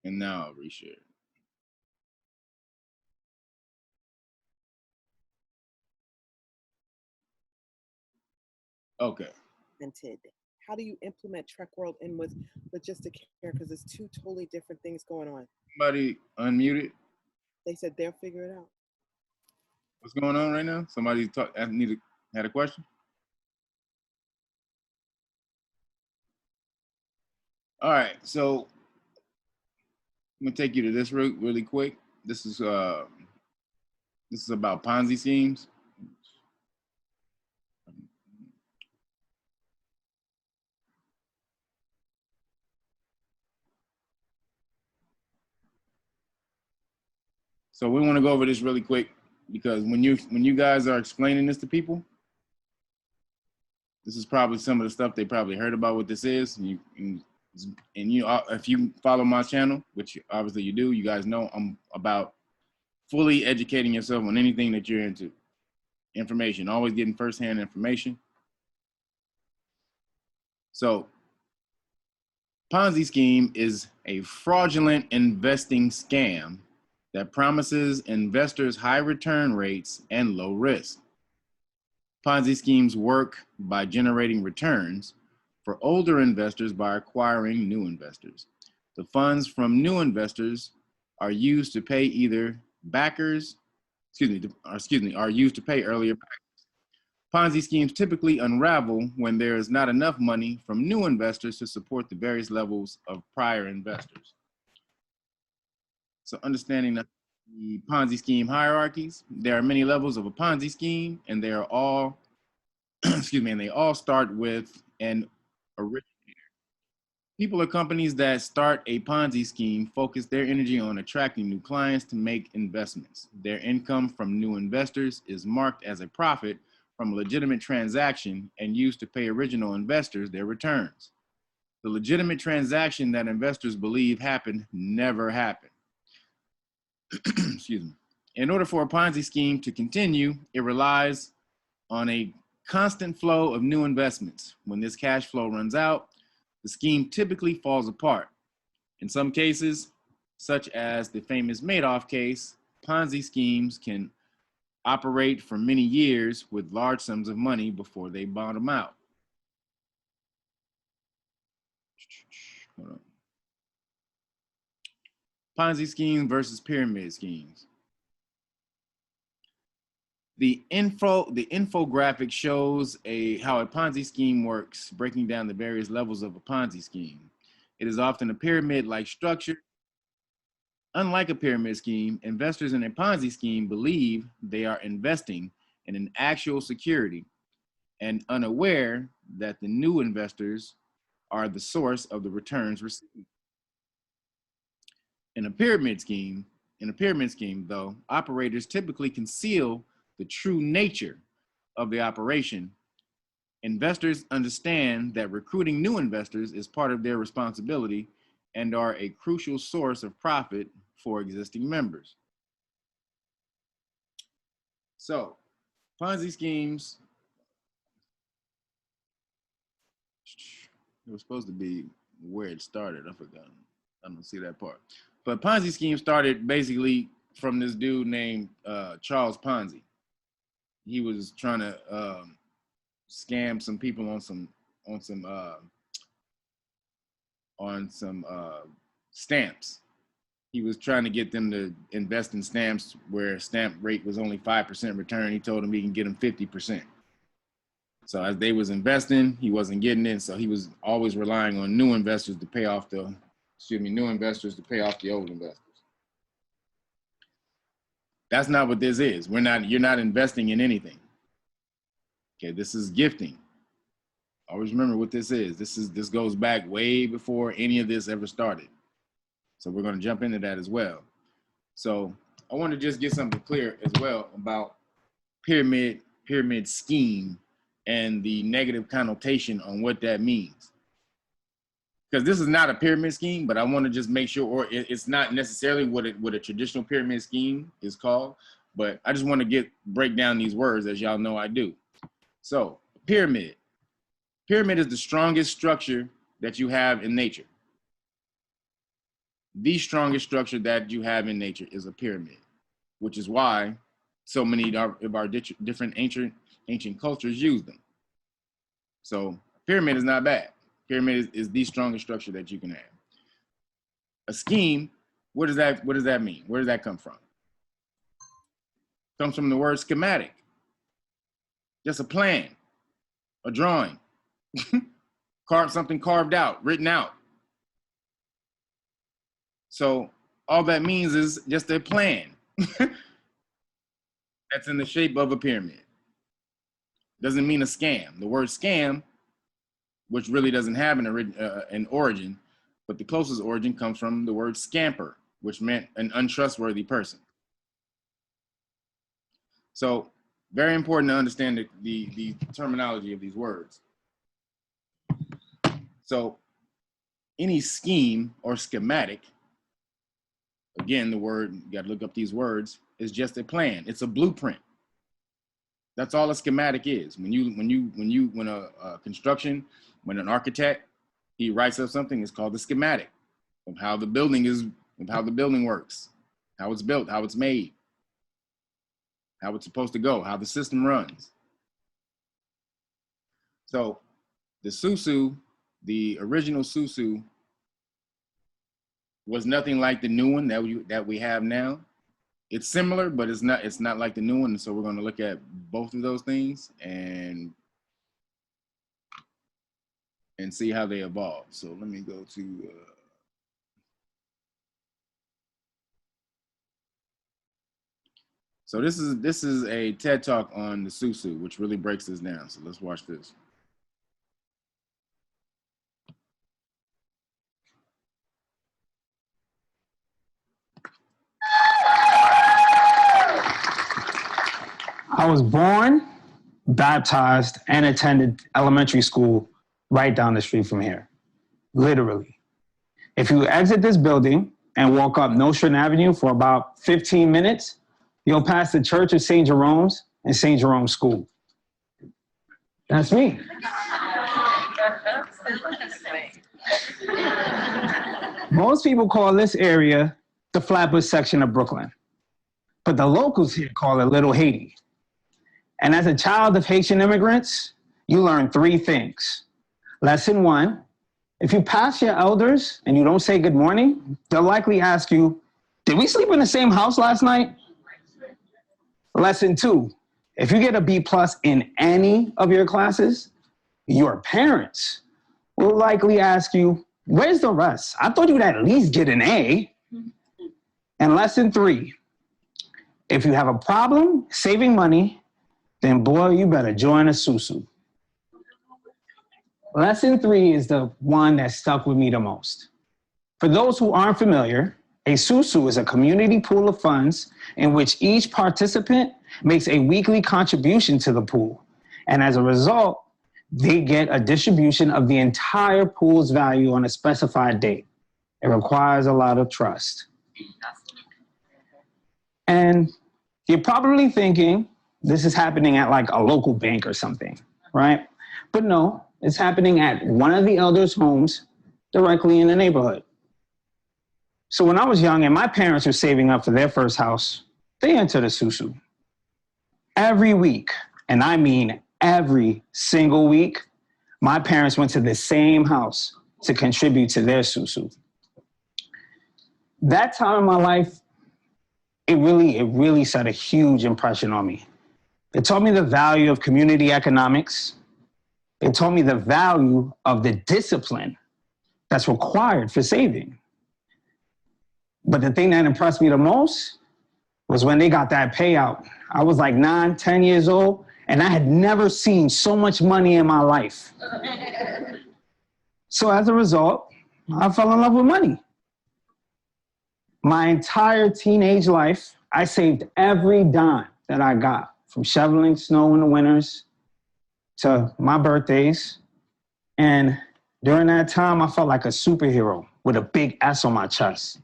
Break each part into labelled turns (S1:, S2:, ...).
S1: And now I'll reshare. Okay.
S2: How do you implement Trek World in with logistic care? Because it's two totally different things going on.
S1: Somebody unmuted.
S2: They said they'll figure it out.
S1: What's going on right now? Somebody had a question? All right, so I'm gonna take you to this route really quick. This is about Ponzi schemes. So we want to go over this really quick because when you guys are explaining this to people, this is probably some of the stuff they probably heard about what this is. And if you follow my channel, which obviously you do, you guys know I'm about fully educating yourself on anything that you're into. Information, always getting firsthand information. So Ponzi scheme is a fraudulent investing scam that promises investors high return rates and low risk. Ponzi schemes work by generating returns for older investors by acquiring new investors. The funds from new investors are used to pay either backers, are used to pay earlier backers. Ponzi schemes typically unravel when there is not enough money from new investors to support the various levels of prior investors. So understanding the Ponzi scheme hierarchies, there are many levels of a Ponzi scheme, and they are all, and they all start with an originator. People or companies that start a Ponzi scheme focus their energy on attracting new clients to make investments. Their income from new investors is marked as a profit from a legitimate transaction and used to pay original investors their returns. The legitimate transaction that investors believe happened never happened. Excuse me. In order for a Ponzi scheme to continue, it relies on a constant flow of new investments. When this cash flow runs out, the scheme typically falls apart. In some cases, such as the famous Madoff case, Ponzi schemes can operate for many years with large sums of money before they bottom out. Hold on. Ponzi schemes versus pyramid schemes. The infographic shows how a Ponzi scheme works, breaking down the various levels of a Ponzi scheme. It is often a pyramid-like structure. Unlike a pyramid scheme, investors in a Ponzi scheme believe they are investing in an actual security and unaware that the new investors are the source of the returns received. In a pyramid scheme, though, operators typically conceal the true nature of the operation. Investors understand that recruiting new investors is part of their responsibility and are a crucial source of profit for existing members. So, Ponzi schemes, it was supposed to be where it started. I forgot. I don't see that part. But Ponzi scheme started basically from this dude named Charles Ponzi. He was trying to scam some people on some stamps. He was trying to get them to invest in stamps where stamp rate was only 5% return. He told them he can get them 50%. So as they was investing, he wasn't getting it. So he was always relying on new investors to pay off the old investors. That's not what this is. You're not investing in anything. Okay, this is gifting. Always remember what this is. This goes back way before any of this ever started. So we're going to jump into that as well. So I want to just get something clear as well about pyramid scheme and the negative connotation on what that means. Because this is not a pyramid scheme, but I want to just make sure, or it's not necessarily what a traditional pyramid scheme is called, but I just want to break down these words, as y'all know I do. So pyramid is the strongest structure that you have in nature. the strongest structure that you have in nature is a pyramid, which is why so many of our different ancient cultures use them. So pyramid is not bad. Pyramid is the strongest structure that you can have. A scheme, what does that mean? Where does that come from? It comes from the word schematic. Just a plan, a drawing, something carved out, written out. So all that means is just a plan that's in the shape of a pyramid. Doesn't mean a scam. The word scam, which really doesn't have an origin, but the closest origin comes from the word scamper, which meant an untrustworthy person. So very important to understand the terminology of these words. So any scheme or schematic, again, the word, you got to look up these words, is just a plan. It's a blueprint. That's all a schematic is. When a construction, when an architect, he writes up something, it's called the schematic of how the building works, how it's built, how it's made, how it's supposed to go, how the system runs. So the SuSu, the original SuSu, was nothing like the new one that we have now. It's similar, but it's not like the new one. So we're going to look at both of those things and see how they evolve. So let me go to so this is a TED Talk on the SuSu, which really breaks this down. So let's watch this.
S3: I was born, baptized, and attended elementary school right down the street from here, literally. If you exit this building and walk up Nostrand Avenue for about 15 minutes, you'll pass the Church of St. Jerome's and St. Jerome's School. That's me. Most people call this area the Flatbush section of Brooklyn, but the locals here call it Little Haiti. And as a child of Haitian immigrants, you learn 3 things. Lesson 1, if you pass your elders and you don't say good morning, they'll likely ask you, did we sleep in the same house last night? Lesson 2, if you get a B+ in any of your classes, your parents will likely ask you, where's the rest? I thought you'd at least get an A. And lesson 3, if you have a problem saving money, then boy, you better join a SuSu. Lesson 3 is the one that stuck with me the most. For those who aren't familiar, a SuSu is a community pool of funds in which each participant makes a weekly contribution to the pool. And as a result, they get a distribution of the entire pool's value on a specified date. It requires a lot of trust. And you're probably thinking, this is happening at like a local bank or something, right? But no, it's happening at one of the elders' homes directly in the neighborhood. So when I was young and my parents were saving up for their first house, they entered a SuSu. Every week, and I mean every single week, my parents went to the same house to contribute to their SuSu. That time in my life, it really set a huge impression on me. It taught me the value of community economics. It taught me the value of the discipline that's required for saving. But the thing that impressed me the most was when they got that payout. I was like 9, 10 years old, and I had never seen so much money in my life. So as a result, I fell in love with money. My entire teenage life, I saved every dime that I got, from shoveling snow in the winters to my birthdays. And during that time, I felt like a superhero with a big S on my chest.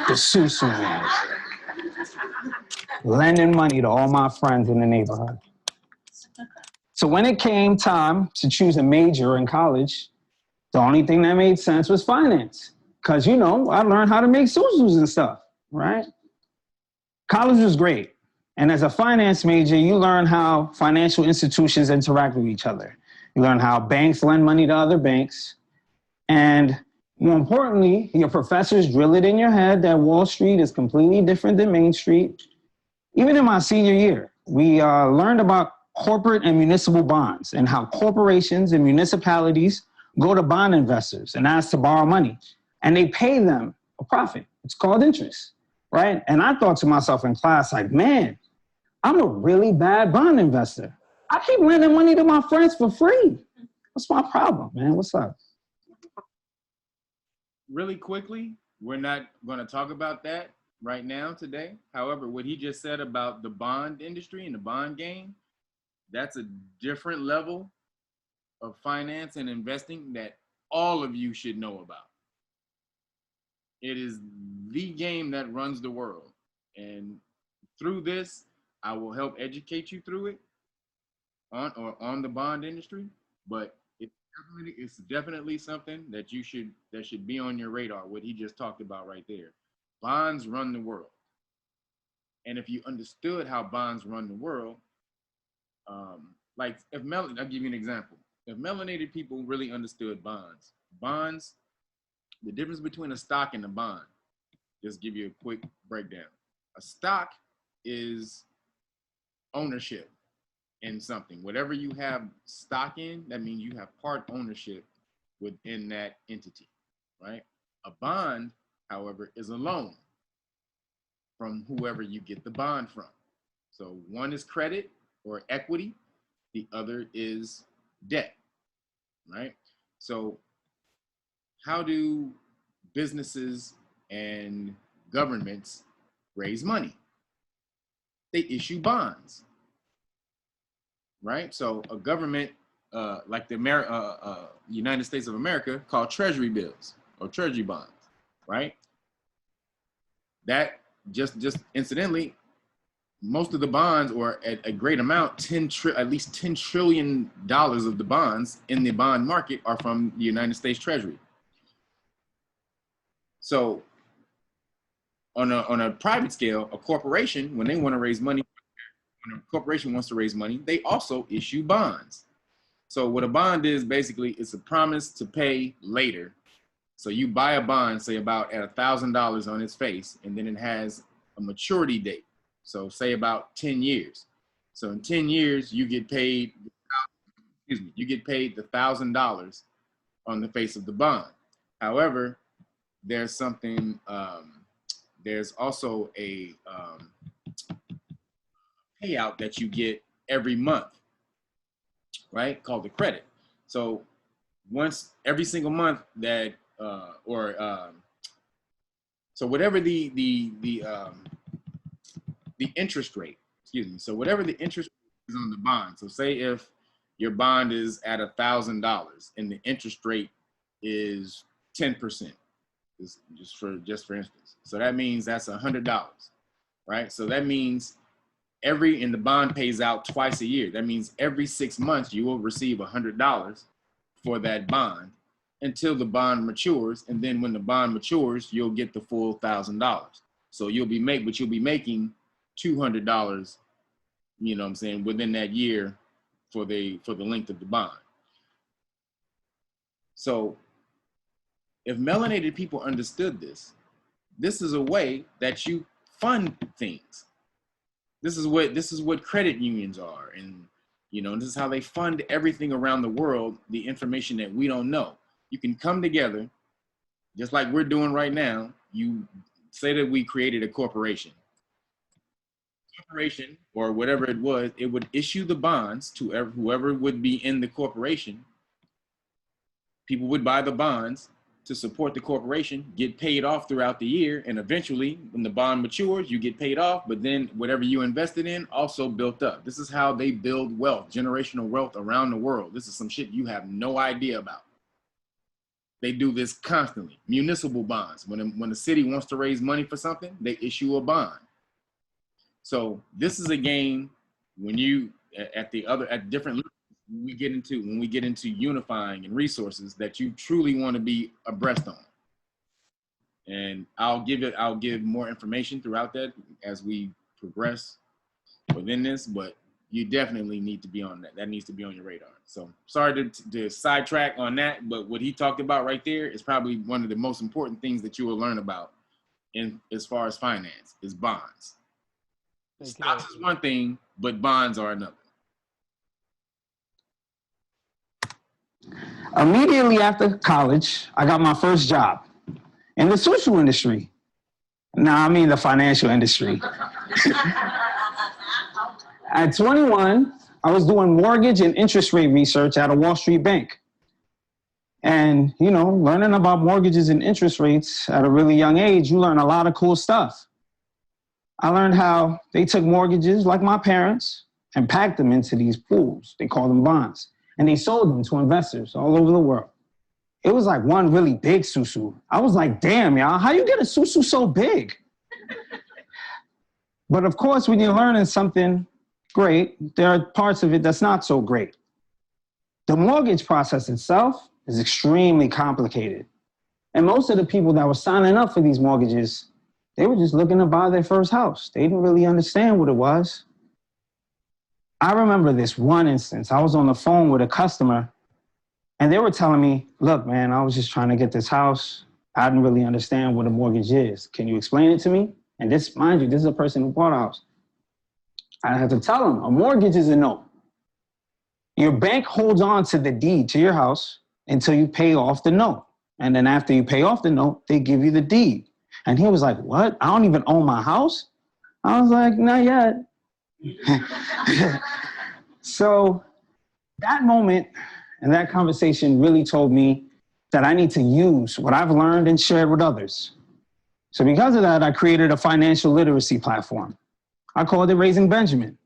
S3: The SuSu man. Lending money to all my friends in the neighborhood. So when it came time to choose a major in college, the only thing that made sense was finance, Because, you know, I learned how to make SuSus and stuff, right? College was great. And as a finance major, you learn how financial institutions interact with each other. You learn how banks lend money to other banks. And more importantly, your professors drill it in your head that Wall Street is completely different than Main Street. Even in my senior year, we learned about corporate and municipal bonds and how corporations and municipalities go to bond investors and ask to borrow money. And they pay them a profit. It's called interest, right? And I thought to myself in class, like, man, I'm a really bad bond investor. I keep lending money to my friends for free. What's my problem, man? What's up?
S1: Really quickly, we're not going to talk about that right now today. However, what he just said about the bond industry and the bond game, that's a different level of finance and investing that all of you should know about. It is the game that runs the world. And through this, I will help educate you through it on the bond industry, but it's definitely something that should be on your radar, what he just talked about right there. Bonds run the world. And if you understood how bonds run the world, like I'll give you an example. If melanated people really understood bonds, the difference between a stock and a bond, just give you a quick breakdown. A stock is ownership in something. Whatever you have stock in, that means you have part ownership within that entity, right? A bond, however, is a loan from whoever you get the bond from. So one is credit or equity, the other is debt, right? So how do businesses and governments raise money? They issue bonds, right? So a government like the United States of America called treasury bills or treasury bonds, right? That just incidentally, most of the bonds, or at a great amount, at least $10 trillion of the bonds in the bond market are from the United States Treasury. So on a private scale, a corporation, when they want to raise money, when a corporation wants to raise money, they also issue bonds. So what a bond is, basically, it's a promise to pay later. So you buy a bond, say about at $1,000 on its face, and then it has a maturity date. So say about 10 years. So in 10 years, you get paid, you get paid the $1,000 on the face of the bond. However, there's something, there's also a payout that you get every month, right? Called the credit. So once every single month that, so whatever the interest rate, so whatever the interest rate is on the bond. So say if your bond is at $1,000 and the interest rate is 10%, just for instance. So that means that's $100, right? So that means and the bond pays out twice a year. That means every 6 months you will receive $100 for that bond until the bond matures. And then when the bond matures, you'll get the full $1,000. So you'll be making $200, you know what I'm saying, within that year for the length of the bond. So if melanated people understood this is a way that you fund things. This is what credit unions are, and you know, this is how they fund everything around the world, the information that we don't know. You can come together, just like we're doing right now. You say that we created a corporation. Corporation, or whatever it was, it would issue the bonds to whoever would be in the corporation. People would buy the bonds to support the corporation, get paid off throughout the year, and eventually, when the bond matures, you get paid off, but then whatever you invested in also built up. This is how they build wealth, generational wealth around the world. This is some shit you have no idea about. They do this constantly. Municipal bonds. When the city wants to raise money for something, they issue a bond. So this is a game when you, at different levels, when we get into unifying and resources that you truly want to be abreast on. And I'll give more information throughout that as we progress within this, but you definitely need to be on that. That needs to be on your radar. So sorry to sidetrack on that, but what he talked about right there is probably one of the most important things that you will learn about in as far as finance is bonds.
S4: Okay.
S1: Stocks is one thing, but bonds are another.
S3: Immediately after college, I got my first job in the SuSu industry. Nah, I mean the financial industry. At 21, I was doing mortgage and interest rate research at a Wall Street bank. And, you know, learning about mortgages and interest rates at a really young age, you learn a lot of cool stuff. I learned how they took mortgages like my parents and packed them into these pools. They call them bonds. And they sold them to investors all over the world. It was like one really big SuSu. I was like, damn, y'all, how you get a SuSu so big? But of course, when you're learning something great, there are parts of it that's not so great. The mortgage process itself is extremely complicated. And most of the people that were signing up for these mortgages, they were just looking to buy their first house. They didn't really understand what it was. I remember this one instance. I was on the phone with a customer and they were telling me, look, man, I was just trying to get this house. I didn't really understand what a mortgage is. Can you explain it to me? And this, mind you, this is a person who bought a house. I had to tell them, a mortgage is a note. Your bank holds on to the deed to your house until you pay off the note. And then after you pay off the note, they give you the deed. And he was like, what? I don't even own my house? I was like, not yet. So that moment and that conversation really told me that I need to use what I've learned and share with others. So because of that, I created a financial literacy platform. I called it Raising Benjamin.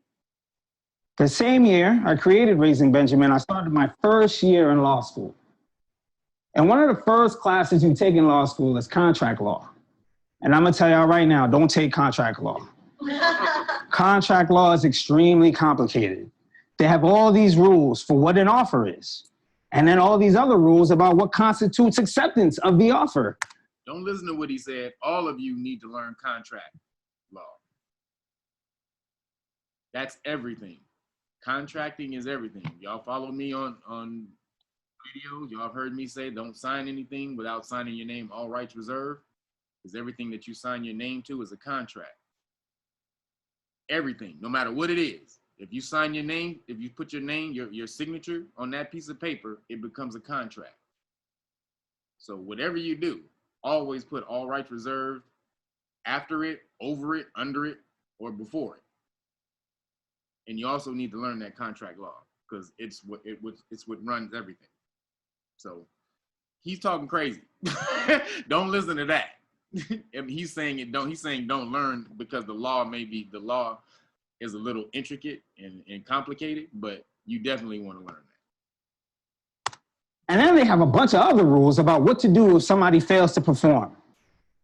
S3: The same year I created Raising Benjamin, I started my first year in law school. And one of the first classes you take in law school is contract law. And I'm gonna tell y'all right now, don't take contract law. Contract law is extremely complicated. They have all these rules for what an offer is, and then all these other rules about what constitutes acceptance of the offer.
S1: Don't listen to what he said. All of you need to learn contract law. That's everything. Contracting is everything. Y'all follow me on video. Y'all have heard me say don't sign anything without signing your name, all rights reserved, because everything that you sign your name to is a contract. Everything, no matter what it is. If you sign your name, if you put your name, your signature on that piece of paper, it becomes a contract. So whatever you do, always put all rights reserved after it, over it, under it, or before it. And you also need to learn that contract law because it's what runs everything. So he's talking crazy. Don't listen to that. He's saying don't learn because the law is a little intricate and complicated, but you definitely want to learn that.
S3: And then they have a bunch of other rules about what to do if somebody fails to perform.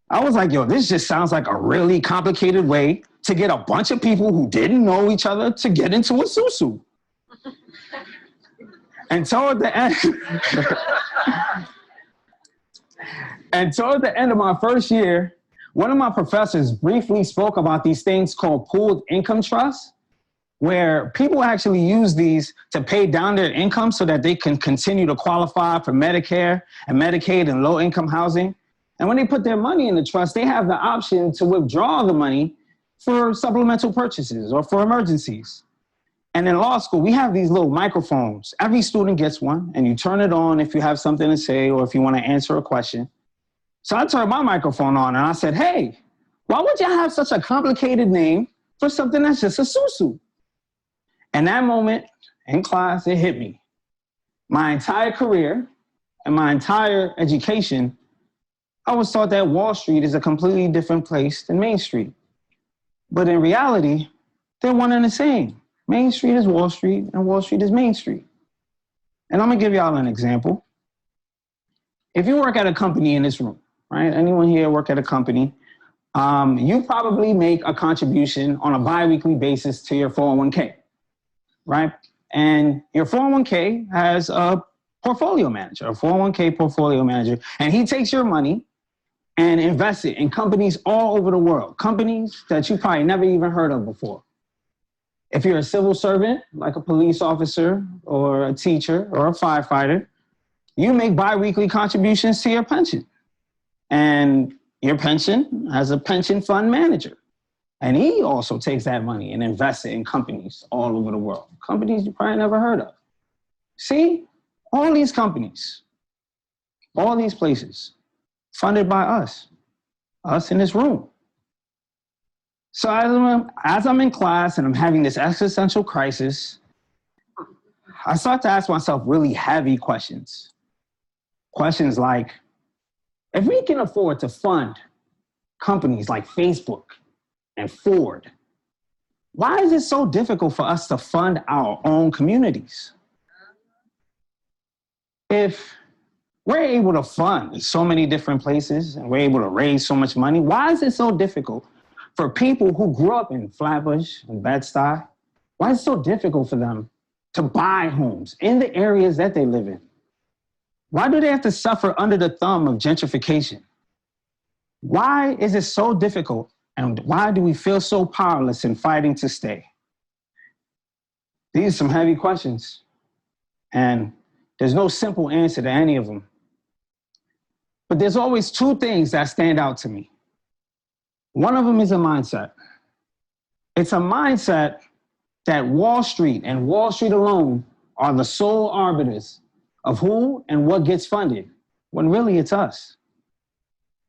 S3: I was like, yo, this just sounds like a really complicated way to get a bunch of people who didn't know each other to get into a SuSu. And toward the end of my first year, one of my professors briefly spoke about these things called pooled income trusts, where people actually use these to pay down their income so that they can continue to qualify for Medicare and Medicaid and low-income housing. And when they put their money in the trust, they have the option to withdraw the money for supplemental purchases or for emergencies. And in law school, we have these little microphones. Every student gets one, and you turn it on if you have something to say or if you want to answer a question. So I turned my microphone on and I said, hey, why would you have such a complicated name for something that's just a SuSu? And that moment in class, it hit me. My entire career and my entire education, I was taught that Wall Street is a completely different place than Main Street. But in reality, they're one and the same. Main Street is Wall Street and Wall Street is Main Street. And I'm gonna give y'all an example. If you work at a company in this room, right? Anyone here work at a company, you probably make a contribution on a bi-weekly basis to your 401k, right? And your 401k has a portfolio manager, a 401k portfolio manager, and he takes your money and invest it in companies all over the world, companies that you probably never even heard of before. If you're a civil servant, like a police officer or a teacher or a firefighter, you make biweekly contributions to your pension. And your pension has a pension fund manager. And he also takes that money and invests it in companies all over the world, companies you probably never heard of. See, all these companies, all these places, funded by us in this room. So as I'm in class and I'm having this existential crisis, I start to ask myself really heavy questions. Questions like, if we can afford to fund companies like Facebook and Ford, why is it so difficult for us to fund our own communities? If we're able to fund in so many different places and we're able to raise so much money, why is it so difficult for people who grew up in Flatbush and Bed-Stuy? Why is it so difficult for them to buy homes in the areas that they live in? Why do they have to suffer under the thumb of gentrification? Why is it so difficult, and why do we feel so powerless in fighting to stay? These are some heavy questions, and there's no simple answer to any of them. But there's always two things that stand out to me. One of them is a mindset. It's a mindset that Wall Street and Wall Street alone are the sole arbiters of who and what gets funded, when really it's us.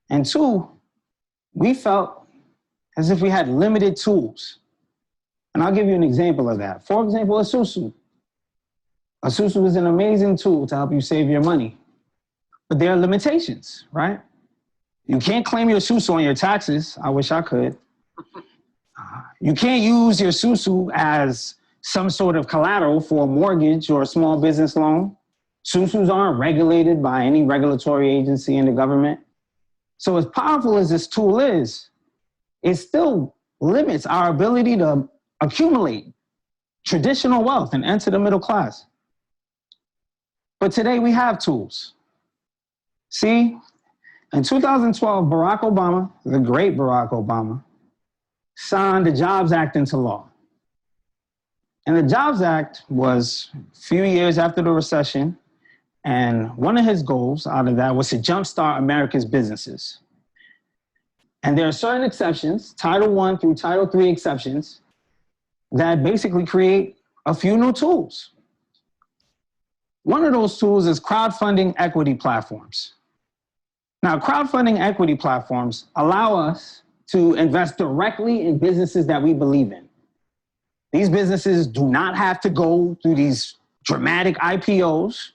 S3: And two, we felt as if we had limited tools. And I'll give you an example of that. For example, a SuSu. A SuSu is an amazing tool to help you save your money. But there are limitations, right? You can't claim your SuSu on your taxes. I wish I could. You can't use your SuSu as some sort of collateral for a mortgage or a small business loan. SuSus aren't regulated by any regulatory agency in the government. So as powerful as this tool is, it still limits our ability to accumulate traditional wealth and enter the middle class. But today we have tools. See, in 2012, Barack Obama, the great Barack Obama, signed the JOBS Act into law. And the JOBS Act was a few years after the recession, and one of his goals out of that was to jumpstart America's businesses. And there are certain exceptions, Title I through Title III exceptions, that basically create a few new tools. One of those tools is crowdfunding equity platforms. Now, crowdfunding equity platforms allow us to invest directly in businesses that we believe in. These businesses do not have to go through these dramatic IPOs.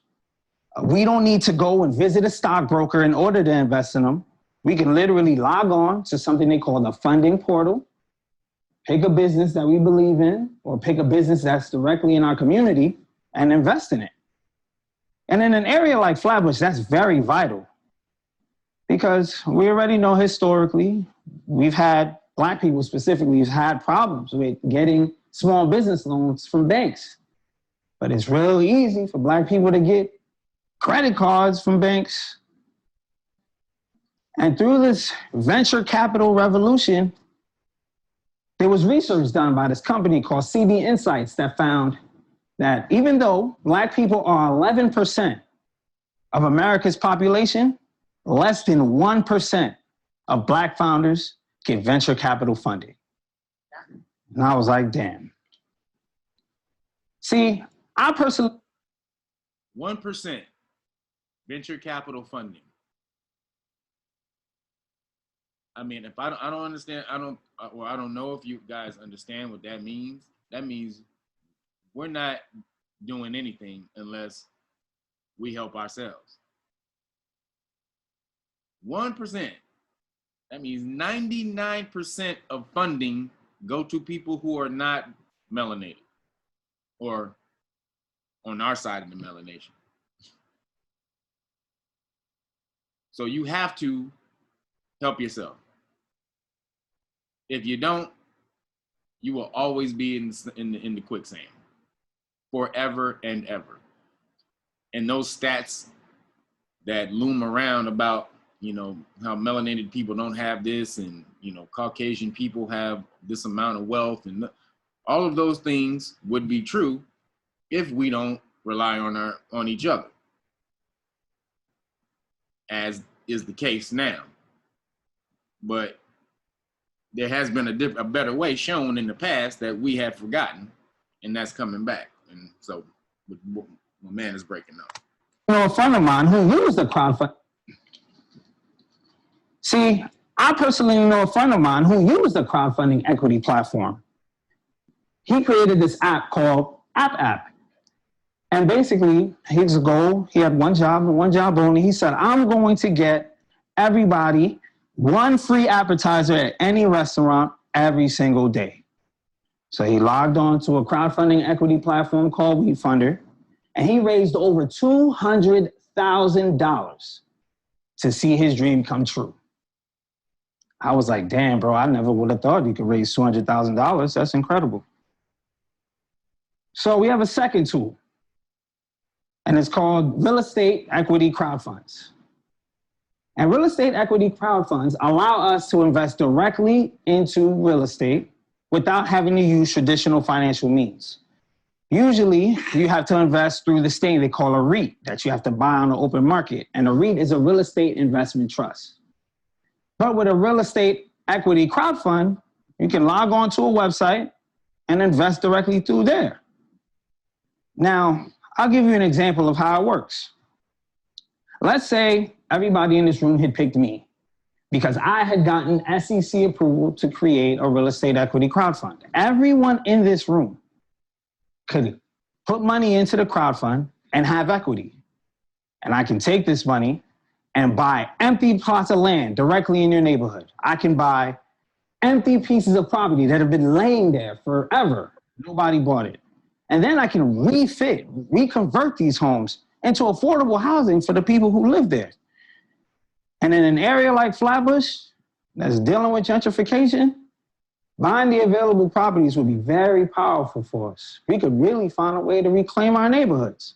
S3: We don't need to go and visit a stockbroker in order to invest in them. We can literally log on to something they call the funding portal, pick a business that we believe in, or pick a business that's directly in our community and invest in it. And in an area like Flatbush, that's very vital because we already know historically, we've had, Black people specifically, have had problems with getting small business loans from banks. But it's real easy for Black people to get credit cards from banks. And through this venture capital revolution, there was research done by this company called CB Insights that found that even though Black people are 11% of America's population, less than 1% of Black founders get venture capital funding. And I was like, damn. See, I personally...
S1: 1% venture capital funding. I mean, if I don't understand, I don't know if you guys understand what that means. That means we're not doing anything unless we help ourselves. 1%. That means 99% of funding go to people who are not melanated or on our side of the melanation. So you have to help yourself. If you don't, you will always be in the quicksand forever and ever. And those stats that loom around about you know, how melanated people don't have this, and, you know, Caucasian people have this amount of wealth, and all of those things would be true if we don't rely on each other, as is the case now. But there has been a better way shown in the past that we have forgotten, and that's coming back. And so my man is breaking up.
S3: You know, a friend of mine who used the crowdfunding. See, I personally know a friend of mine who used the crowdfunding equity platform. He created this app called App. And basically, his goal, he had one job and one job only. He said, I'm going to get everybody one free appetizer at any restaurant every single day. So he logged on to a crowdfunding equity platform called WeFunder, and he raised over $200,000 to see his dream come true. I was like, damn, bro, I never would have thought you could raise $200,000. That's incredible. So we have a second tool, and it's called real estate equity crowdfunds. And real estate equity crowdfunds allow us to invest directly into real estate without having to use traditional financial means. Usually, you have to invest through this thing they call a REIT that you have to buy on the open market. And a REIT is a real estate investment trust. But with a real estate equity crowdfund, you can log on to a website and invest directly through there. Now, I'll give you an example of how it works. Let's say everybody in this room had picked me because I had gotten SEC approval to create a real estate equity crowdfund. Everyone in this room could put money into the crowdfund and have equity. And I can take this money and buy empty plots of land directly in your neighborhood. I can buy empty pieces of property that have been laying there forever. Nobody bought it. And then I can reconvert these homes into affordable housing for the people who live there. And in an area like Flatbush that's dealing with gentrification, buying the available properties would be very powerful for us. We could really find a way to reclaim our neighborhoods.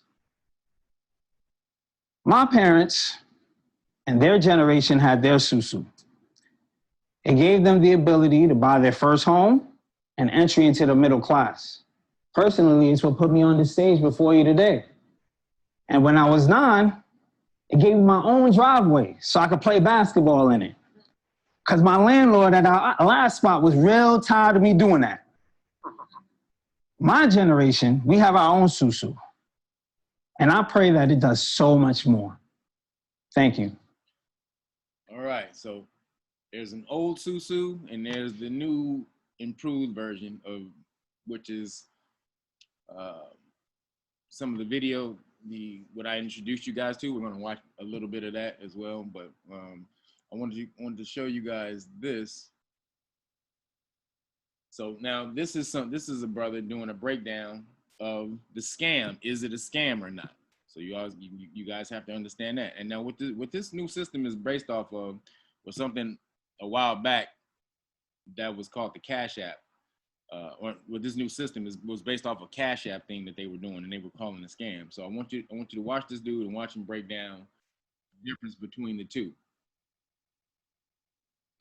S3: My parents and their generation had their SuSu. It gave them the ability to buy their first home and entry into the middle class. Personally, it's what put me on the stage before you today. And when I was 9, it gave me my own driveway so I could play basketball in it. Because my landlord at our last spot was real tired of me doing that. My generation, we have our own SuSu. And I pray that it does so much more. Thank you.
S1: All right, so there's an old SuSu and there's the new improved version of, which is some of the video, what I introduced you guys to. We're going to watch a little bit of that as well, but I wanted to show you guys this. So now this is a brother doing a breakdown of the scam. Is it a scam or not? So you guys have to understand that. And now what this new system is based off of was something a while back that was called the Cash App. Or what this new system was based off a Cash App thing that they were doing, and they were calling it a scam. So I want you to watch this dude and watch him break down the difference between the two.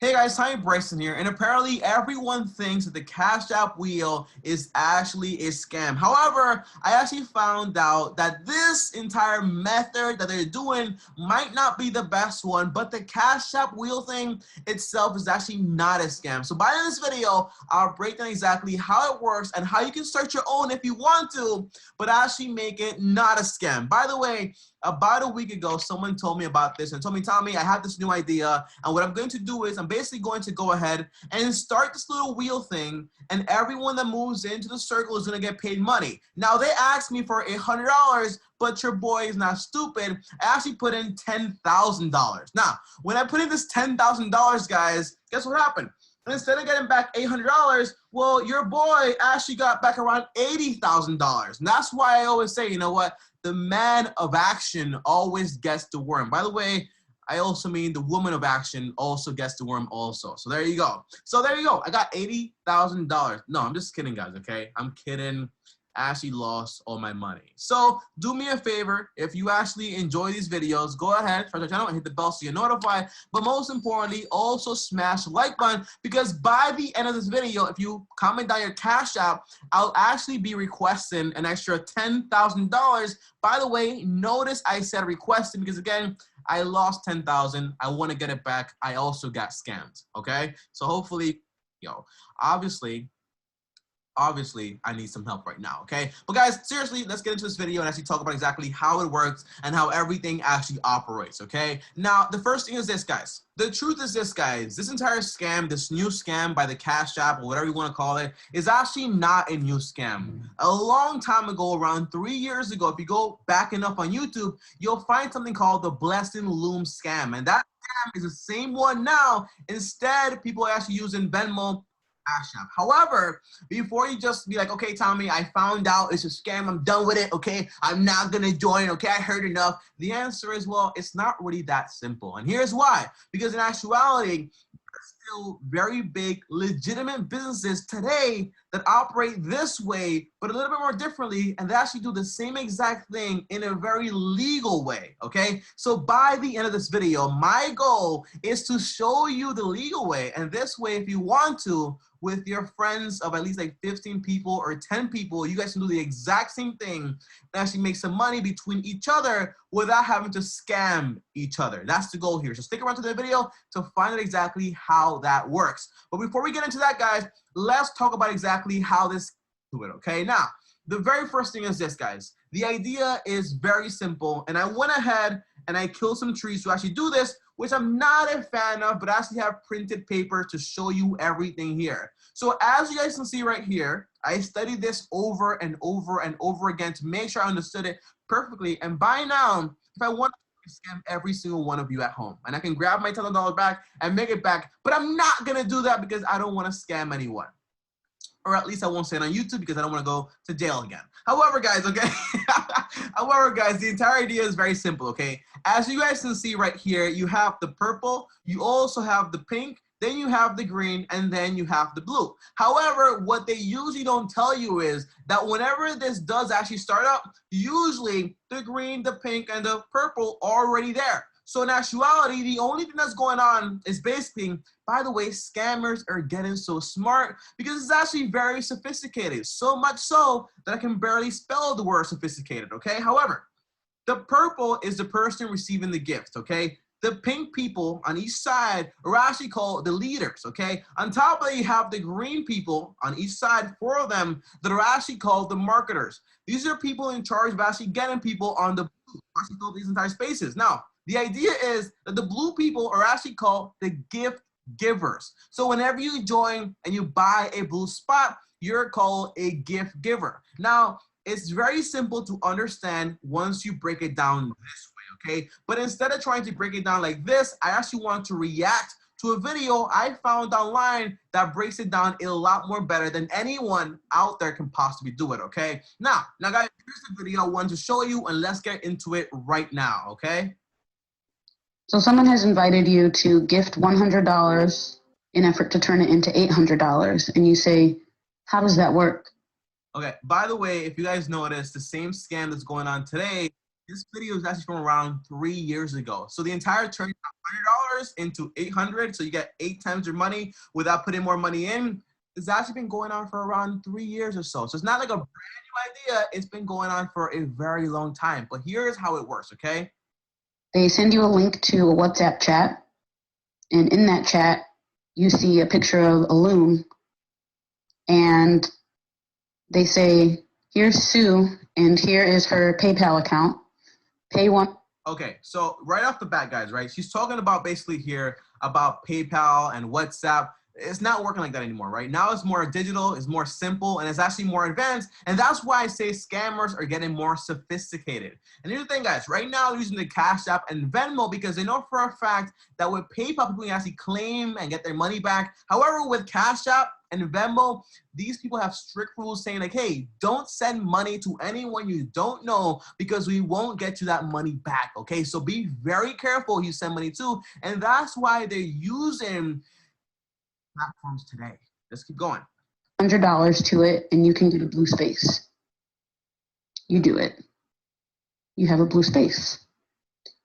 S4: Hey guys, Tommy Bryson here, and apparently everyone thinks that the Cash App wheel is actually a scam. However, I actually found out that this entire method that they're doing might not be the best one, but the Cash App wheel thing itself is actually not a scam. So by the end of this video, I'll break down exactly how it works and how you can start your own if you want to, but actually make it not a scam. By the way, about a week ago, someone told me about this and told me, Tommy, I have this new idea. And what I'm going to do is I'm basically going to go ahead and start this little wheel thing. And everyone that moves into the circle is going to get paid money. Now, they asked me for $100, but your boy is not stupid. I actually put in $10,000. Now, when I put in this $10,000, guys, guess what happened? And instead of getting back $800, well, your boy actually got back around $80,000. And that's why I always say, you know what? The man of action always gets the worm. By the way, I also mean the woman of action also gets the worm also. So there you go. So there you go. I got $80,000. No, I'm just kidding, guys, okay? I'm kidding. I actually lost all my money. So do me a favor, if you actually enjoy these videos, go ahead, subscribe to the channel and hit the bell so you're notified. But most importantly, also smash the like button, because by the end of this video, if you comment down your Cash App, I'll actually be requesting an extra $10,000. By the way, notice I said requesting because again, I lost 10,000. I want to get it back. I also got scammed. Okay, so hopefully, obviously I need some help right now, okay? But guys, seriously, let's get into this video and actually talk about exactly how it works and how everything actually operates, okay? Now, the first thing is this, guys. The truth is this, guys. This entire scam, this new scam by the Cash App or whatever you want to call it, is actually not a new scam. A long time ago, around 3 years ago, if you go back enough on YouTube, you'll find something called the Blessing Loom scam. And that scam is the same one now. Instead, people are actually using Venmo, Cash App. However, before you just be like, okay, Tommy, I found out it's a scam, I'm done with it, okay, I'm not gonna join, okay, I heard enough. The answer is, well, it's not really that simple. And here's why. Because in actuality, there's still very big, legitimate businesses today that operate this way, but a little bit more differently, and they actually do the same exact thing in a very legal way, okay? So by the end of this video, my goal is to show you the legal way, and this way, if you want to, with your friends of at least like 15 people or 10 people, you guys can do the exact same thing and actually make some money between each other without having to scam each other. That's the goal here. So stick around to the video to find out exactly how that works. But before we get into that, guys, let's talk about exactly how this do it, okay? Now, the very first thing is this, guys. The idea is very simple, and I went ahead and I killed some trees to actually do this, which I'm not a fan of, but I actually have printed paper to show you everything here. So as you guys can see right here, I studied this over and over and over again to make sure I understood it perfectly. And by now, if I want to scam every single one of you at home, and I can grab my $10 back and make it back, but I'm not gonna do that because I don't want to scam anyone. Or at least I won't say it on YouTube because I don't want to go to jail again. However, guys, okay? The entire idea is very simple, okay? As you guys can see right here, you have the purple, you also have the pink, then you have the green, and then you have the blue. However, what they usually don't tell you is that whenever this does actually start up, usually the green, the pink, and the purple are already there. So in actuality, the only thing that's going on is basically, by the way, scammers are getting so smart because it's actually very sophisticated. So much so that I can barely spell the word sophisticated, okay? However, the purple is the person receiving the gift, okay? The pink people on each side are actually called the leaders, okay? On top of that, you have the green people on each side, 4 of them, that are actually called the marketers. These are people in charge of actually getting people on the blue, actually called these entire spaces. Now, the idea is that the blue people are actually called the gift givers. So whenever you join and you buy a blue spot, you're called a gift giver. Now, it's very simple to understand once you break it down this way, okay? But instead of trying to break it down like this, I actually want to react to a video I found online that breaks it down a lot more better than anyone out there can possibly do it, okay? Now guys, here's the video I wanted to show you, and let's get into it right now, okay?
S5: So someone has invited you to gift $100 in effort to turn it into $800, and you say, how does that work?
S4: Okay, by the way, if you guys notice, the same scam that's going on today, this video is actually from around 3 years ago. So the entire turning $100 into $800, so you get 8 times your money without putting more money in, has actually been going on for around 3 years or so. So it's not like a brand new idea, it's been going on for a very long time. But here's how it works, okay?
S5: They send you a link to a WhatsApp chat, and in that chat, you see a picture of a Loom, and they say, here's Sue, and here is her PayPal account. Pay one.
S4: Okay, so right off the bat, guys, right? She's talking about basically here about PayPal and WhatsApp. It's not working like that anymore, right? Now it's more digital, it's more simple, and it's actually more advanced. And that's why I say scammers are getting more sophisticated. And here's the thing, guys. Right now, they're using the Cash App and Venmo because they know for a fact that with PayPal, people can actually claim and get their money back. However, with Cash App and Venmo, these people have strict rules saying like, hey, don't send money to anyone you don't know because we won't get you that money back, okay? So be very careful who you send money to. And that's why they're using platforms today. Let's keep going.
S5: $100 to it, and you can get a blue space. you do it. You have a blue space.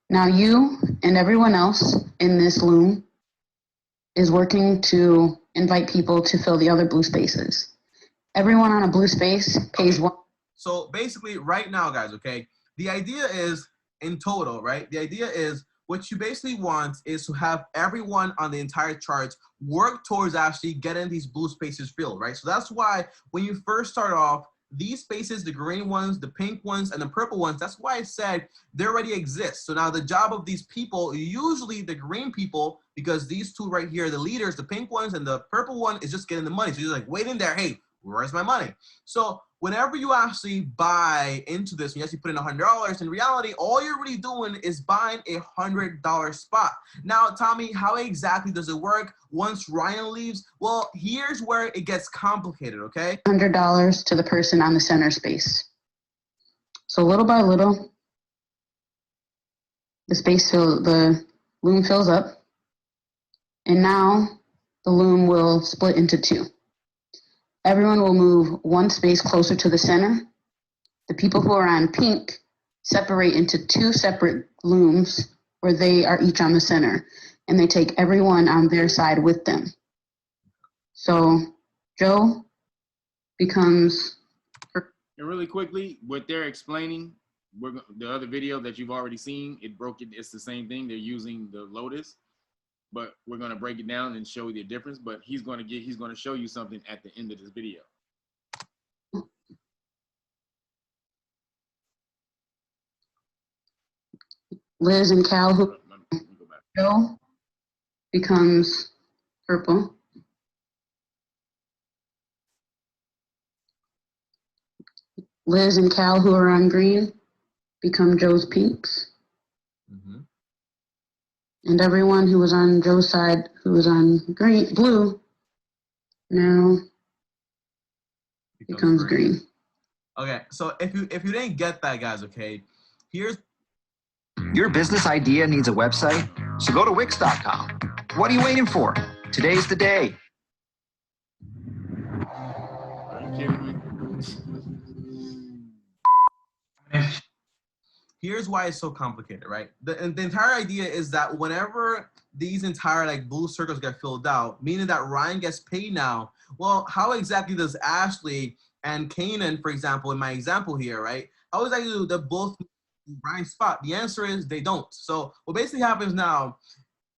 S5: Now you and everyone else in this Loom is working to invite people to fill the other blue spaces. Everyone on a blue space pays one.
S4: So basically right now, guys, okay, the idea is in total, right? The idea is what you basically want is to have everyone on the entire chart work towards actually getting these blue spaces filled, right? So that's why when you first start off, these spaces, the green ones, the pink ones, and the purple ones, that's why I said they already exist. So now the job of these people, usually the green people, because these two right here, the leaders, the pink ones and the purple one is just getting the money. So you're like waiting there, hey, where's my money? So whenever you actually buy into this, you actually put in $100, in reality, all you're really doing is buying a $100 spot. Now, Tommy, how exactly does it work once Ryan leaves? Well, here's where it gets complicated, okay?
S5: $100 to the person on the center space. So little by little, the Loom fills up, and now the Loom will split into two. Everyone will move one space closer to the center. The people who are on pink separate into two separate looms where they are each on the center, and they take everyone on their side with them. So Joe becomes...
S1: And really quickly, what they're explaining, the other video that you've already seen, it's the same thing. They're using the Lotus, but we're going to break it down and show you the difference. But he's going to show you something at the end of this video.
S5: Liz and Cal, who Joe becomes purple. Liz and Cal, who are on green, become Joe's pinks.
S4: Mm-hmm.
S5: And everyone who was on Joe's side, who was on blue, now becomes green.
S4: Okay, so if you didn't get that, guys, okay, here's...
S6: Your business idea needs a website? So go to Wix.com. What are you waiting for? Today's the day.
S1: Are you kidding me?
S4: Here's why it's so complicated, right? The entire idea is that whenever these entire like blue circles get filled out, meaning that Ryan gets paid now, well, how exactly does Ashley and Kanan, for example, in my example here, right? How exactly do they both Ryan's spot? The answer is they don't. So what basically happens now,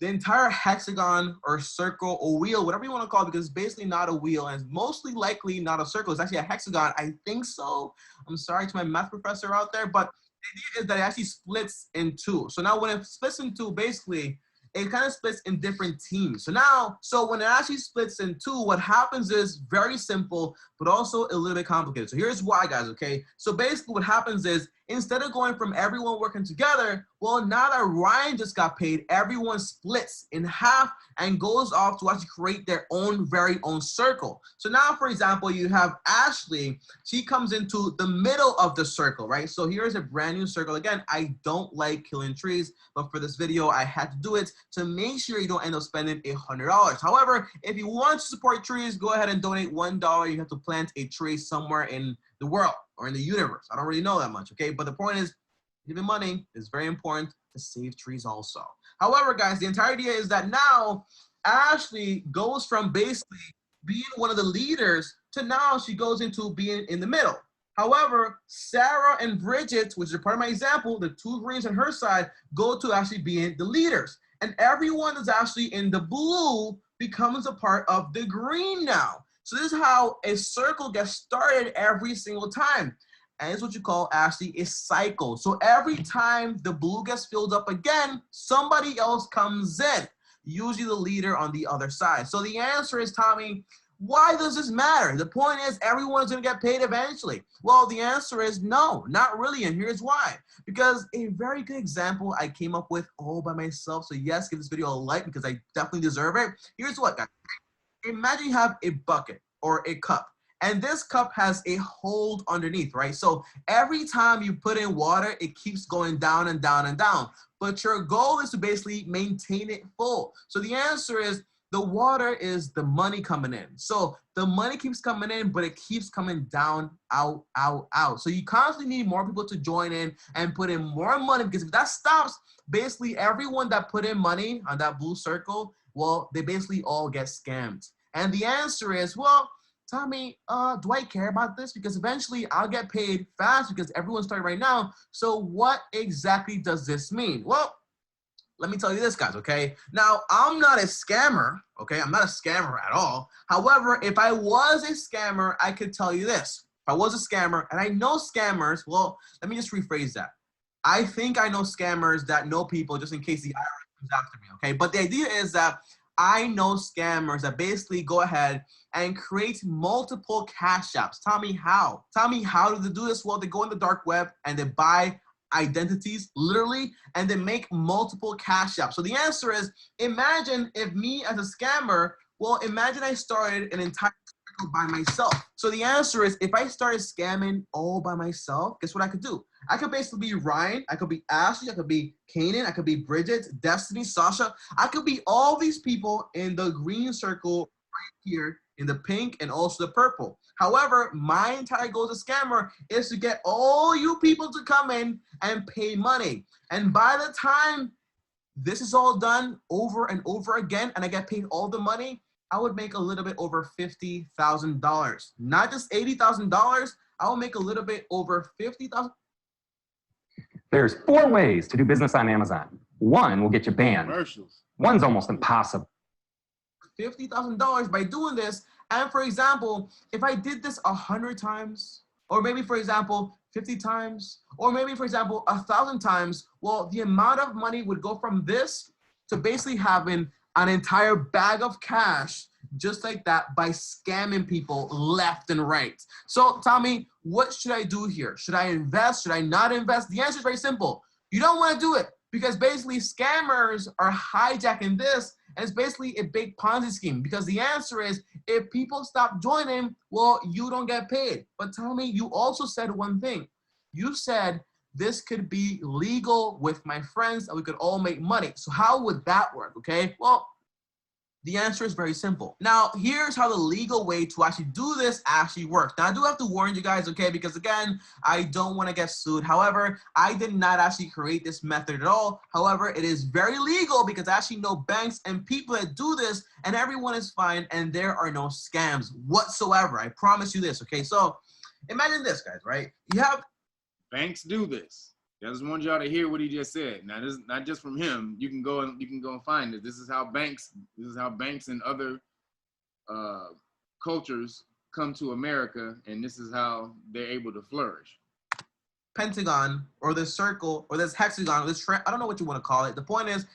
S4: the entire hexagon or circle or wheel, whatever you want to call it, because it's basically not a wheel and it's mostly likely not a circle. It's actually a hexagon. I think so. I'm sorry to my math professor out there, but the idea is that it actually splits in two. So now when it splits in two, basically, it kind of splits in different teams. So when it actually splits in two, what happens is very simple, but also a little bit complicated. So here's why, guys, okay? So basically what happens is, instead of going from everyone working together, well, now that Ryan just got paid, everyone splits in half and goes off to actually create their own very own circle. So now, for example, you have Ashley. She comes into the middle of the circle, right? So here's a brand new circle. Again, I don't like killing trees, but for this video, I had to do it to make sure you don't end up spending $100. However, if you want to support trees, go ahead and donate $1. You have to plant a tree somewhere in the world or in the universe. I don't really know that much, okay? But the point is, giving money is very important to save trees also. However, guys, the entire idea is that now Ashley goes from basically being one of the leaders to now she goes into being in the middle. However, Sarah and Bridget, which is part of my example, the two greens on her side, go to actually being the leaders. And everyone that's actually in the blue becomes a part of the green now. So this is how a circle gets started every single time. And it's what you call actually a cycle. So every time the blue gets filled up again, somebody else comes in, usually the leader on the other side. So the answer is, Tommy, why does this matter? The point is everyone's gonna get paid eventually. Well, the answer is no, not really, and here's why. Because a very good example I came up with all by myself, so yes, give this video a like because I definitely deserve it. Here's what, guys. Imagine you have a bucket or a cup, and this cup has a hold underneath, right? So every time you put in water, it keeps going down and down and down. But your goal is to basically maintain it full. So the answer is, The water is the money coming in. So the money keeps coming in, but it keeps coming down, out, out, out. So you constantly need more people to join in and put in more money, because if that stops, basically everyone that put in money on that blue circle, well, they basically all get scammed. And the answer is, well, Tommy, do I care about this? Because eventually I'll get paid fast because everyone's starting right now. So what exactly does this mean? Well, let me tell you this, guys, okay? Now, I'm not a scammer, okay? I'm not a scammer at all. However, if I was a scammer, I could tell you this. If I was a scammer, and I know scammers, well, let me just rephrase that. I think I know scammers that know people just in case the IRS comes after me, okay? But the idea is that I know scammers that basically go ahead and create multiple cash apps. Tell me how. Tell me how do they do this? Well, they go on the dark web and they buy identities, literally, and they make multiple cash apps. So the answer is, imagine if me as a scammer, well, imagine I started an entire circle by myself. So the answer is, if I started scamming all by myself, guess what I could do? I could basically be Ryan, I could be Ashley, I could be Kanan, I could be Bridget, Destiny, Sasha. I could be all these people in the green circle right here, in the pink and also the purple. However, my entire goal as a scammer is to get all you people to come in and pay money. And by the time this is all done over and over again, and I get paid all the money, I would make a little bit over $50,000. Not just $80,000, I will make a little bit over $50,000.
S7: There's 4 ways to do business on Amazon. One will get you banned.
S1: Commercials.
S7: One's almost impossible.
S4: $50,000 by doing this. And for example, if I did this 100 times, or maybe for example, 50 times, or maybe for example, 1,000 times, well, the amount of money would go from this to basically having an entire bag of cash just like that by scamming people left and right. So Tommy, what should I do here? Should I invest? Should I not invest? The answer is very simple. You don't want to do it because basically scammers are hijacking this, and it's basically a big Ponzi scheme, because the answer is, if people stop joining, well, you don't get paid. But tell me, you also said one thing. You said this could be legal with my friends and we could all make money. So how would that work, okay? Well, the answer is very simple. Now, here's how the legal way to actually do this actually works. Now, I do have to warn you guys, okay, because again, I don't want to get sued. However, I did not actually create this method at all. However, it is very legal because I actually know banks and people that do this, and everyone is fine, and there are no scams whatsoever. I promise you this, okay? So imagine this, guys, right? You have
S1: Banks do this. I just want y'all to hear what he just said. Now, this is not just from him. You can go and find it. This is how banks and other cultures come to America, and this is how they're able to flourish.
S4: Pentagon or this circle or this hexagon or this I don't know what you want to call it. The point is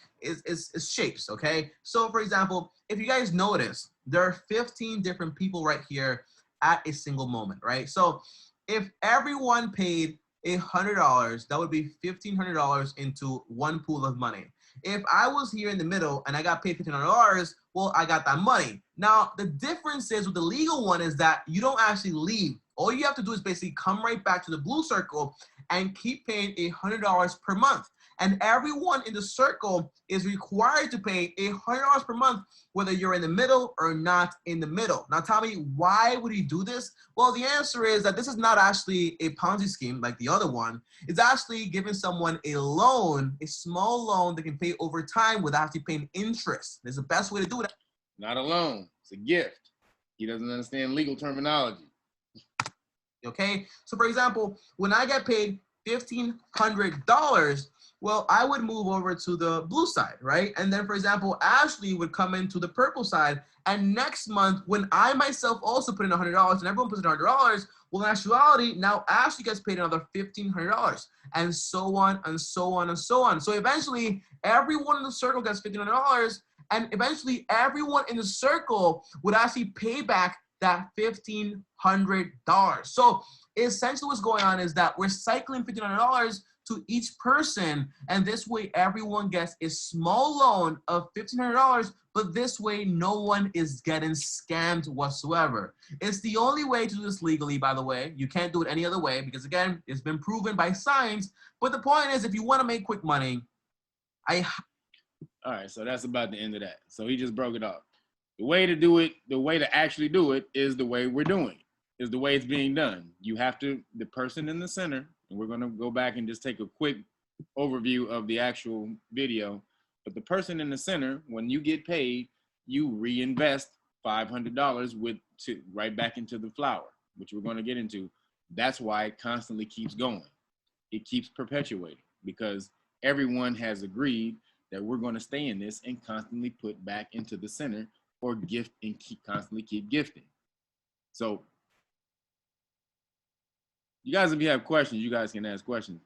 S4: shapes, okay? So for example, if you guys notice, there are 15 different people right here at a single moment, right? So if everyone paid $100, that would be $1,500 into one pool of money. If I was here in the middle and I got paid $1,500, well, I got that money. Now, the difference is with the legal one is that you don't actually leave. All you have to do is basically come right back to the blue circle and keep paying $100 per month. And everyone in the circle is required to pay $100 per month, whether you're in the middle or not in the middle. Now tell me, why would he do this? Well, the answer is that this is not actually a Ponzi scheme like the other one. It's actually giving someone a loan, a small loan that can pay over time without actually paying interest. It's the best way to do it.
S1: Not a loan, it's a gift. He doesn't understand legal terminology.
S4: Okay, so for example, when I get paid $1,500, well, I would move over to the blue side, right? And then, for example, Ashley would come into the purple side. And next month, when I myself also put in $100 and everyone puts in $100, well, in actuality, now Ashley gets paid another $1,500, and so on and so on and so on. So eventually, everyone in the circle gets $1,500, and eventually, everyone in the circle would actually pay back that $1,500. So essentially what's going on is that we're cycling $1,500 to each person, and this way everyone gets a small loan of $1,500, but this way no one is getting scammed whatsoever. It's the only way to do this legally, by the way. You can't do it any other way because, again, it's been proven by science. But the point is, if you want to make quick money,
S1: all right, so that's about the end of that. So he just broke it off. The way to do it, the way to actually do it is the way we're doing it, is the way it's being done. You have to, the person in the center, and we're gonna go back and just take a quick overview of the actual video, but the person in the center, when you get paid, you reinvest $500 right back into the flower, which we're gonna get into. That's why it constantly keeps going. It keeps perpetuating because everyone has agreed that we're gonna stay in this and constantly put back into the center or gift and constantly keep gifting. So you guys, if you have questions, you guys can ask questions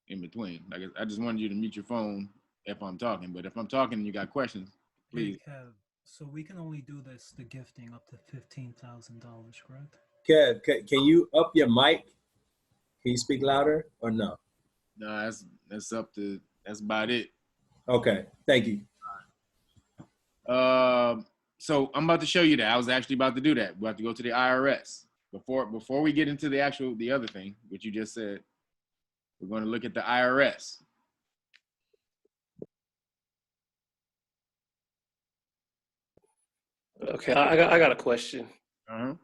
S1: in between. Like I just wanted you to mute your phone if I'm talking, but if I'm talking and you got questions, please.
S8: Hey, Kev, so we can only do this, the gifting, up to $15,000, correct?
S9: Kev, can you up your mic? Can you speak louder or no?
S1: No, that's about it.
S9: Okay, thank you.
S1: So I'm about to show you that. I was actually about to do that. We have to go to the IRS. Before we get into the other thing, which you just said, we're going to look at the IRS.
S10: Okay, I got a question.
S1: Uh-huh.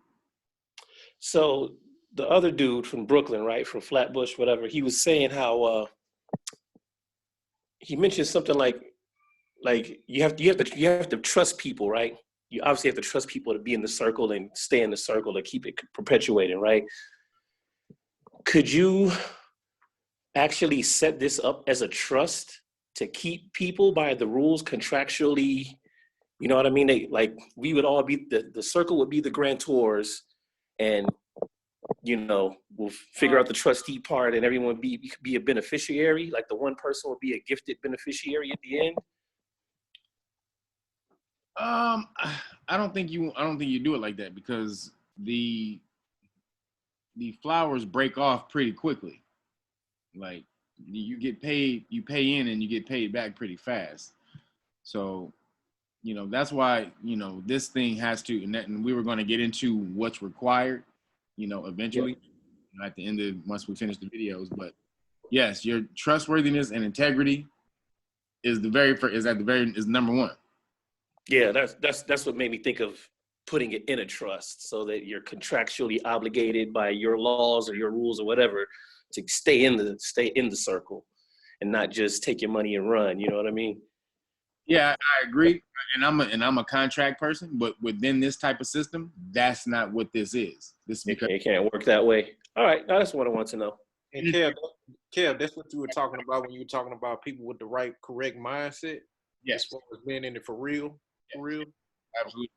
S10: So the other dude from Brooklyn, right, from Flatbush, whatever, he was saying how he mentioned something like you have to trust people, right? You obviously have to trust people to be in the circle and stay in the circle to keep it perpetuating, right? Could you actually set this up as a trust to keep people by the rules contractually? You know what I mean? We would all be, the circle would be the grantors, and, you know, we'll figure out the trustee part and everyone would be a beneficiary. Like the one person would be a gifted beneficiary at the end.
S1: I don't think you do it like that because the flowers break off pretty quickly. Like you get paid, you pay in and you get paid back pretty fast. So, you know, that's why, you know, this thing has to, and we were going to get into what's required, you know, eventually at the end of, once we finish the videos. But yes, your trustworthiness and integrity is number one.
S10: Yeah, that's what made me think of putting it in a trust so that you're contractually obligated by your laws or your rules or whatever to stay in the circle and not just take your money and run. You know what I mean?
S1: Yeah, I agree. And I'm a contract person, but within this type of system, that's not what this is. This because
S10: it can't work that way. All right, that's what I want to know.
S11: And Kev, that's what you were talking about when you were talking about people with the right, correct mindset.
S1: Yes,
S11: as far as being in it for real. For real?
S1: Absolutely.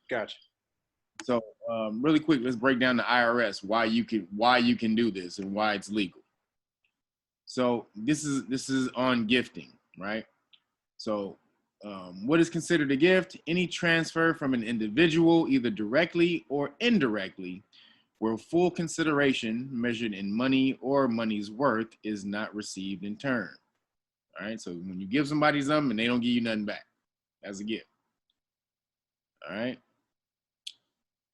S11: Gotcha.
S1: So really quick, let's break down the IRS, why you can do this and why it's legal. So this is on gifting, right? So what is considered a gift? Any transfer from an individual, either directly or indirectly, where full consideration measured in money or money's worth is not received in turn. All right, so when you give somebody something and they don't give you nothing back, that's a gift. All right.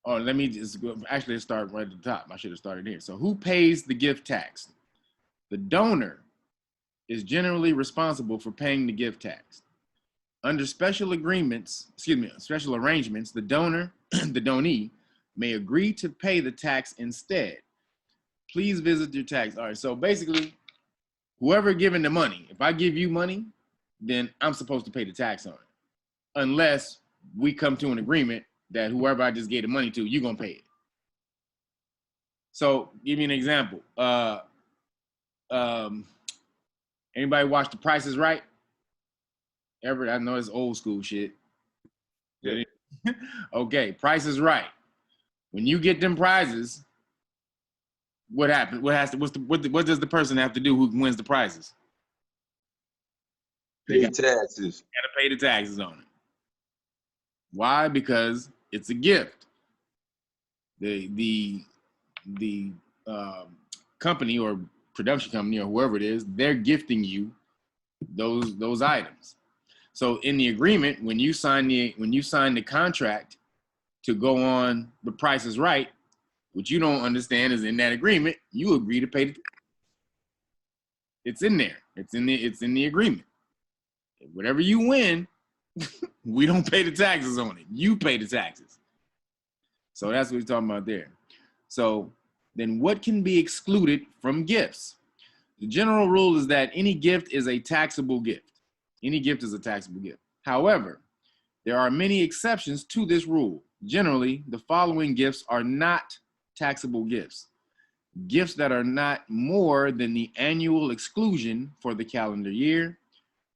S1: Oh, let me just actually start right at the top. I should have started here. So who pays the gift tax? The donor is generally responsible for paying the gift tax. Under special arrangements, the donor, the donee, may agree to pay the tax instead. Please visit your tax. All right, so basically, whoever giving the money, if I give you money, then I'm supposed to pay the tax on it. Unless we come to an agreement that whoever I just gave the money to, you're gonna pay it. So give me an example. Anybody watch The Price is Right? I know it's old school shit. Yeah. Okay, Price is Right. When you get them prizes, what happens? What does the person have to do who wins the prizes?
S12: Pay taxes.
S1: Gotta pay the taxes on it. Why? Because it's a gift. The company or production company or whoever it is, they're gifting you those items. So in the agreement, when you sign the contract to go on The Price is Right, what you don't understand is in that agreement, you agree to pay. It's in there. It's in the agreement. Whatever you win, We don't pay the taxes on it. You pay the taxes. So that's what we're talking about there. So then what can be excluded from gifts? The general rule is that any gift is a taxable gift. Any gift is a taxable gift. However, there are many exceptions to this rule. Generally, the following gifts are not taxable gifts. Gifts that are not more than the annual exclusion for the calendar year,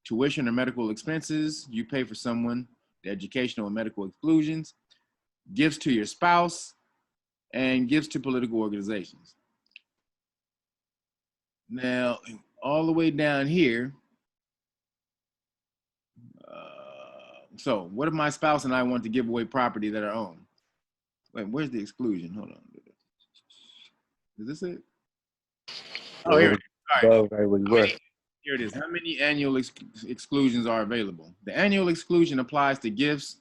S1: tuition or medical expenses you pay for someone, the educational and medical exclusions, gifts to your spouse, and gifts to political organizations. Now, all the way down here, so what if my spouse and I want to give away property that are owned? Wait, where's the exclusion? Hold on. Is this it? Oh, here it is. All right. Here it is. How many annual exclusions are available? The annual exclusion applies to gifts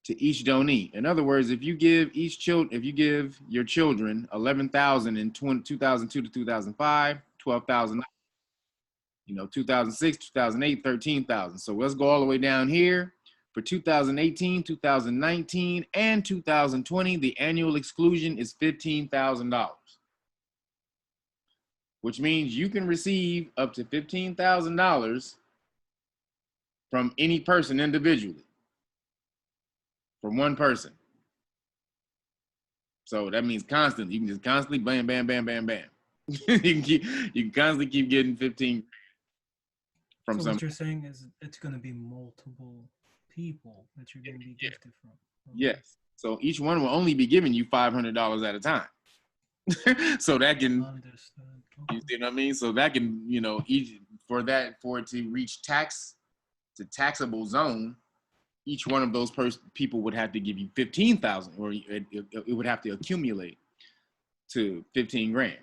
S1: to each donee. In other words, if you give your children $11,000 in 2002 to 2005, $12,000, 2006, 2008, $13,000. So let's go all the way down here. For 2018, 2019, and 2020, the annual exclusion is $15,000, which means you can receive up to $15,000 from any person individually, from one person. So that means constantly. You can just constantly bam, bam, bam, bam, bam. you can constantly keep getting 15 from
S8: so
S1: someone.
S8: What you're saying is it's going to be multiple people that you're going to be gifted from. Okay.
S1: Yes. So each one will only be giving you $500 at a time. So that can, you see what I mean? So that can, for it to reach taxable zone, each one of those people would have to give you 15,000, or it would have to accumulate to 15 grand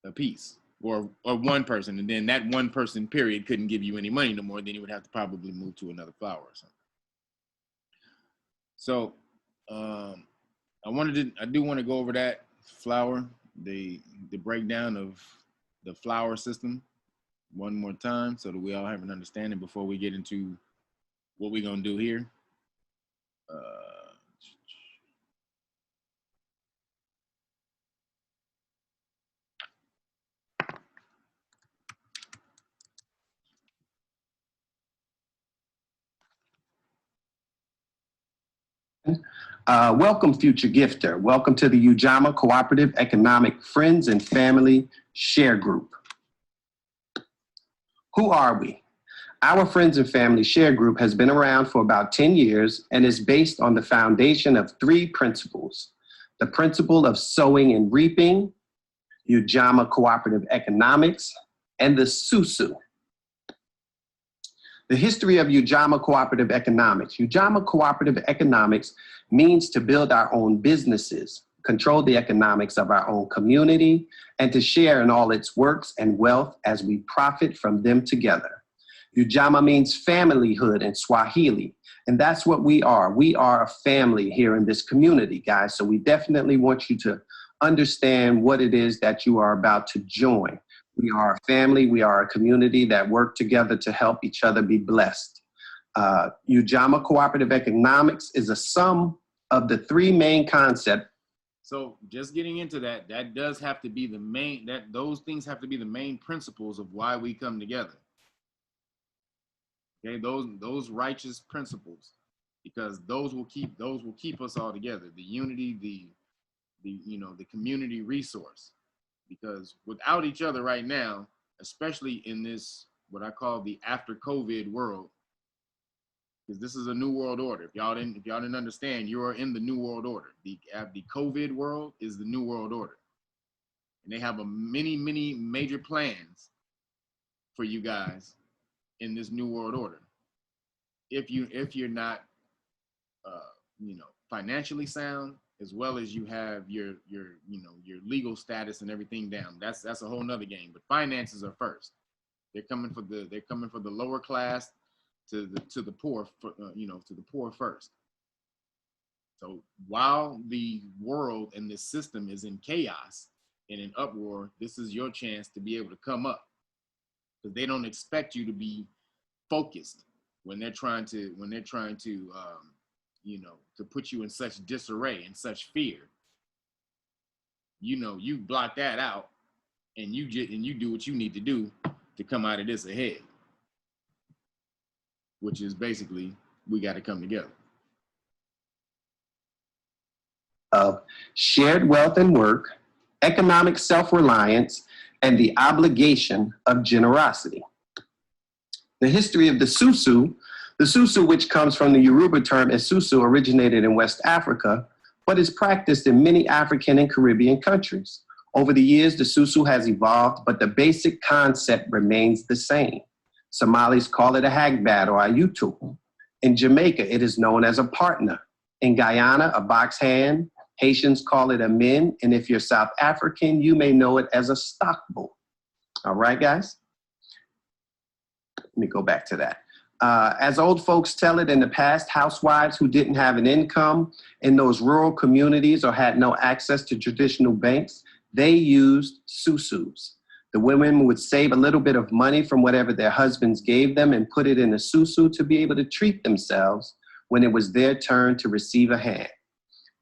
S1: a piece, or one person. And then that one person period couldn't give you any money no more. Then you would have to probably move to another flower or something. So I do want to go over that flower, the breakdown of the flower system one more time so that we all have an understanding before we get into what we're going to do here.
S12: Welcome, future gifter. Welcome to the Ujamaa Cooperative Economic Friends and Family Share Group. Who are we? Our Friends and Family Share Group has been around for about 10 years and is based on the foundation of 3 principles. The principle of sowing and reaping, Ujamaa Cooperative Economics, and the SuSu. The history of Ujamaa Cooperative Economics. Ujamaa Cooperative Economics means to build our own businesses, control the economics of our own community, and to share in all its works and wealth as we profit from them together. Ujamaa means familyhood in Swahili, and that's what we are. We are a family here in this community, guys, so we definitely want you to understand what it is that you are about to join. We are a family, we are a community that work together to help each other be blessed. Ujamaa Cooperative Economics is a sum of the 3 main concepts.
S1: So just getting into that does have to be the main, those things have to be the main principles of why we come together. Okay, those righteous principles, because those will keep us all together. The unity, the community resource. Because without each other right now, especially in this, what I call the after COVID world, because this is a new world order. If y'all didn't understand, you are in the new world order. The COVID world is the new world order. And they have many major plans for you guys in this new world order. If you're not financially sound, as well as you have your legal status and everything down. That's a whole nother game. But finances are first. They're coming for the lower class to the poor, to the poor first. So while the world and this system is in chaos and in uproar, this is your chance to be able to come up, because they don't expect you to be focused. when they're trying to you know, to put you in such disarray and such fear, you know, you block that out and you do what you need to do to come out of this ahead, which is basically, we got to come together.
S12: Of shared wealth and work, economic self-reliance, and the obligation of generosity. The history of the SuSu, which comes from the Yoruba term SuSu, originated in West Africa, but is practiced in many African and Caribbean countries. Over the years, the SuSu has evolved, but the basic concept remains the same. Somalis call it a hagbat or a yutu. In Jamaica, it is known as a partner. In Guyana, a box hand. Haitians call it a min, and if you're South African, you may know it as a stock bull. All right, guys? Let me go back to that. As old folks tell it, in the past, housewives who didn't have an income in those rural communities or had no access to traditional banks, they used SuSus. The women would save a little bit of money from whatever their husbands gave them and put it in a SuSu to be able to treat themselves when it was their turn to receive a hand.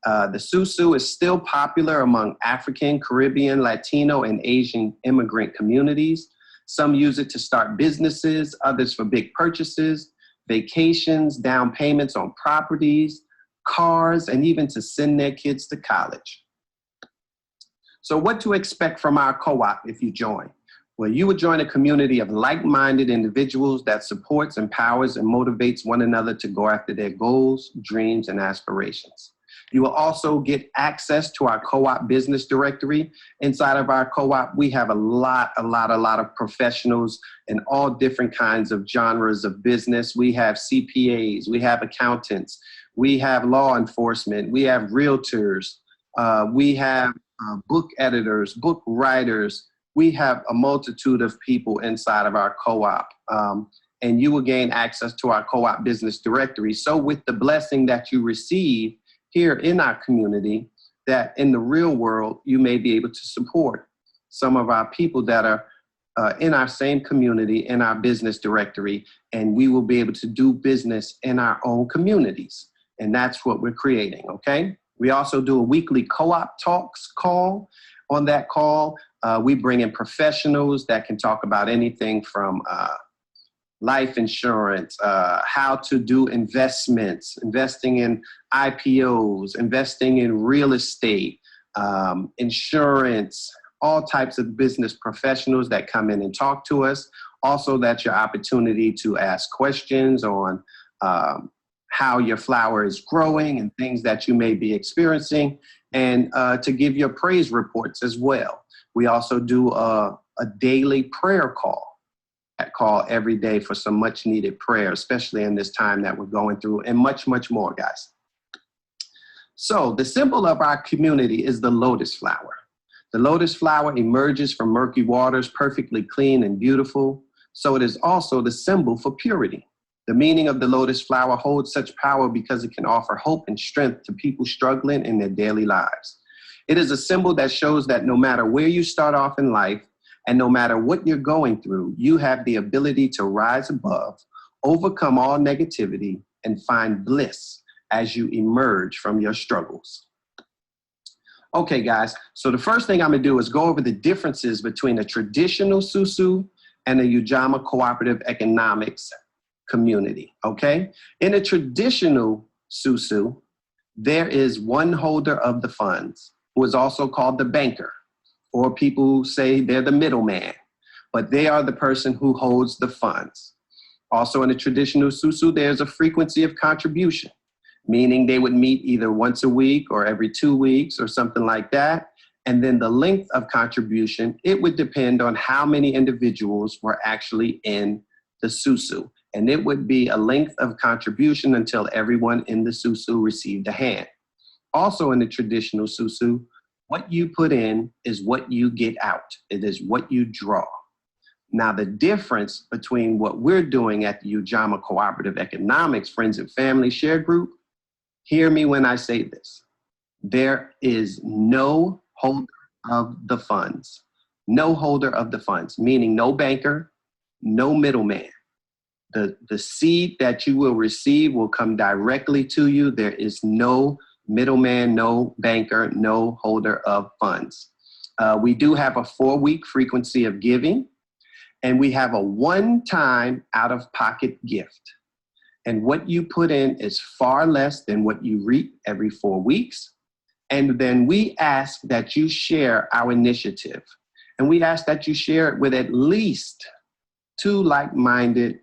S12: The SuSu is still popular among African, Caribbean, Latino, and Asian immigrant communities. Some use it to start businesses, others for big purchases, vacations, down payments on properties, cars, and even to send their kids to college. So what to expect from our co-op if you join? Well, you would join a community of like-minded individuals that supports, empowers, and motivates one another to go after their goals, dreams, and aspirations. You will also get access to our co-op business directory. Inside of our co-op, we have a lot of professionals in all different kinds of genres of business. We have CPAs, we have accountants, we have law enforcement, we have realtors, we have book editors, book writers. We have a multitude of people inside of our co-op. And you will gain access to our co-op business directory. So with the blessing that you receive here in our community, that in the real world, you may be able to support some of our people that are in our same community, in our business directory, and we will be able to do business in our own communities. And that's what we're creating, okay? We also do a weekly co-op talks call. On that call, we bring in professionals that can talk about anything from life insurance, how to do investments, investing in IPOs, investing in real estate, insurance, all types of business professionals that come in and talk to us. Also, that's your opportunity to ask questions on how your flower is growing and things that you may be experiencing, and to give your praise reports as well. We also do a daily prayer call. Call every day for some much needed prayer, especially in this time that we're going through, and much, much more, guys. So the symbol of our community is the lotus flower. The lotus flower emerges from murky waters, perfectly clean and beautiful. So it is also the symbol for purity. The meaning of the lotus flower holds such power because it can offer hope and strength to people struggling in their daily lives. It is a symbol that shows that no matter where you start off in life, and no matter what you're going through, you have the ability to rise above, overcome all negativity, and find bliss as you emerge from your struggles. Okay, guys, so the first thing I'm gonna do is go over the differences between a traditional SuSu and a Ujamaa cooperative economics community, okay? In a traditional SuSu, there is one holder of the funds, who is also called the banker, or people say they're the middleman, but they are the person who holds the funds. Also in a traditional SuSu, there's a frequency of contribution, meaning they would meet either once a week or every 2 weeks or something like that. And then the length of contribution, it would depend on how many individuals were actually in the SuSu. And it would be a length of contribution until everyone in the SuSu received a hand. Also in the traditional SuSu, what you put in is what you get out. It is what you draw. Now, the difference between what we're doing at the Ujamaa Cooperative Economics Friends and Family Share Group, hear me when I say this. There is no holder of the funds. No holder of the funds, meaning no banker, no middleman. The seed that you will receive will come directly to you. There is no middleman, no banker, no holder of funds. We do have a 4-week frequency of giving, and we have a one-time out-of-pocket gift. And what you put in is far less than what you reap every 4 weeks. And then we ask that you share our initiative. And we ask that you share it with at least 2 like-minded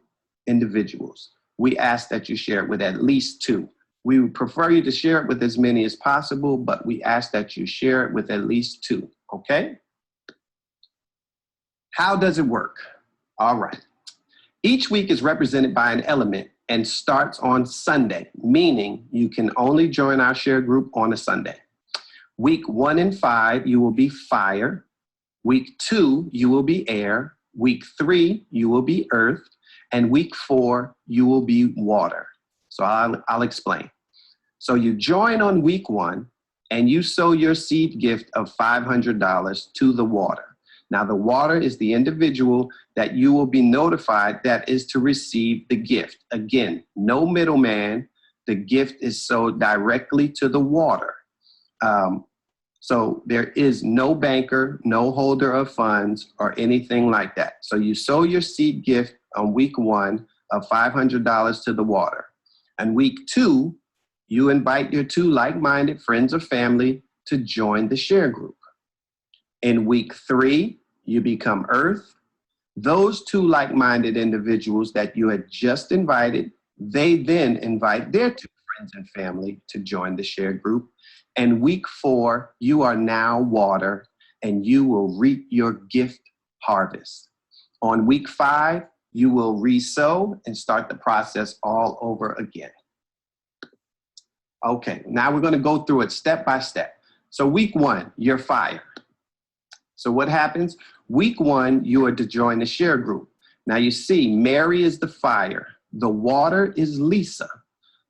S12: individuals. We ask that you share it with at least 2. We would prefer you to share it with as many as possible, but we ask that you share it with at least 2, okay? How does it work? All right. Each week is represented by an element and starts on Sunday, meaning you can only join our share group on a Sunday. Week 1 and 5, you will be fire. Week 2, you will be air. Week 3, you will be earth. And week 4, you will be water. So I'll explain. So you join on week 1 and you sow your seed gift of $500 to the water. Now the water is the individual that you will be notified that is to receive the gift. Again, no middleman. The gift is sold directly to the water. So there is no banker, no holder of funds or anything like that. So you sow your seed gift on week 1 of $500 to the water. And week 2, you invite your 2 like-minded friends or family to join the share group. In week 3, you become earth. Those 2 like-minded individuals that you had just invited, they then invite their 2 friends and family to join the share group. And week 4, you are now water, and you will reap your gift harvest. On week 5, you will re-sow and start the process all over again. Okay, now we're going to go through it step by step. So week 1, you're fire. So what happens? Week 1, you are to join the share group. Now you see, Mary is the fire. The water is Lisa.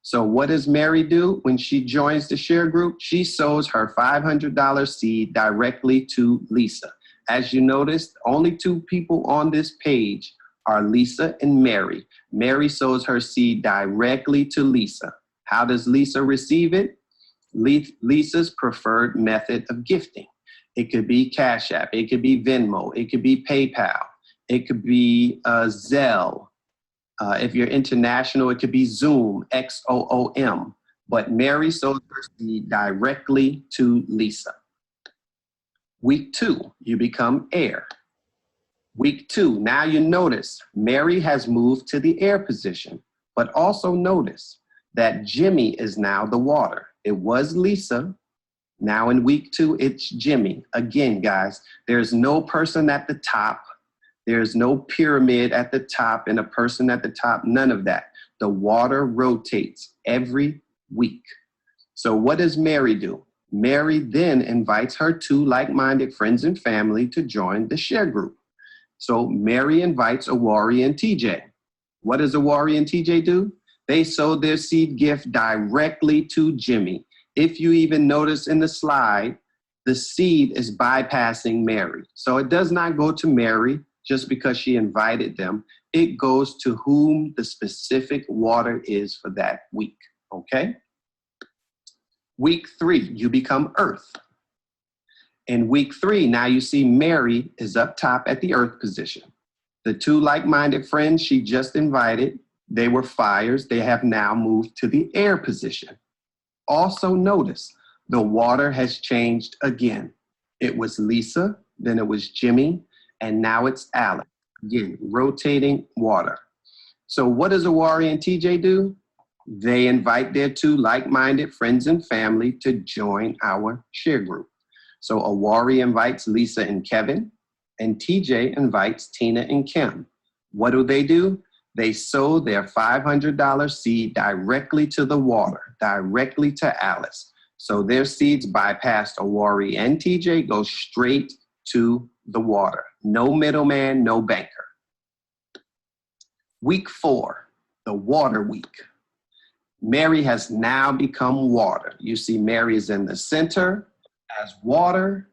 S12: So what does Mary do when she joins the share group? She sows her $500 seed directly to Lisa. As you noticed, only 2 people on this page are Lisa and Mary. Mary sows her seed directly to Lisa. How does Lisa receive it? Lisa's preferred method of gifting. It could be Cash App, it could be Venmo, it could be PayPal, it could be Zelle. If you're international, it could be Zoom, XOOM. But Mary sows her seed directly to Lisa. Week 2, you become air. Week 2, now you notice Mary has moved to the air position, but also notice that Jimmy is now the water. It was Lisa. Now in week 2, it's Jimmy. Again, guys, there's no person at the top. There's no pyramid at the top and a person at the top, none of that. The water rotates every week. So what does Mary do? Mary then invites her 2 like-minded friends and family to join the share group. So Mary invites Awari and TJ. What does Awari and TJ do? They sow their seed gift directly to Jimmy. If you even notice in the slide, the seed is bypassing Mary. So it does not go to Mary just because she invited them. It goes to whom the specific water is for that week, okay? Week 3, you become earth. In week 3, now you see Mary is up top at the earth position. The 2 like-minded friends she just invited, they were fires. They have now moved to the air position. Also notice the water has changed again. It was Lisa, then it was Jimmy, and now it's Alex. Again, rotating water. So what does Awari and TJ do? They invite their 2 like-minded friends and family to join our share group. So Awari invites Lisa and Kevin, and TJ invites Tina and Kim. What do? They sow their $500 seed directly to the water, directly to Alice. So their seeds bypassed Awari and TJ, go straight to the water. No middleman, no banker. Week 4, the water week. Mary has now become water. You see Mary is in the center as water,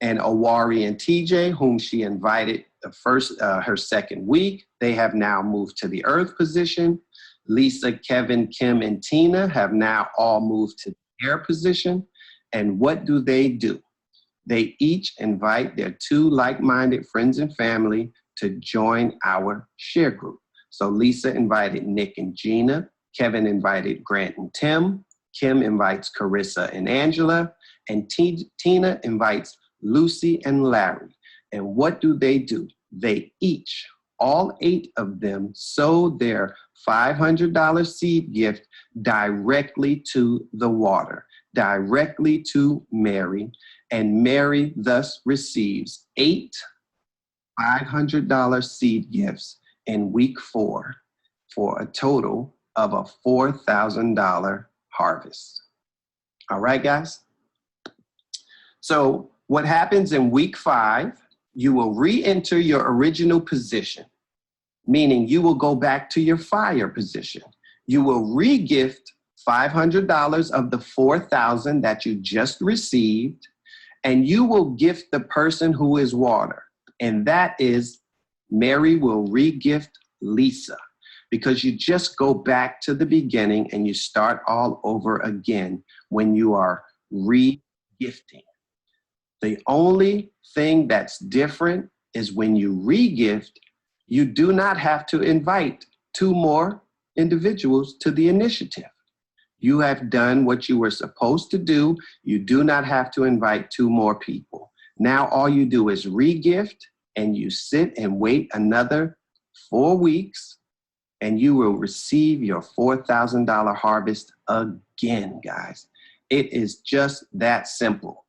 S12: and Awari and TJ, whom she invited her second week, they have now moved to the earth position. Lisa, Kevin, Kim, and Tina have now all moved to the air position. And what do? They each invite their 2 like-minded friends and family to join our share group. So Lisa invited Nick and Gina. Kevin invited Grant and Tim. Kim invites Carissa and Angela. And Tina invites Lucy and Larry. And what do? They each, all 8 of them, sow their $500 seed gift directly to the water, directly to Mary. And Mary thus receives 8 $500 seed gifts in week 4 for a total of a $4,000 harvest. All right, guys? So what happens in week 5, you will re-enter your original position, meaning you will go back to your fire position. You will re-gift $500 of the $4,000 that you just received, and you will gift the person who is water. And that is, Mary will re-gift Lisa, because you just go back to the beginning and you start all over again when you are re-gifting. The only thing that's different is when you re-gift, you do not have to invite 2 more individuals to the initiative. You have done what you were supposed to do. You do not have to invite 2 more people. Now all you do is re-gift, and you sit and wait another 4 weeks, and you will receive your $4,000 harvest again, guys. It is just that simple.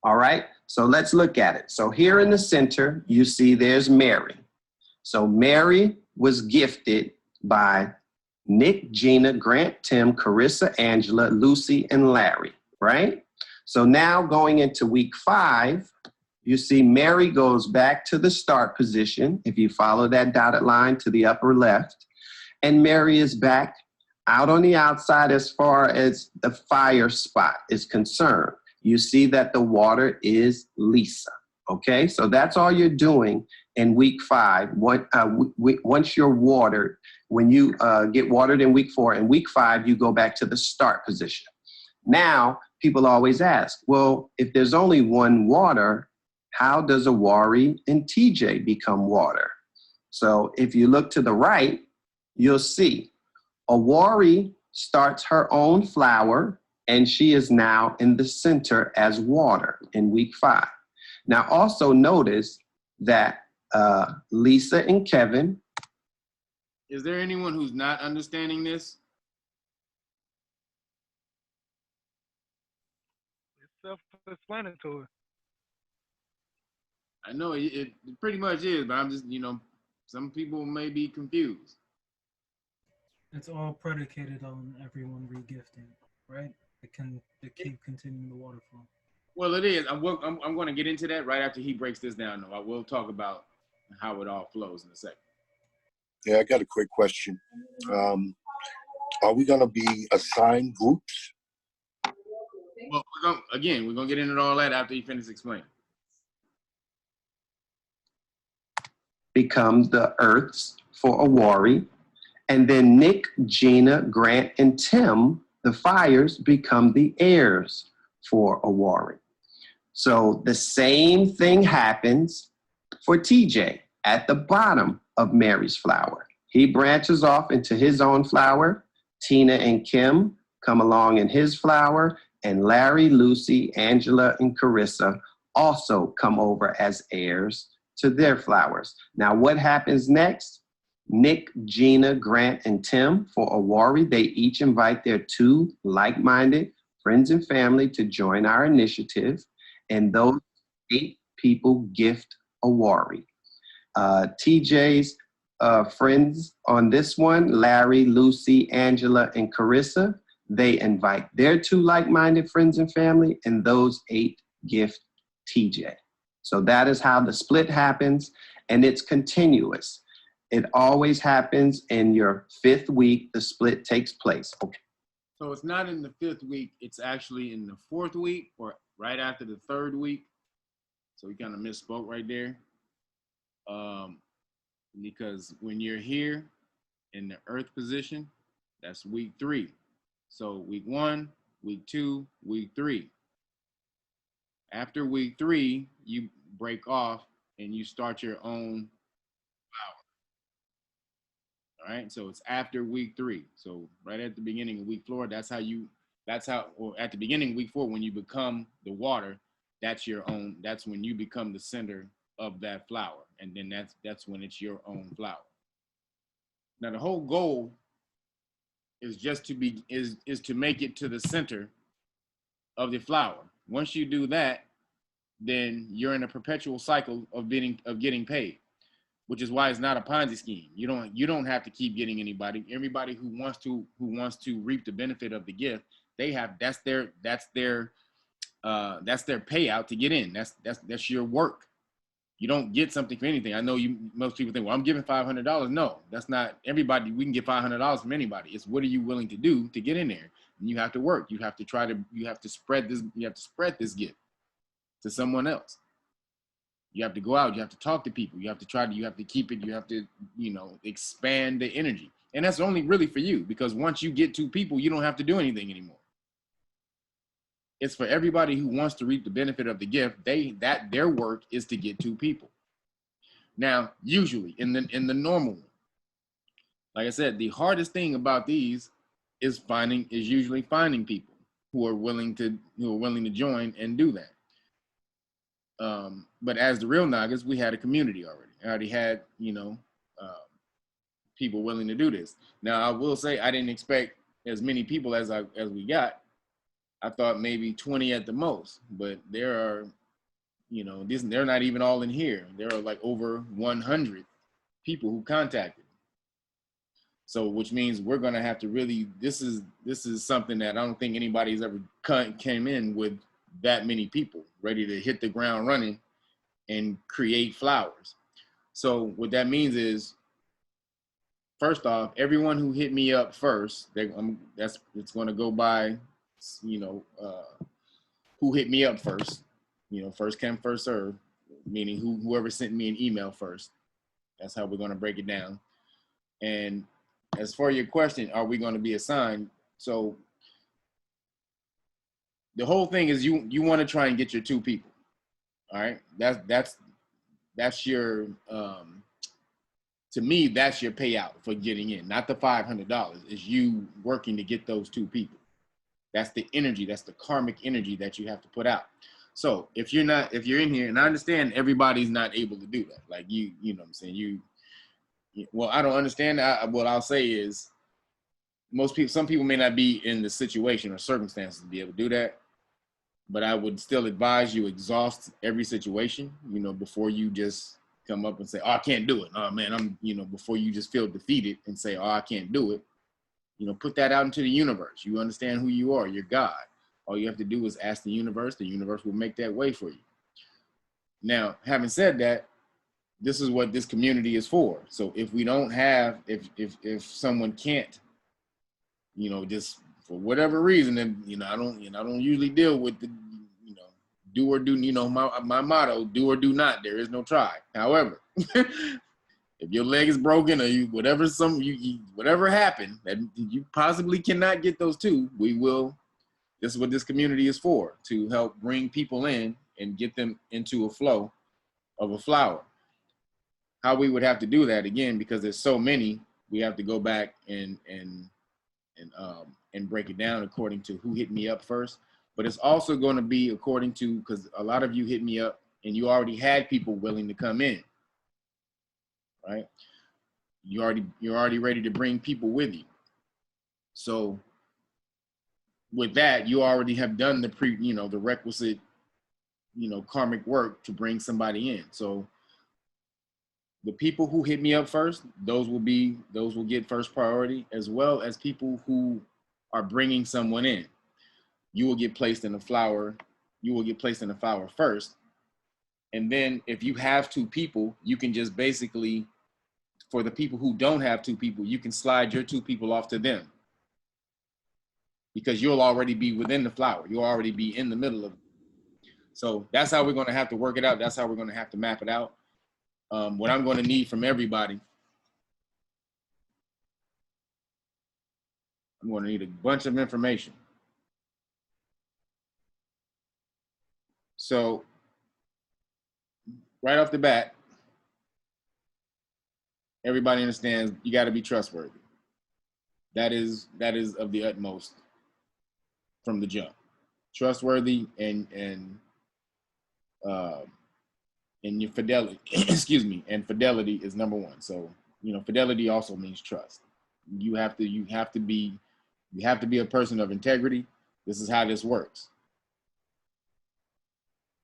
S12: All right, so let's look at it. So here in the center, you see there's Mary. So Mary was gifted by Nick, Gina, Grant, Tim, Carissa, Angela, Lucy, and Larry, right? So now going into week 5, you see Mary goes back to the start position, if you follow that dotted line to the upper left, and Mary is back out on the outside as far as the fire spot is concerned. You see that the water is Lisa, okay? So that's all you're doing in week 5. Once you're watered, when you get watered in week 4, in week 5, you go back to the start position. Now, people always ask, well, if there's only one water, how does Awari and TJ become water? So if you look to the right, you'll see Awari starts her own flower, and she is now in the center as water in week 5. Now also notice that Lisa and Kevin.
S1: Is there anyone who's not understanding this?
S13: It's self-explanatory.
S1: I know it pretty much is, but I'm just, some people may be confused.
S8: It's all predicated on everyone regifting, right? To keep continuing the water flow.
S1: Well, it is. I'm going to get into that right after he breaks this down, though. I will talk about how it all flows in a second.
S14: Yeah, I got a quick question. Are we going to be assigned groups?
S1: Well, we're going to get into all that after he finishes explaining.
S12: Becomes the Earths for Awari. And then Nick, Gina, Grant, and Tim, the fires, become the heirs for Awari. So the same thing happens for TJ at the bottom of Mary's flower. He branches off into his own flower. Tina and Kim come along in his flower. And Larry, Lucy, Angela, and Carissa also come over as heirs to their flowers. Now, what happens next? Nick, Gina, Grant, and Tim for Awari, they each invite their 2 like-minded friends and family to join our initiative, and those 8 people gift Awari. TJ's friends on this one, Larry, Lucy, Angela, and Carissa, they invite their 2 like-minded friends and family, and those 8 gift TJ. So that is how the split happens, and it's continuous. It always happens in your 5th week, the split takes place. Okay.
S1: So it's not in the 5th week, it's actually in the 4th week or right after the 3rd week. So we kind of misspoke right there. because when you're here in the earth position, that's week 3. So week 1, week 2, week 3. After week 3, you break off and you start your own flower. All right. So it's after week 3. So right at the beginning of week 4, or at the beginning of week 4, when you become the water, that's when you become the center of that flower. And then that's when it's your own flower. Now the whole goal is just to to make it to the center of the flower. Once you do that, then you're in a perpetual cycle of getting paid, which is why it's not a Ponzi scheme. You don't have to keep getting anybody. Everybody who wants to reap the benefit of the gift, that's their payout to get in. That's your work. You don't get something for anything. I know most people think, well, I'm giving $500. No, that's not everybody. We can get $500 from anybody. It's what are you willing to do to get in there? And you have to work. You have to spread this gift to someone else. You have to go out. You have to talk to people. You have to keep it. You have to, expand the energy. And that's only really for you, because once you get 2 people, you don't have to do anything anymore. It's for everybody who wants to reap the benefit of the gift. Their work is to get 2 people. Now, usually in the normal one, like I said, the hardest thing about these is usually finding people who are willing to join and do that. But as the Reelnagas, we had a community already. I already had, people willing to do this. Now, I will say I didn't expect as many people as we got. I thought maybe 20 at the most, but there are, they're not even all in here. There are like over 100 people who contacted. So, which means we're going to have to really, this is something that I don't think anybody's ever came in with that many people ready to hit the ground running and create flowers. So what that means is, first off, everyone who hit me up first, it's going to go by, who hit me up first, first come, first serve, meaning whoever sent me an email first. That's how we're going to break it down. And as for your question, are we going to be assigned? So the whole thing is you want to try and get your 2 people. All right. That's your, to me, that's your payout for getting in, not the $500. Is you working to get those 2 people. That's the energy. That's the karmic energy that you have to put out. So if you're in here, and I understand everybody's not able to do that. Like you know what I'm saying? Well, I don't understand. What I'll say is some people may not be in the situation or circumstances to be able to do that. But I would still advise you exhaust every situation, before you just come up and say, oh, I can't do it. Oh man, before you just feel defeated and say, oh, I can't do it. Put that out into the universe. You understand who you are. You're God. All you have to do is ask the universe. The universe will make that way for you. Now, having said that, this is what this community is for. So if we don't have, if someone can't, just for whatever reason, and I don't usually deal with the, do or do, my motto, do or do not. There is no try. However, if your leg is broken or whatever happened that you possibly cannot get those 2, this is what this community is for, to help bring people in and get them into a flow of a flower. How we would have to do that, again, because there's so many, we have to go back and break it down according to who hit me up first. But it's also going to be according to, because a lot of you hit me up and you already had people willing to come in, right? You're already ready to bring people with you. So with that, you already have done the requisite, karmic work to bring somebody in. So the people who hit me up first, those will get first priority, as well as people who are bringing someone in. You will get placed in the flower. You will get placed in the flower first. And then if you have 2 people, you can just basically, for the people who don't have 2 people, you can slide your 2 people off to them. Because you'll already be within the flower. You'll already be in the middle of it. So that's how we're going to have to work it out. That's how we're going to have to map it out. what I'm going to need from everybody, I'm going to need a bunch of information. So right off the bat, everybody understands you got to be trustworthy. That is of the utmost from the jump. Trustworthy and your fidelity, excuse me, and fidelity is number one. So, you know, fidelity also means trust. You have to be a person of integrity. This is how this works.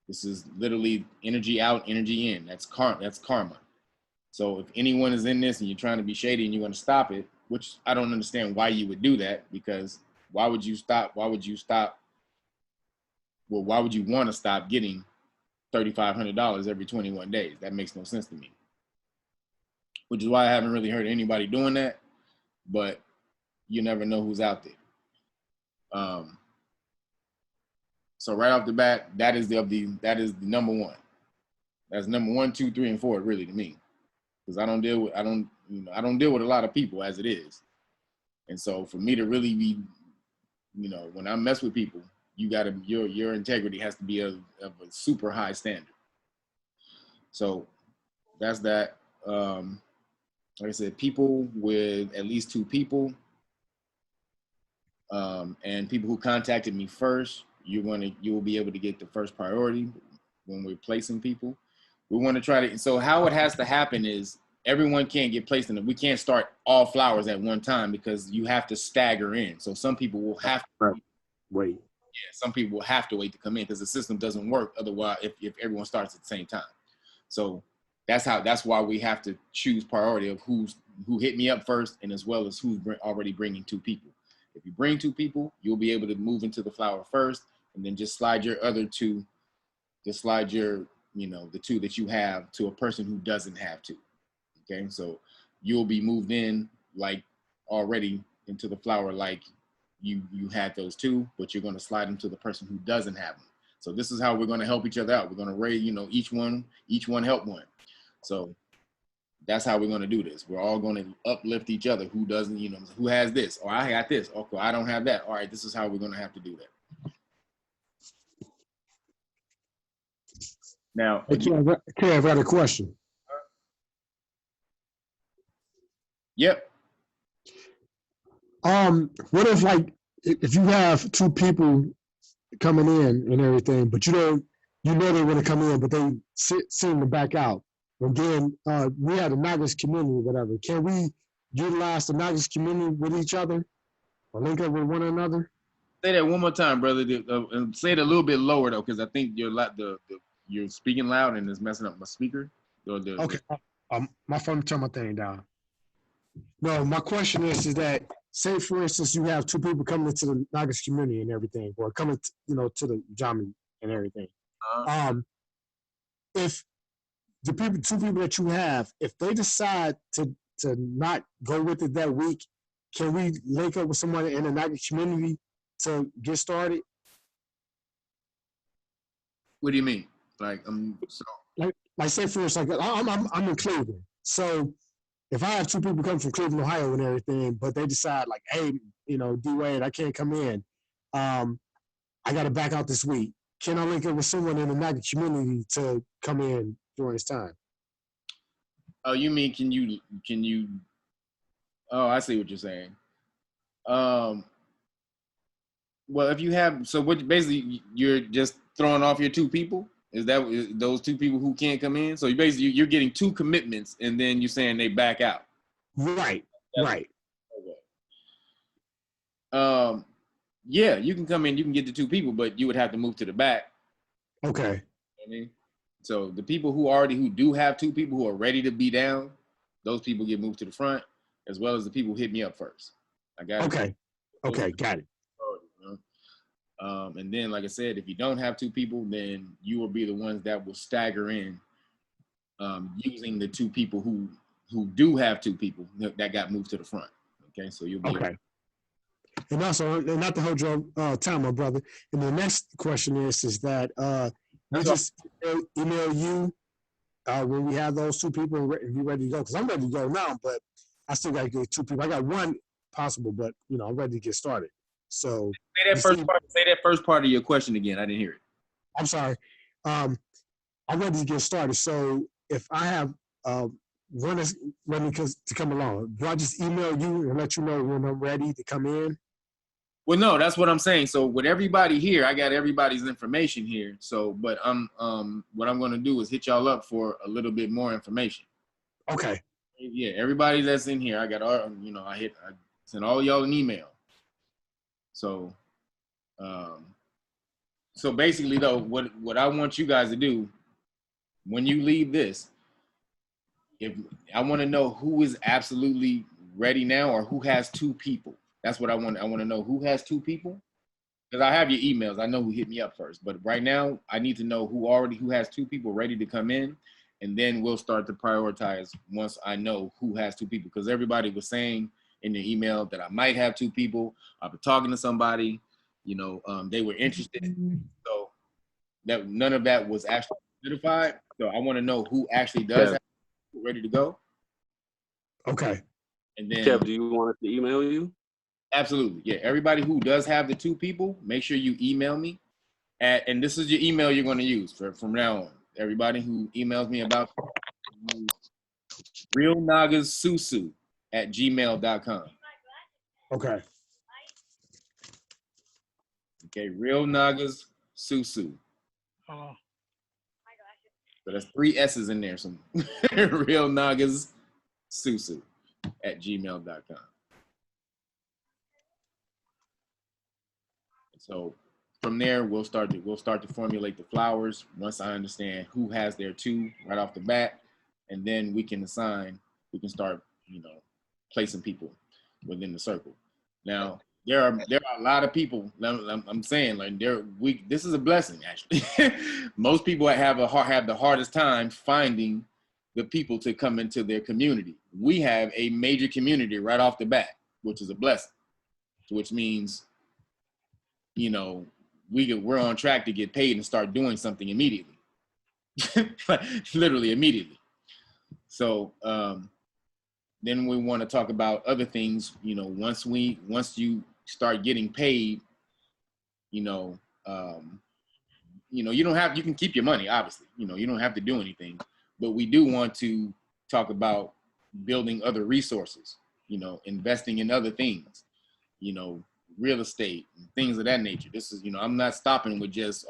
S1: This is literally energy out, energy in. That's karma. So if anyone is in this and you're trying to be shady and you want to stop it, which I don't understand why you would do that, because why would you stop? Why would you stop? Well, why would you want to stop getting $3,500 every 21 days? That makes no sense to me. Which is why I haven't really heard anybody doing that, but you never know who's out there. So right off the bat, that is the number one. That's number 1, 2, 3, and 4 really to me, because I don't deal with a lot of people as it is, and so for me to really be, you know, when I mess with people, your integrity has to be of a super high standard. So that's that. Like I said, people with at least 2 people, and people who contacted me first, you will be able to get the first priority when we're placing people. We want to try to, so how it has to happen is everyone can't get placed in it. We can't start all flowers at one time because you have to stagger in. So some people will have to
S15: wait.
S1: Yeah, some people will have to wait to come in because the system doesn't work otherwise if everyone starts at the same time. So that's why we have to choose priority of who hit me up first, and as well as who's already bringing 2 people. If you bring 2 people, you'll be able to move into the flower first, and then just slide your other 2, just slide your, you know, the 2 that you have to a person who doesn't have 2. Okay, so you'll be moved in like already into the flower like you had those 2, but you're going to slide them to the person who doesn't have them. So this is how we're going to help each other out. We're going to raise, you know, each one help one. So that's how we're going to do this. We're all going to uplift each other. Who doesn't, you know, who has this? Or I got this. Okay, I don't have that. All right, this is how we're going to have to do that. Now,
S15: Hey, Kev, I've got a question.
S1: Yep.
S15: What if, like, if you have 2 people coming in and everything, but you know they want to come in, but they seem to back out. Again, we had a Nagas community, whatever. Can we utilize the Nagas community with each other or link up with one another?
S1: Say that one more time, brother. And say it a little bit lower though, because I think you're speaking loud and it's messing up my speaker.
S15: Okay, my phone turned my thing down. No, my question is that, say for instance, you have 2 people coming into the Nagas community and everything, or coming, to the Ujamaa and everything. If the 2 people that you have, if they decide to not go with it that week, can we link up with someone in the Nagas community to get started?
S1: What do you mean? Like,
S15: like say for instance, like I'm in Cleveland, so if I have 2 people come from Cleveland, Ohio, and everything, but they decide like, hey, D-Wade, I can't come in. I got to back out this week. Can I link up with someone in the Naga community to come in during this time?
S1: Oh, you mean can you? Oh, I see what you're saying. Well, if you have, so what basically you're just throwing off your 2 people? Is those 2 people who can't come in? So you're getting 2 commitments, and then you're saying they back out.
S15: Right. Right.
S1: Okay. Yeah, you can come in. You can get the 2 people, but you would have to move to the back.
S15: Okay.
S1: You know what I mean, so the people who do have 2 people who are ready to be down, those people get moved to the front, as well as the people who hit me up first. I got it.
S15: Okay. Okay, got it.
S1: And then, like I said, if you don't have 2 people, then you will be the ones that will stagger in, using the 2 people who do have 2 people that got moved to the front. Okay, so you'll be
S15: okay. And also, and not to hold your time, my brother. And the next question is that we just email you when we have those 2 people and be ready to go, because I'm ready to go now, but I still got to get 2 people. I got 1 possible, but I'm ready to get started. So
S1: say that first part of your question again. I didn't hear it.
S15: I'm sorry. I'm ready to get started. So if I have one is ready to come along, do I just email you and let you know when I'm ready to come in?
S1: Well, no, that's what I'm saying. So with everybody here, I got everybody's information here. So, but what I'm going to do is hit y'all up for a little bit more information.
S15: Okay.
S1: Yeah, everybody that's in here, I got all, I sent all y'all an email. So, so basically though, what I want you guys to do when you leave this, if I want to know who is absolutely ready now or who has 2 people. That's what I want. I want to know who has 2 people, because I have your emails. I know who hit me up first, but right now I need to know who has 2 people ready to come in, and then we'll start to prioritize once I know who has 2 people. Because everybody was saying in the email that I might have 2 people. I've been talking to somebody, they were interested, so that none of that was actually certified. So I want to know who actually does have people ready to go.
S15: Okay.
S1: And then
S16: Kev, do you want us to email you?
S1: Absolutely. Yeah. Everybody who does have the 2 people, make sure you email me and this is your email you're going to use from now on. Everybody who emails me about Reelnagas SuSu at gmail.com.
S15: Okay.
S1: Okay. Reelnagas SuSu.
S13: Oh.
S1: So that's 3 S's in there. Some Reelnagas SuSu at gmail.com. So from there, we'll start to formulate the flowers once I understand who has their 2 right off the bat, and then we can start, placing people within the circle. Now, there are a lot of people. I'm saying like this is a blessing actually. Most people have the hardest time finding the people to come into their community. We have a major community right off the bat, which is a blessing, which means, we're on track to get paid and start doing something immediately. Literally immediately. So then we want to talk about other things, once you start getting paid, you can keep your money, obviously, you don't have to do anything, but we do want to talk about building other resources, investing in other things, real estate and things of that nature. This is, I'm not stopping with just,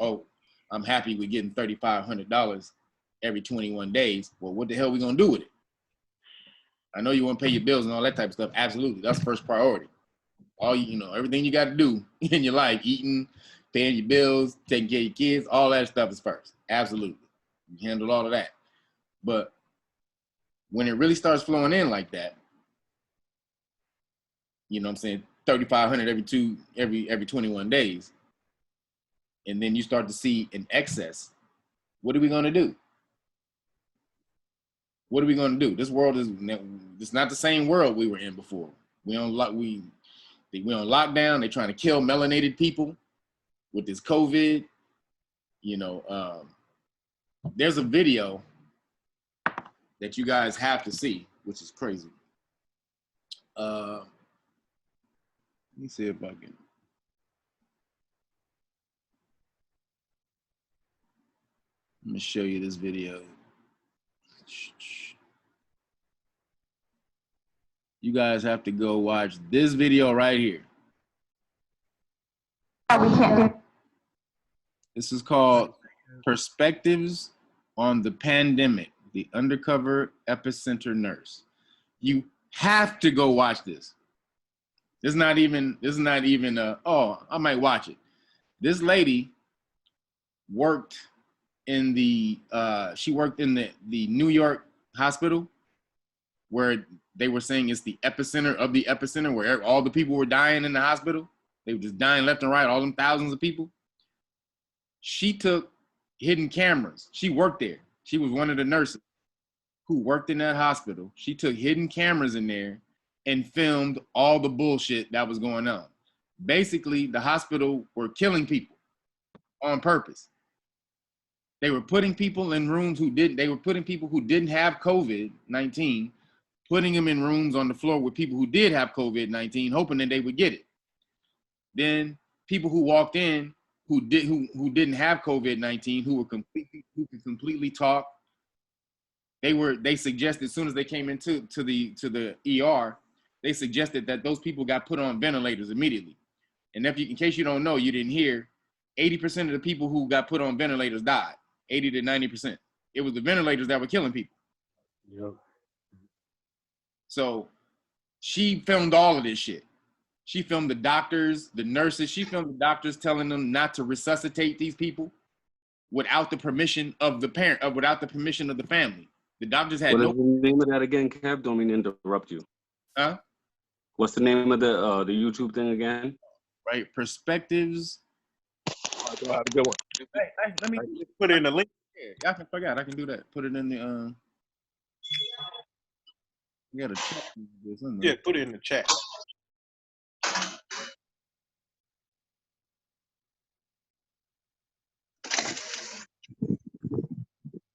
S1: I'm happy with getting $3,500 every 21 days. Well, what the hell are we going to do with it? I know you want to pay your bills and all that type of stuff. Absolutely. That's first priority. Everything you got to do in your life, eating, paying your bills, taking care of your kids, all that stuff is first. Absolutely. You handle all of that. But when it really starts flowing in like that, I'm saying, 3,500 every 21 days, and then you start to see an excess. What are we going to do? What are we going to do? This world it's not the same world we were in before. We on lockdown. They're trying to kill melanated people with this COVID. There's a video that you guys have to see, which is crazy. Let me see if I can. Let me show you this video. You guys have to go watch this video right here. This is called Perspectives on the Pandemic, the Undercover Epicenter Nurse. You have to go watch this. This is not even I might watch it. This lady worked in the New York hospital where they were saying it's the epicenter of the epicenter, where all the people were dying in the hospital. They were just dying left and right, all them thousands of people. She took hidden cameras. She worked there. She was one of the nurses who worked in that hospital. She took hidden cameras in there and filmed all the bullshit that was going on. Basically, the hospital were killing people on purpose. They were putting people in rooms they were putting people who didn't have COVID-19, putting them in rooms on the floor with people who did have COVID-19, hoping that they would get it. Then people who walked in who didn't have COVID-19, who could completely talk, they suggested as soon as they came into the ER, they suggested that those people got put on ventilators immediately. And in case you don't know, you didn't hear, 80% of the people who got put on ventilators died. 80 to 90%. It was the ventilators that were killing people.
S16: Yep.
S1: So she filmed all of this shit. She filmed the doctors, the nurses. She filmed the doctors telling them not to resuscitate these people without the permission of the parent, without the permission of the family. The doctors had
S16: What is the name of that again, Kev? Don't mean to interrupt you.
S1: Huh?
S16: What's the name of the YouTube thing again?
S1: Right, Perspectives.
S11: Oh, have a good one.
S1: Hey, let me
S11: put it in the link.
S1: Yeah, I forgot. I can do that. Put it in the. You gotta check this in there.
S11: Yeah, put it in the chat.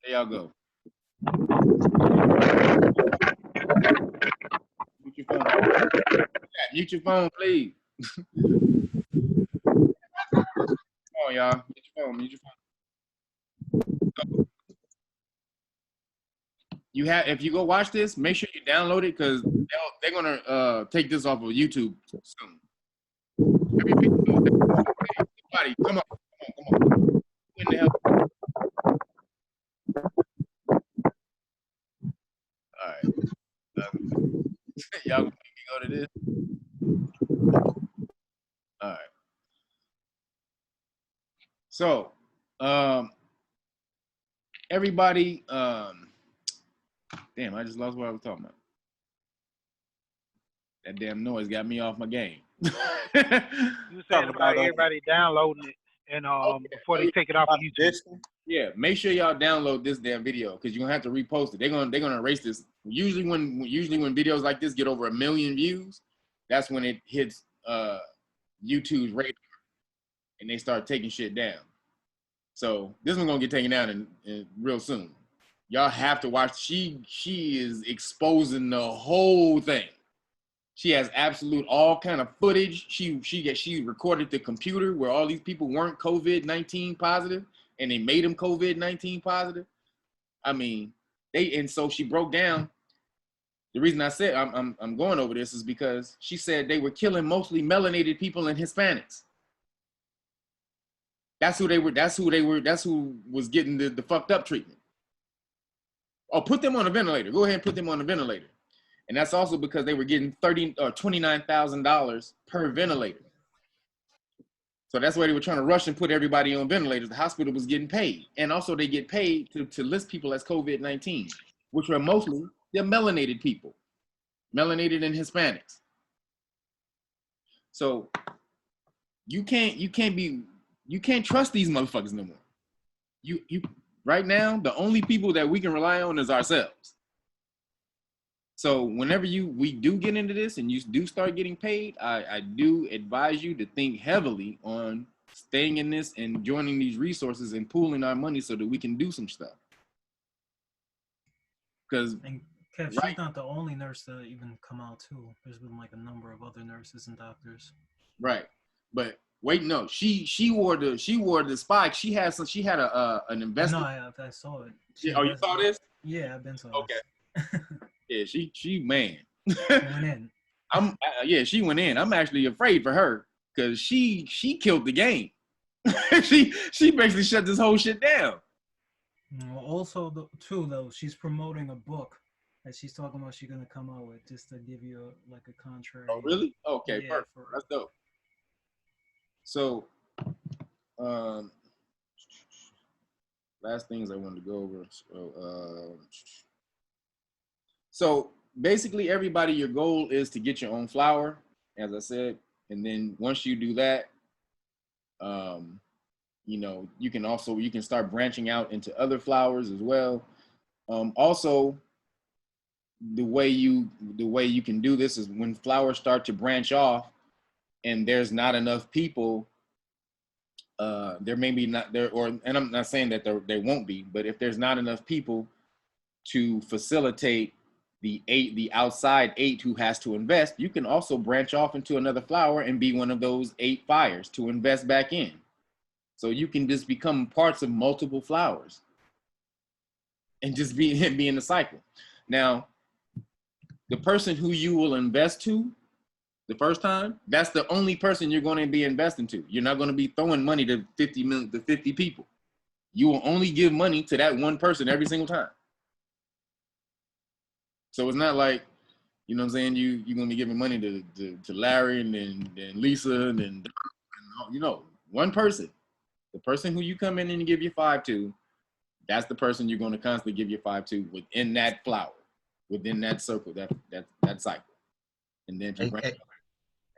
S1: There y'all go. Mute your phone. Mute your phone, please. Come on, y'all. Mute your phone. Mute your phone. You have, if you go watch this, make sure you download it because they're gonna take this off of YouTube soon. Everybody, come on. When the hell? All right. Y'all gonna make me go to this? All right. So, everybody, damn, I just lost what I was talking about. That damn noise got me off my game.
S13: You were saying about everybody downloading it and before they take it off of YouTube.
S1: Yeah, make sure y'all download this damn video because you're gonna have to repost it. They're gonna erase this. Usually when videos like this get over 1 million views, that's when it hits YouTube's radar and they start taking shit down. So this one's gonna get taken down in real soon. Y'all have to watch. She is exposing the whole thing. She has absolute all kind of footage. She recorded the computer where all these people weren't COVID-19 positive and they made them COVID-19 positive. I mean, so she broke down. The reason I said I'm going over this is because she said they were killing mostly melanated people and Hispanics. That's who was getting the fucked up treatment. Oh, put them on a ventilator. Go ahead and put them on a ventilator. And that's also because they were getting $29,000 per ventilator. So that's why they were trying to rush and put everybody on ventilators. The hospital was getting paid. And also they get paid to list people as COVID-19, which were mostly the melanated people, melanated and Hispanics. So you can't trust these motherfuckers no more. You right now, the only people that we can rely on is ourselves. So whenever we do get into this and you do start getting paid, I do advise you to think heavily on staying in this and joining these resources and pooling our money so that we can do some stuff. Because
S8: Kev, she's not the only nurse to even come out too. There's been like a number of other nurses and doctors.
S1: Right, but wait, no, she wore the spike. She had an investment.
S8: No, I saw it.
S1: Oh, you saw this?
S8: Yeah, I've been saw
S1: Okay. Yeah, she man.
S8: Went in.
S1: Yeah, she went in. I'm actually afraid for her because she killed the game. she basically shut this whole shit down.
S8: Also, though, she's promoting a book that she's talking about she's gonna come out with just to give you a contrary.
S1: Oh, really? Okay,
S8: yeah,
S1: perfect. That's dope. So, last things I wanted to go over. So basically, everybody, your goal is to get your own flower, as I said, and then once you do that, you can start branching out into other flowers as well. Also, the way you can do this is when flowers start to branch off, and there's not enough people there may be not there, or and I'm not saying that there won't be, but if there's not enough people to facilitate the outside 8 who has to invest, you can also branch off into another flower and be one of those 8 fires to invest back in. So you can just become parts of multiple flowers and just be in the cycle. Now, the person who you will invest to the first time, that's the only person you're going to be investing to. You're not going to be throwing money to 50 people. You will only give money to that one person every single time. So it's not like, you know what I'm saying, you're going to be giving money to Larry and then Lisa and then, you know, one person. The person who you come in and give your 5 to, that's the person you're going to constantly give your 5 to within that flower, within that circle, that cycle. And then if you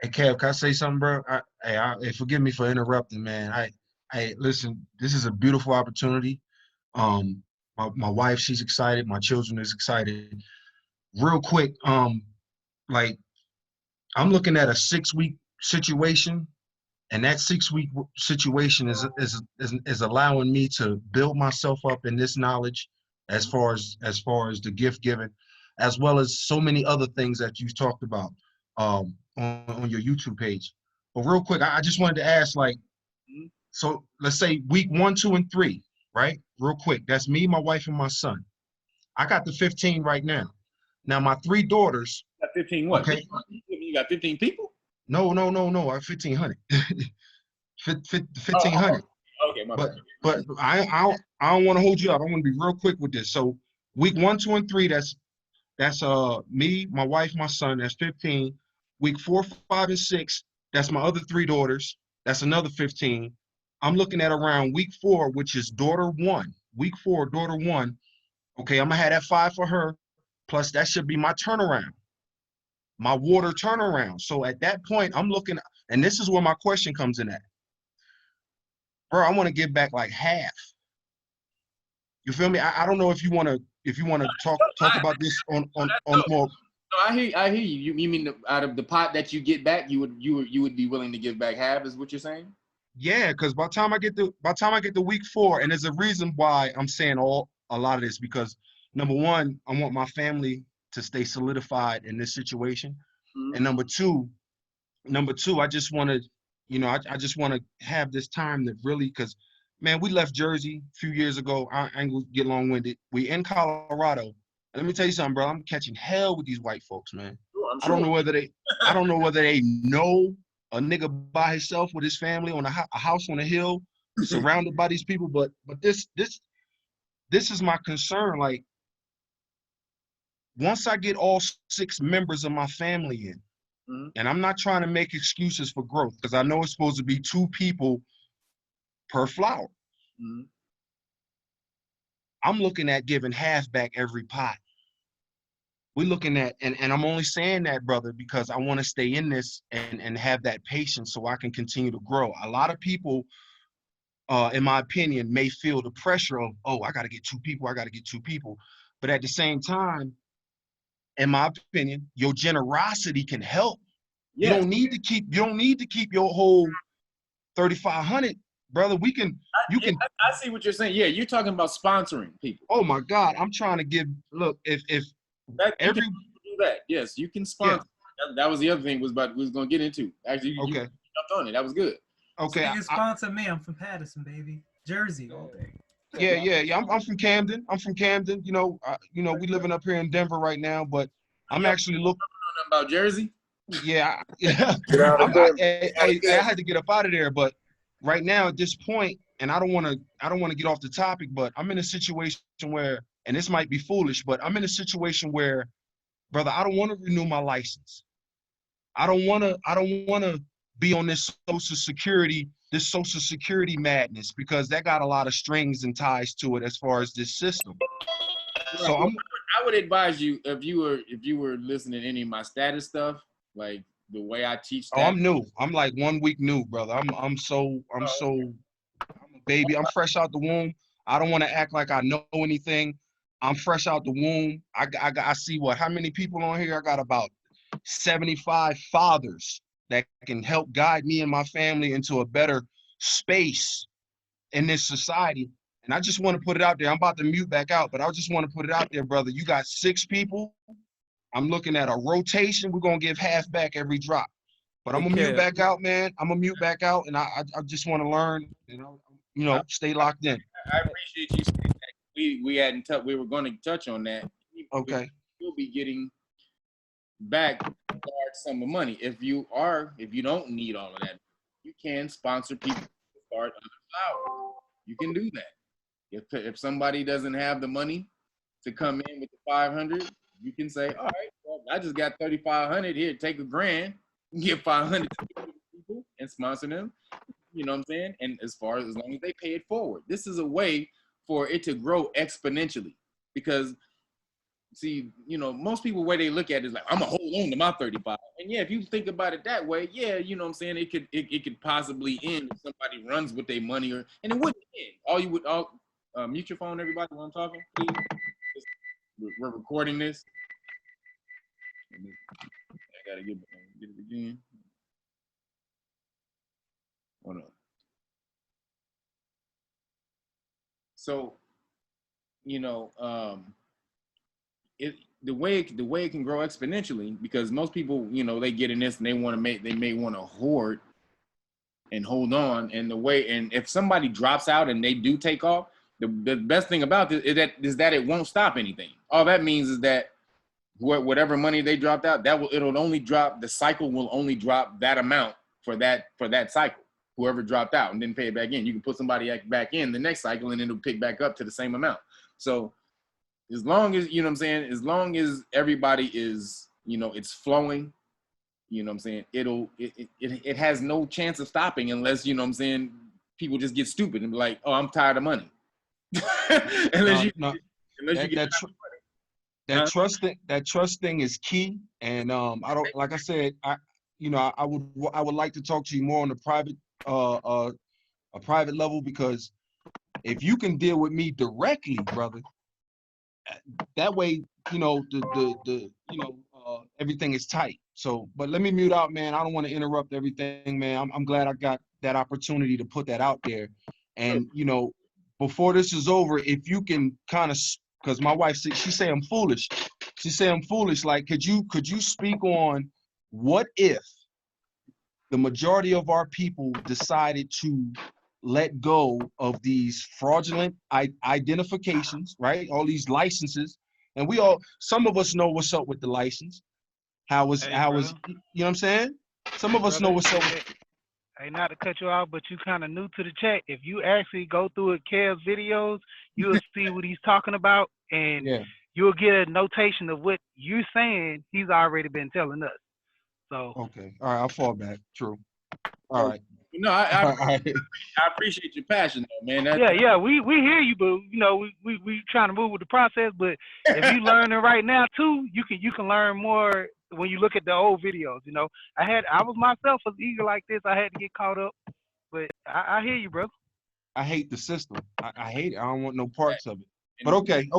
S17: Hey, Kev, can I say something, bro? Hey, forgive me for interrupting, man. Listen, this is a beautiful opportunity. My wife, she's excited. My children is excited. Real quick, like I'm looking at a 6-week situation, and that 6-week situation is allowing me to build myself up in this knowledge, as far as the gift giving, as well as so many other things that you've talked about on your YouTube page. But real quick, I just wanted to ask, like, so let's say week 1, 2, and 3, right? Real quick, that's me, my wife, and my son. I got the 15 right now. Now my 3 daughters.
S1: You got 15 what?
S17: Okay.
S1: You got 15 people?
S17: No. I have 1,500. 1,500.
S1: Okay, my
S17: but
S1: bad.
S17: but I don't want to hold you up. I want to be real quick with this. So week 1, 2, and 3, that's me, my wife, my son. That's 15. Week 4, 5, and 6, that's my other 3 daughters. That's another 15. I'm looking at around week 4, which is daughter 1. Week 4, daughter 1. Okay, I'm gonna have that 5 for her. Plus, that should be my turnaround, my water turnaround. So at that point, I'm looking, and this is where my question comes in at. Bro, I want to give back like half. You feel me? I don't know if you want to talk about this on more.
S1: No, I hear you. You mean out of the pot that you get back, you would be willing to give back half, is what you're saying?
S17: Yeah, because by the time I get to week 4, and there's a reason why I'm saying a lot of this, because number 1, I want my family to stay solidified in this situation, and number two, I just want to, I just want to have this time to really, because man, we left Jersey a few years ago. I ain't gonna get long-winded. We in Colorado. And let me tell you something, bro. I'm catching hell with these white folks, man.
S1: Sure,
S17: I don't know whether they know a nigga by himself with his family on a house on a hill, surrounded by these people. But this is my concern. Like, once I get all 6 members of my family in, and I'm not trying to make excuses for growth, because I know it's supposed to be 2 people per flower. I'm looking at giving half back every pot. We're looking at, and I'm only saying that, brother, because I want to stay in this and have that patience so I can continue to grow. A lot of people, in my opinion, may feel the pressure of, oh, I got to get 2 people, I got to get 2 people. But at the same time, in my opinion, your generosity can help. Yeah. You don't need to keep your whole 3,500, brother. I
S1: see what you're saying. Yeah, you're talking about sponsoring people.
S17: Oh my God, I'm trying to give. Look, if every
S1: you can do that, yes, you can sponsor. Yeah. That was the other thing we was going to get into. Actually, you jumped on it. That was good.
S17: Okay,
S8: so you can sponsor me. I'm from Patterson, baby, Jersey all day.
S17: Yeah. I'm from Camden. You know, we living up here in Denver right now, but I'm actually looking
S1: about Jersey.
S17: Yeah. I had to get up out of there, but right now at this point, and I don't want to get off the topic, but I'm in a situation where, and this might be foolish, but I'm in a situation where, brother, I don't want to renew my license. I don't want to be on this social security madness, because that got a lot of strings and ties to it as far as this system. So
S1: I would advise you, if you were listening to any of my status stuff, like the way I teach.
S17: Oh, I'm new. I'm like 1 week new, brother. I'm a baby. I'm fresh out the womb. I don't want to act like I know anything. I'm fresh out the womb. I see how many people on here? I got about 75 fathers that can help guide me and my family into a better space in this society. And I just want to put it out there. I'm about to mute back out, but I just want to put it out there, brother. You got 6 people. I'm looking at a rotation. We're going to give half back every drop. But I'm going to mute back out, man. I'm going to mute back out, and I just want to learn, stay locked in.
S1: I appreciate you saying that. We hadn't we were going to touch on that.
S17: Okay.
S1: You'll be getting back a large sum of money. If you don't need all of that, you can sponsor people to start under flower. You can do that. If somebody doesn't have the money to come in with the 500, you can say, all right, well, I just got 3,500 here. Take $1,000, give 500 to people and sponsor them. You know what I'm saying? And as long as they pay it forward, this is a way for it to grow exponentially. Because see, most people, where they look at it is like, I'm gonna hold on to my 35. And yeah, if you think about it that way, yeah, you know what I'm saying, it could possibly end if somebody runs with their money, and it wouldn't end. Mute your phone, everybody, while I'm talking, please. We're recording this. I gotta get it again. Hold on. So, the way it can grow exponentially, because most people, they get in this and they may want to hoard and hold on, and if somebody drops out and they do take off, the best thing about this is that it won't stop anything. All that means is that whatever money they dropped out, it'll only drop, the cycle will only drop that amount for that cycle, whoever dropped out, and then pay it back in. You can put somebody back in the next cycle and it'll pick back up to the same amount. So as long as, as long as everybody is, it's flowing, it has no chance of stopping unless, people just get stupid and be like, oh, I'm tired of money.
S17: That trust thing is key. And I don't, like I said, I would like to talk to you more on the private level, because if you can deal with me directly, brother, that way, everything is tight. So, but let me mute out, man. I don't want to interrupt everything, man. I'm glad I got that opportunity to put that out there. And, before this is over, if you can kind of, because my wife, she say I'm foolish. She say I'm foolish. Like, could you speak on what if the majority of our people decided to let go of these fraudulent identifications, right? All these licenses. And some of us know what's up with the license. How is, you know what I'm saying? Some of us know what's up with.
S13: Hey, not to cut you off, but you kind of new to the chat. If you actually go through Kev's videos, you'll see what he's talking about, and you'll get a notation of what you're saying he's already been telling us. So
S17: okay, all right, I'll fall back. True. All right.
S1: No, I appreciate your passion, though, man.
S13: We hear you, but we trying to move with the process. But if you learning right now too, you can learn more when you look at the old videos. I was myself was eager like this. I had to get caught up, but I hear you, bro.
S17: I hate the system. I hate it. I don't want no parts of it. But okay,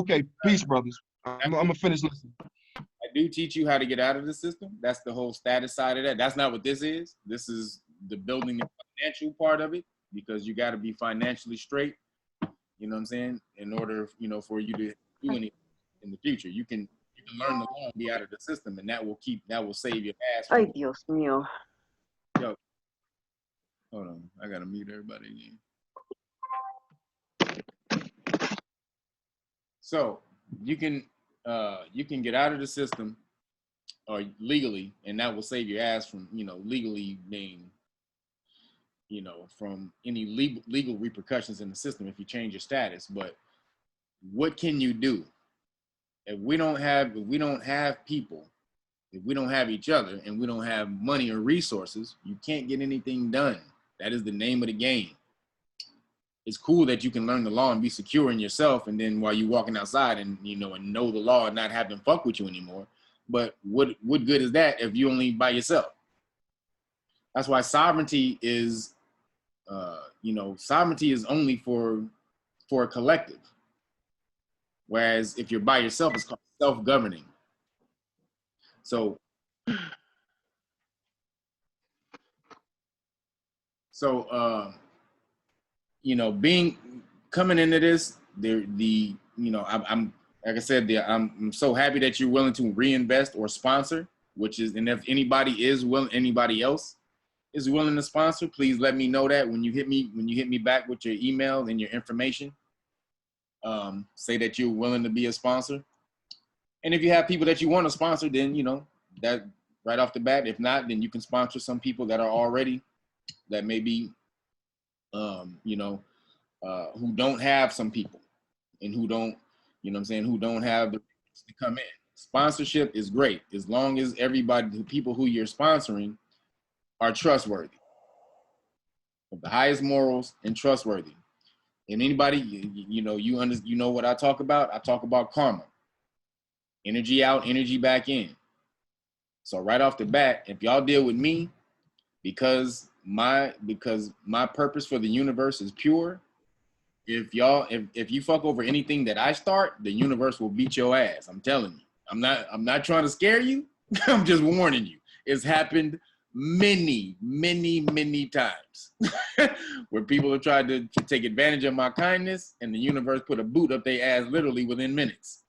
S17: peace, brothers. I'm gonna finish listening.
S1: I do teach you how to get out of the system. That's the whole status side of that. That's not what this is. This is the building the financial part of it, because you got to be financially straight. You know what I'm saying? In order, for you to do anything in the future, you can learn the law and be out of the system, and that will save your ass.
S18: Ay, Dios mío.
S1: Yo, hold on, I gotta mute everybody again. So you can get out of the system or legally, and that will save your ass from legally being from any legal repercussions in the system if you change your status. But what can you do if we don't have people, if we don't have each other, and we don't have money or resources? You can't get anything done. That is the name of the game. It's cool that you can learn the law and be secure in yourself, and then while you're walking outside and and know the law and not have them fuck with you anymore. But what good is that if you only by yourself? That's why sovereignty is sovereignty is only for a collective. Whereas if you're by yourself, it's called self-governing. So being coming into this, I'm like I said, I'm so happy that you're willing to reinvest or sponsor, and if anybody else is willing to sponsor, please let me know that when you hit me back with your email and your information. Say that you're willing to be a sponsor. And if you have people that you want to sponsor, then, that right off the bat. If not, then you can sponsor some people that are already, that maybe, who don't have some people and who don't, who don't have the to come in. Sponsorship is great as long as the people who you're sponsoring are trustworthy, with the highest morals and trustworthy. And anybody, you know what I talk about? I talk about karma. Energy out, energy back in. So right off the bat, if y'all deal with me, because my purpose for the universe is pure, if you fuck over anything that I start, the universe will beat your ass. I'm telling you. I'm not trying to scare you. I'm just warning you. It's happened many, many, many times where people have tried to take advantage of my kindness, and the universe put a boot up their ass literally within minutes.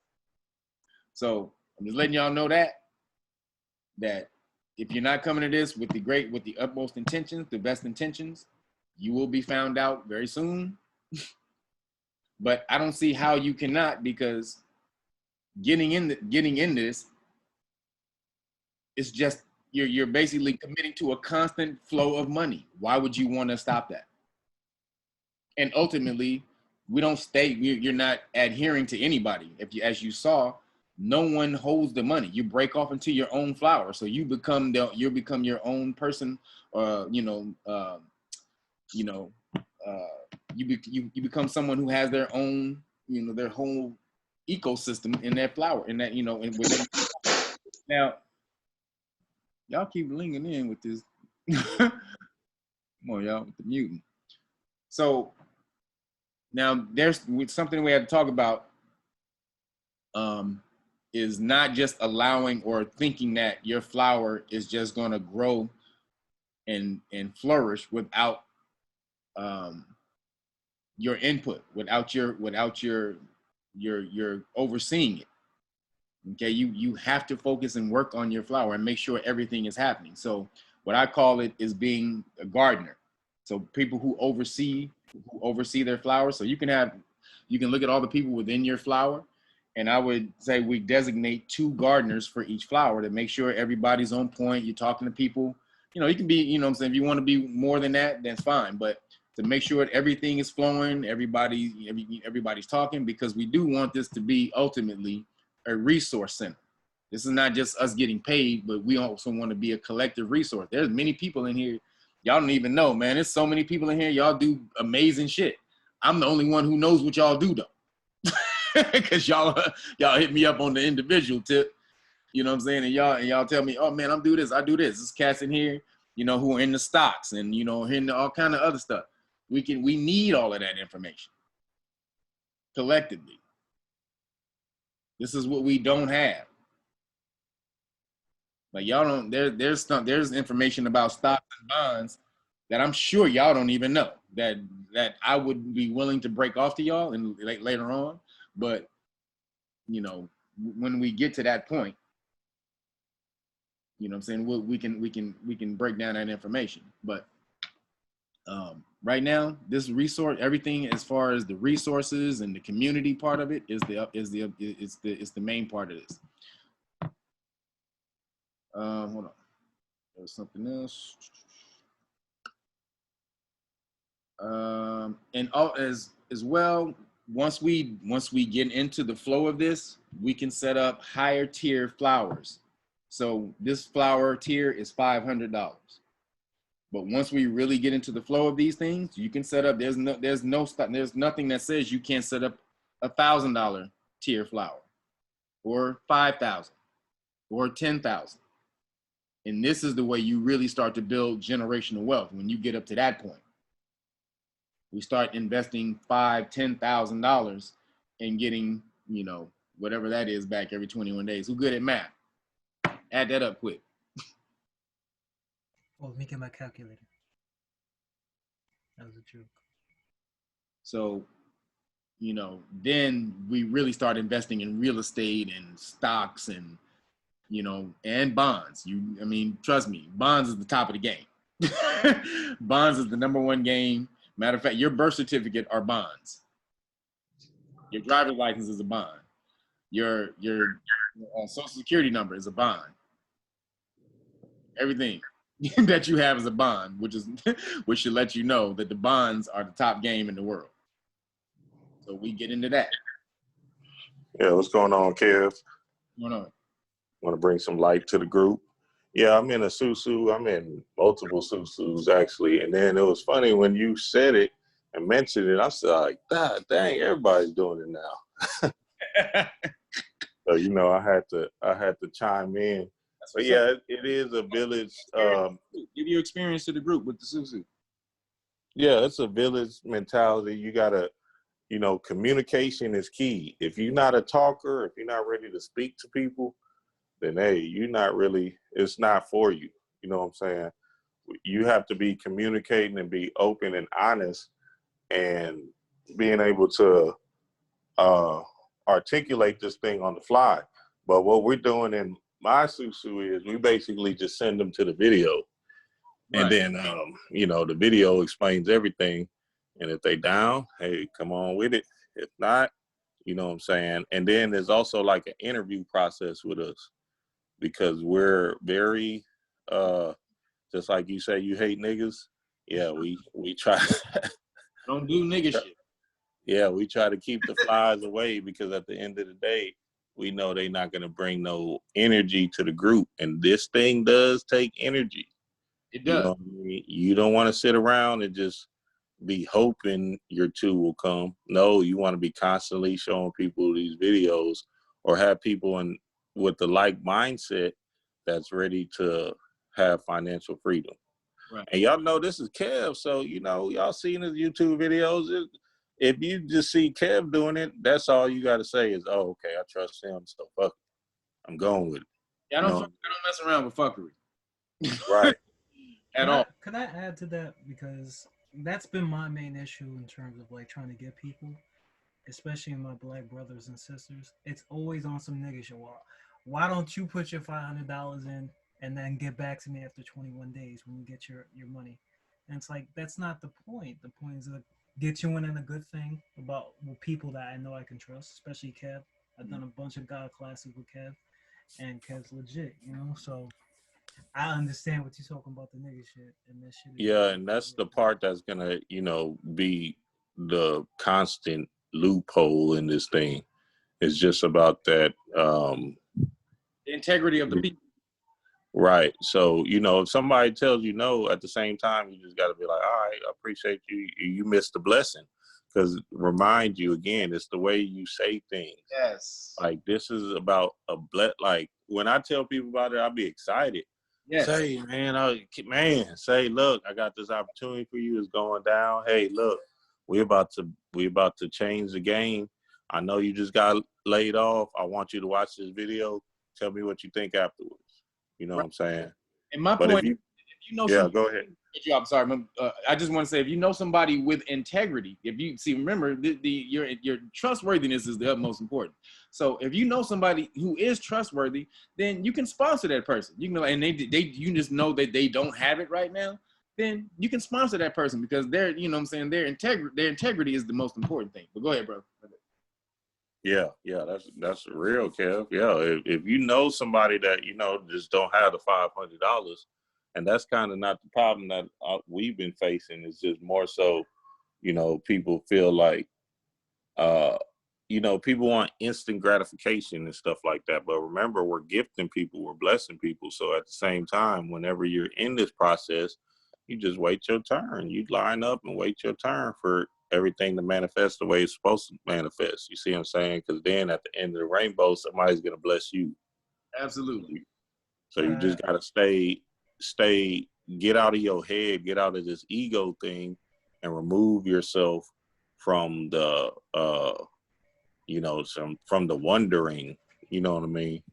S1: So I'm just letting y'all know that if you're not coming to this with the utmost intentions, the best intentions, you will be found out very soon. But I don't see how you cannot, because getting in this, it's just you're basically committing to a constant flow of money. Why would you want to stop that? And ultimately, you're not adhering to anybody. As you saw, no one holds the money. You break off into your own flower, so you become your own person. You become someone who has their own, their whole ecosystem in that flower, in that, and within. Now, y'all keep lingering in with this. Come on, y'all, with the mutant. So now there's something we had to talk about. Is not just allowing or thinking that your flower is just going to grow and flourish without your input, without your overseeing it. Okay, you have to focus and work on your flower and make sure everything is happening. So what I call it is being a gardener. So people who oversee their flowers. So you can look at all the people within your flower. And I would say we designate 2 gardeners for each flower to make sure everybody's on point. You're talking to people, you can be, if you want to be more than that, that's fine. But to make sure that everything is flowing, everybody's talking, because we do want this to be ultimately a resource center. This is not just us getting paid, but we also want to be a collective resource. There's many people in here. Y'all don't even know, man. There's so many people in here. Y'all do amazing shit. I'm the only one who knows what y'all do, though. Because y'all hit me up on the individual tip, you know what I'm saying? And y'all tell me, oh man, I do this. There's cats in here, who are in the stocks and, in all kind of other stuff. We need all of that information collectively. This is what we don't have. Like y'all don't, there's information about stocks and bonds that I'm sure y'all don't even know that I would be willing to break off to y'all and later on. But, when we get to that point, what I'm saying, we can break down that information. But right now, this resource, everything as far as the resources and the community part of it is the main part of this. Hold on, there's something else. And as well. Once we get into the flow of this, we can set up higher tier flowers. So this flower tier is $500. But once we really get into the flow of these things, you can set up, there's nothing that says you can't set up $1,000 tier flower or 5,000 or 10,000. And this is the way you really start to build generational wealth when you get up to that point. We start investing $5,000, $10,000 and getting, whatever that is back every 21 days. Who good at math? Add that up quick.
S8: Oh, let me get my calculator. That was a joke.
S1: So, you know, then we really start investing in real estate and stocks and, you know, and bonds. I mean, trust me, bonds is the top of the game. Bonds is the #1 game. Matter of fact, your birth certificate are bonds. Your driver's license is a bond. Your social security number is a bond. Everything that you have is a bond, which should let you know that the bonds are the top game in the world. So we get into that.
S18: Yeah, what's going on, Kev?
S1: What's going on?
S18: Want to bring some light to the group. Yeah, I'm in a SuSu. I'm in multiple SuSus, actually. And then it was funny when you said it and mentioned it, I was like, God dang, everybody's doing it now. So, you know, I had to chime in. But yeah, it is a village.
S1: Give your experience to the group with the SuSu.
S18: Yeah, it's a village mentality. You gotta, you know, communication is key. If you're not a talker, if you're not ready to speak to people, then hey, you're not really, it's not for you. You know what I'm saying? You have to be communicating and be open and honest and being able to articulate this thing on the fly. But what we're doing in my SuSu is we basically just send them to the video. Right. And then, you know, the video explains everything. And if they down, hey, come on with it. If not, you know what I'm saying? And then there's also like an interview process with us because we're very, just like you say, you hate niggas. Yeah, we try.
S1: Don't do nigga shit.
S18: Yeah, we try to keep the flies away because at the end of the day, we know they're not going to bring no energy to the group. And this thing does take energy.
S1: It does.
S18: You know what I mean? You don't want to sit around and just be hoping your two will come. No, you want to be constantly showing people these videos or have people with the like mindset that's ready to have financial freedom. Right. And y'all know this is Kev, so you know y'all seen his YouTube videos. If you just see Kev doing it, that's all you got to say is, "Oh, okay, I trust him, so fuck it. I'm going with it."
S1: Yeah, I don't mess around with fuckery.
S18: Right.
S1: At all.
S8: Could I add to that? Because that's been my main issue in terms of like trying to get people, especially my black brothers and sisters. It's always on some nigga shit. Why don't you put your $500 in and then get back to me after 21 days when you get your money? And it's like, that's not the point. The point is to get you in a good thing about people that I know I can trust, especially Kev. I've done a bunch of God classes with Kev, and Kev's legit, you know? So I understand what you're talking about, the nigga shit. And that shit.
S18: Yeah, and that's the part that's going to, you know, be the constant loophole in this thing. It's just about that.
S1: The integrity of the people.
S18: Right. So, you know, if somebody tells you no, at the same time, you just got to be like, all right, I appreciate you. You missed the blessing. Because remind you again, it's the way you say things.
S1: Yes.
S18: Like this is about like when I tell people about it, I'll be excited. Yes. Say, say, look, I got this opportunity for you. It's going down. Hey, look, we about to change the game. I know you just got laid off. I want you to watch this video. Tell me what you think afterwards. You know what I'm saying?
S1: And my point, if you know,
S18: yeah, go ahead.
S1: I'm sorry. I just want to say, if you know somebody with integrity, if you see, remember, your trustworthiness is the utmost important. So if you know somebody who is trustworthy, then you can sponsor that person. You know, and you just know that they don't have it right now. Then you can sponsor that person because they're, you know what I'm saying, their integrity is the most important thing. But go ahead, bro.
S18: Yeah, that's real, Kev. Yeah, if you know somebody that, you know, just don't have the $500, and that's kind of not the problem that we've been facing. It's just more so, you know, people feel like, you know, people want instant gratification and stuff like that. But remember, we're gifting people, we're blessing people. So at the same time, whenever you're in this process, you just wait your turn. You line up and wait your turn for everything to manifest the way it's supposed to manifest. You see what I'm saying? Because then at the end of the rainbow, somebody's going to bless you.
S1: Absolutely.
S18: So you just got to stay, get out of your head, get out of this ego thing and remove yourself from the, you know, from the wondering, you know what I mean?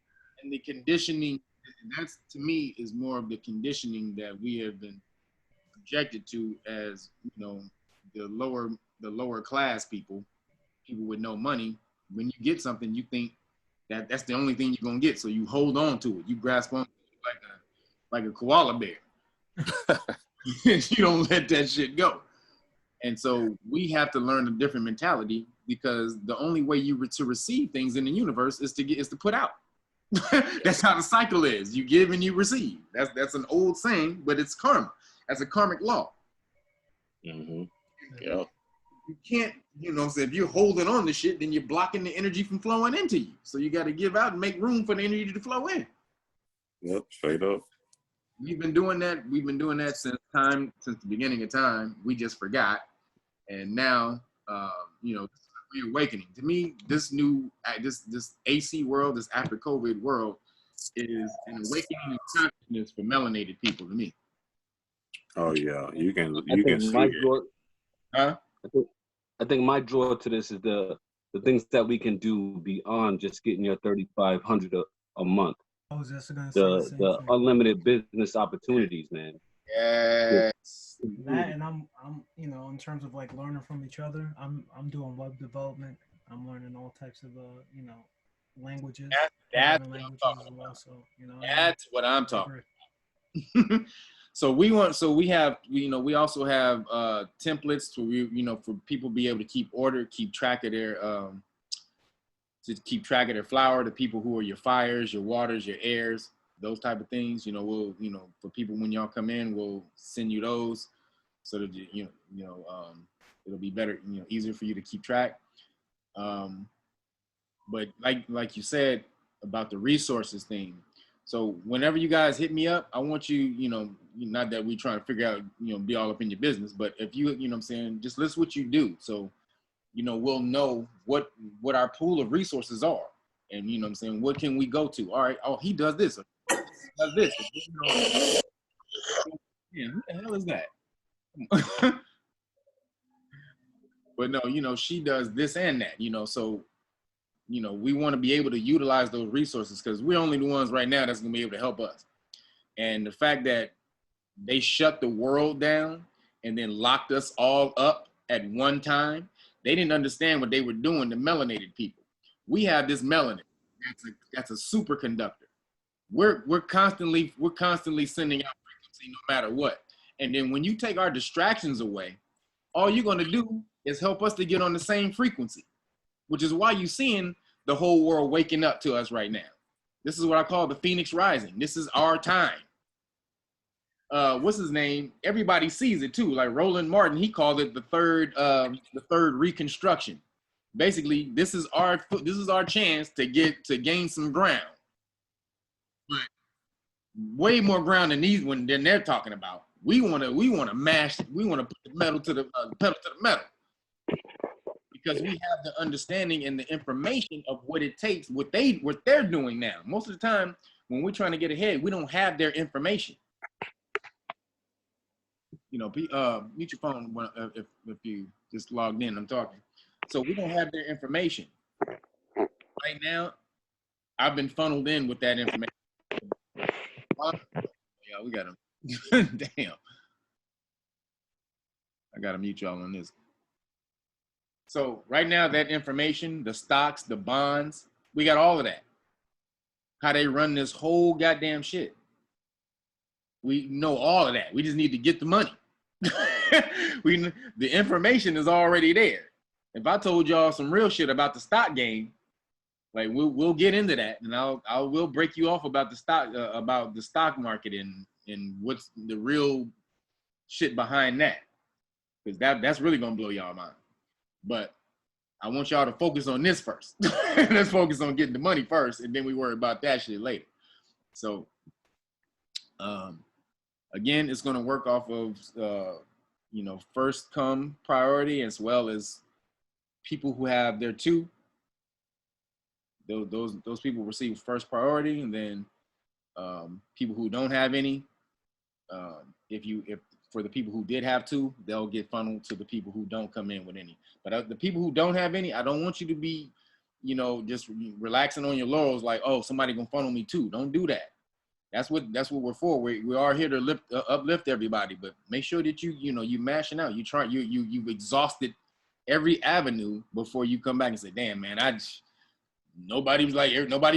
S1: And the conditioning, that's to me is more of the conditioning that we have been subjected to as, you know, lower class people with no money, when you get something, you think that that's the only thing you're gonna get, so you hold on to it. You grasp on like a koala bear. You don't let that shit go. And so we have to learn a different mentality, because the only way to receive things in the universe is to put out. That's how the cycle is. You give and you receive. That's an old saying, but it's karma. That's a karmic law.
S18: Mm-hmm. Yeah.
S1: You can't, so if you're holding on to shit, then you're blocking the energy from flowing into you. So you got to give out and make room for the energy to flow in.
S18: Yep, straight up.
S1: We've been doing that. We've been doing that since the beginning of time. We just forgot. And now, reawakening. To me, this AC world, this after COVID world, is an awakening of consciousness for melanated people. To me.
S18: Oh yeah, you can see
S16: my
S18: it.
S16: draw,
S1: huh?
S16: I think my draw to this is the things that we can do beyond just getting your $3,500 a month.
S8: I was just gonna say the same
S16: The
S8: thing.
S16: unlimited business opportunities, man.
S1: Yes.
S8: That, and I'm in terms of like learning from each other, I'm doing web development. I'm learning all types of languages.
S1: That's
S8: programming languages as well. So
S1: that's what I'm talking about. So we also have templates for people to be able to keep track of their flour, the people who are your fires, your waters, your airs, those type of things. We'll for people, when y'all come in, we'll send you those so that it'll be better, easier for you to keep track. But like you said about the resources thing. So whenever you guys hit me up, I want you, not that we trying to figure out, be all up in your business, but if you, what I'm saying, just list what you do. So, we'll know what our pool of resources are. And, what I'm saying, what can we go to? All right. Oh, he does this. He does this. Yeah, who the hell is that? But no, she does this and that, so we want to be able to utilize those resources, because we're only the ones right now that's going to be able to help us. And the fact that they shut the world down and then locked us all up at one time, they didn't understand what they were doing to melanated people. We have this melanin that's a superconductor. We're constantly sending out frequency no matter what. And then when you take our distractions away, all you're going to do is help us to get on the same frequency, which is why you're seeing the whole world waking up to us right now. This is what I call the Phoenix Rising. This is our time. What's his name? Everybody sees it too. Like Roland Martin, he called it the third reconstruction. Basically, this is our chance to gain some ground, but way more ground than they're talking about. We want to put the metal to the pedal to the metal, because we have the understanding and the information of what it takes, what they're doing now. Most of the time, when we're trying to get ahead, we don't have their information. Mute your phone if you just logged in. I'm talking. So we don't have their information right now. I've been funneled in with that information. Yeah, we got them. Damn. I gotta mute y'all on this. So right now, that information, the stocks, the bonds, we got all of that. How they run this whole goddamn shit. We know all of that. We just need to get the money. The information is already there. If I told y'all some real shit about the stock game, like we'll get into that, and we'll break you off about the stock market and what's the real shit behind that, because that's really gonna blow y'all mind. But I want y'all to focus on this first. Let's focus on getting the money first, and then we worry about that shit later. So, again, it's going to work off of, first come priority, as well as people who have their two. Those people receive first priority, and then people who don't have any, if for the people who did have two, they'll get funneled to the people who don't come in with any. But the people who don't have any, I don't want you to be, just relaxing on your laurels like, oh, somebody gonna funnel me too. Don't do that. That's what we're for. We are here to uplift everybody, but make sure that you mashing out. You've exhausted every avenue before you come back and say, damn man, nobody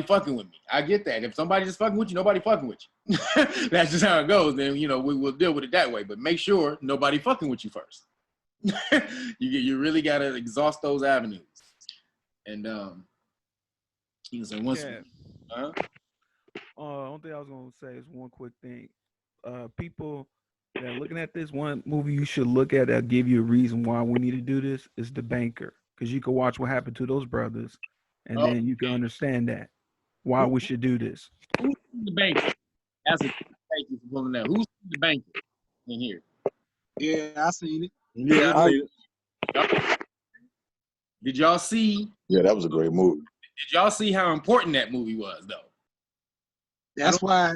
S1: fucking with me. I get that. If somebody's just fucking with you, nobody fucking with you. That's just how it goes. Then we will deal with it that way. But make sure nobody fucking with you first. You really gotta exhaust those avenues. And once.
S19: Only thing I was gonna say is one quick thing. People that are looking at this, one movie you should look at that'll give you a reason why we need to do this is The Banker, because you can watch what happened to those brothers, and then you can understand that why we should do this.
S1: Who's The Banker? Thank you for pulling that. Who's The Banker in here?
S13: Yeah, I seen it.
S14: Yeah, I seen it.
S1: Did y'all see?
S14: Yeah, that was a great movie.
S1: Did y'all see how important that movie was, though?
S13: That's why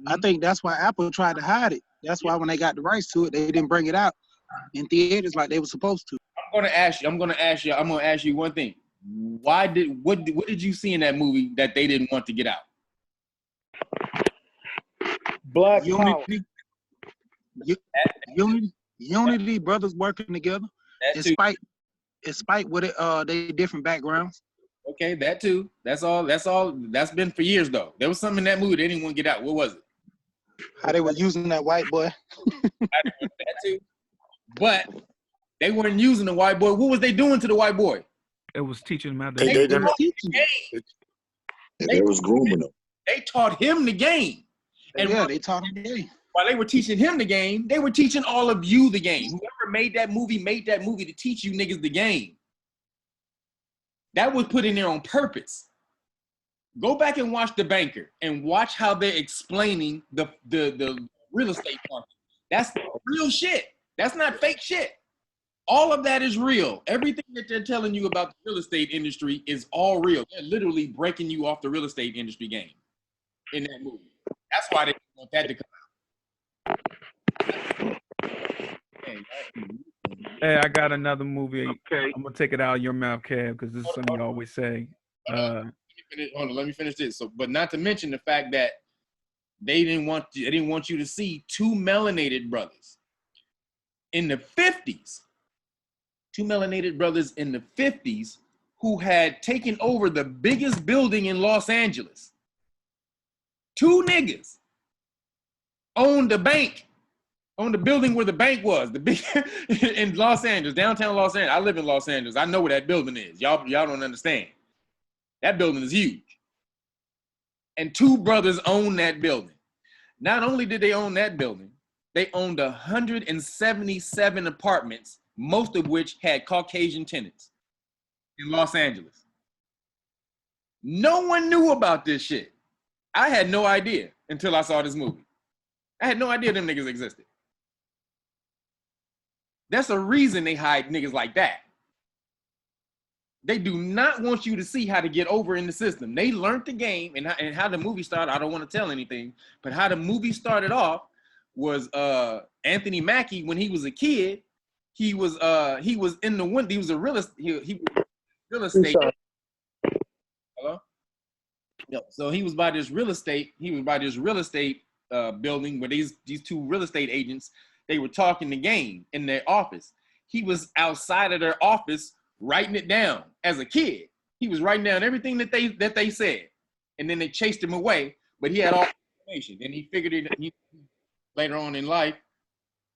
S13: I think that's why Apple tried to hide it. That's why when they got the rights to it, they didn't bring it out in theaters like they were supposed to.
S1: I'm gonna ask you one thing. What did you see in that movie that they didn't want to get out?
S10: Black
S13: unity, unity, brothers working together. Despite what they different backgrounds.
S1: Okay, that too. That's all. That's been for years though. There was something in that movie they didn't want to get out. What was it?
S13: How they were using that white boy.
S1: That too. But they weren't using the white boy. What was they doing to the white boy?
S19: It was teaching him how to.
S14: They was grooming him.
S1: They taught him the game. And
S13: they taught him the game.
S1: While they were teaching him the game, they were teaching all of you the game. Whoever made that movie to teach you niggas the game. That was put in there on purpose. Go back and watch The Banker and watch how they're explaining the real estate market. That's real shit. That's not fake shit. All of that is real. Everything that they're telling you about the real estate industry is all real. They're literally breaking you off the real estate industry game in that movie. That's why they want that to come out.
S19: Hey, I got another movie. Okay. I'm gonna take it out of your mouth, Kev, because this is something you always say.
S1: Hold on, let me finish this. So, but not to mention the fact that they didn't want you to see two melanated brothers in the 50s. Two melanated brothers in the 50s who had taken over the biggest building in Los Angeles. Two niggas owned the bank. On the building where the bank was, the big in Los Angeles, downtown Los Angeles. I live in Los Angeles. I know where that building is. Y'all don't understand. That building is huge. And two brothers own that building. Not only did they own that building, they owned 177 apartments, most of which had Caucasian tenants in Los Angeles. No one knew about this shit. I had no idea until I saw this movie. I had no idea them niggas existed. That's a reason they hide niggas like that. They do not want you to see how to get over in the system. They learned the game and how the movie started. I don't want to tell anything, but how the movie started off was Anthony Mackie when he was a kid. He was in the wind. He was a real estate. Hello. Yep. So he was by this real estate. Building where these two real estate agents. They were talking the game in their office. He was outside of their office writing it down as a kid. He was writing down everything that they said. And then they chased him away, but he had all the information. And he figured he later on in life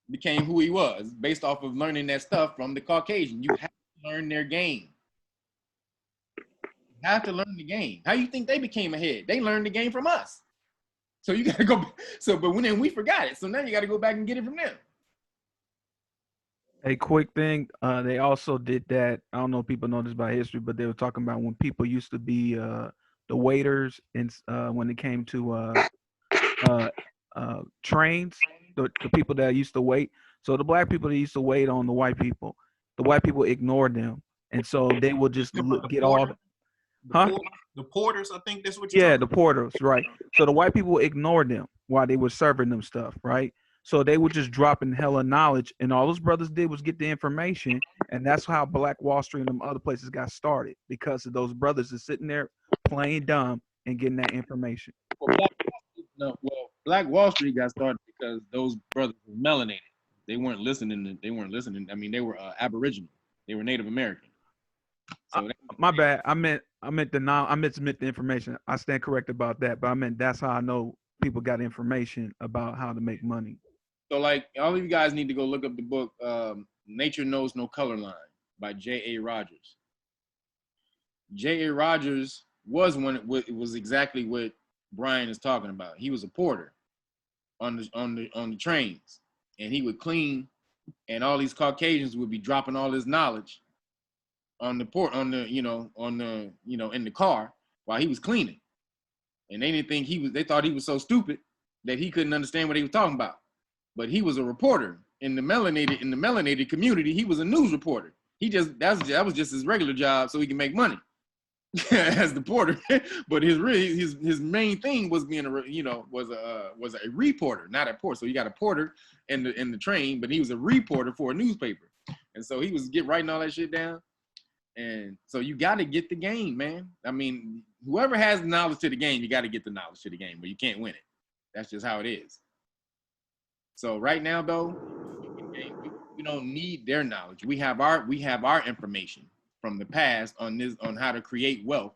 S1: became who he was based off of learning that stuff from the Caucasian. You have to learn their game. You have to learn the game. How you think they became ahead? They learned the game from us. So you gotta go. But then we forgot it. So now you gotta go back and get it from them.
S19: A quick thing. They also did that. I don't know if people know this by history, but they were talking about when people used to be the waiters, and when it came to trains, the people that used to wait. So the black people that used to wait on the white people ignored them, and so they would just get all.
S11: The porters, I think that's what
S19: you're talking about. The porters, right. So the white people ignored them while they were serving them stuff, right? So they were just dropping hella knowledge, and all those brothers did was get the information, and that's how Black Wall Street and them other places got started, because of those brothers just sitting there playing dumb and getting that information.
S1: No, well, Black Wall Street got started because those brothers were melanated. They weren't listening. They weren't listening. I mean, they were Aboriginal. They were Native American. So
S19: My bad. I meant to submit the information. I stand correct about that, but I meant that's how I know people got information about how to make money.
S1: So, like, all of you guys need to go look up the book Nature Knows No Color Line by J.A. Rogers. J.A. Rogers was it was exactly what Brian is talking about. He was a porter on the trains, and he would clean, and all these Caucasians would be dropping all his knowledge in the car while he was cleaning. And they didn't think they thought he was so stupid that he couldn't understand what he was talking about. But he was a reporter in the melanated community. He was a news reporter. That was just his regular job so he can make money as the porter. But his main thing was being was a reporter, not a porter. So you got a porter in the train, but he was a reporter for a newspaper. And so he was writing all that shit down. And so you got to get the game, man. I mean, whoever has knowledge to the game, you got to get the knowledge to the game, but you can't win it. That's just how it is. So right now, though, we don't need their knowledge. We have our information from the past on how to create wealth,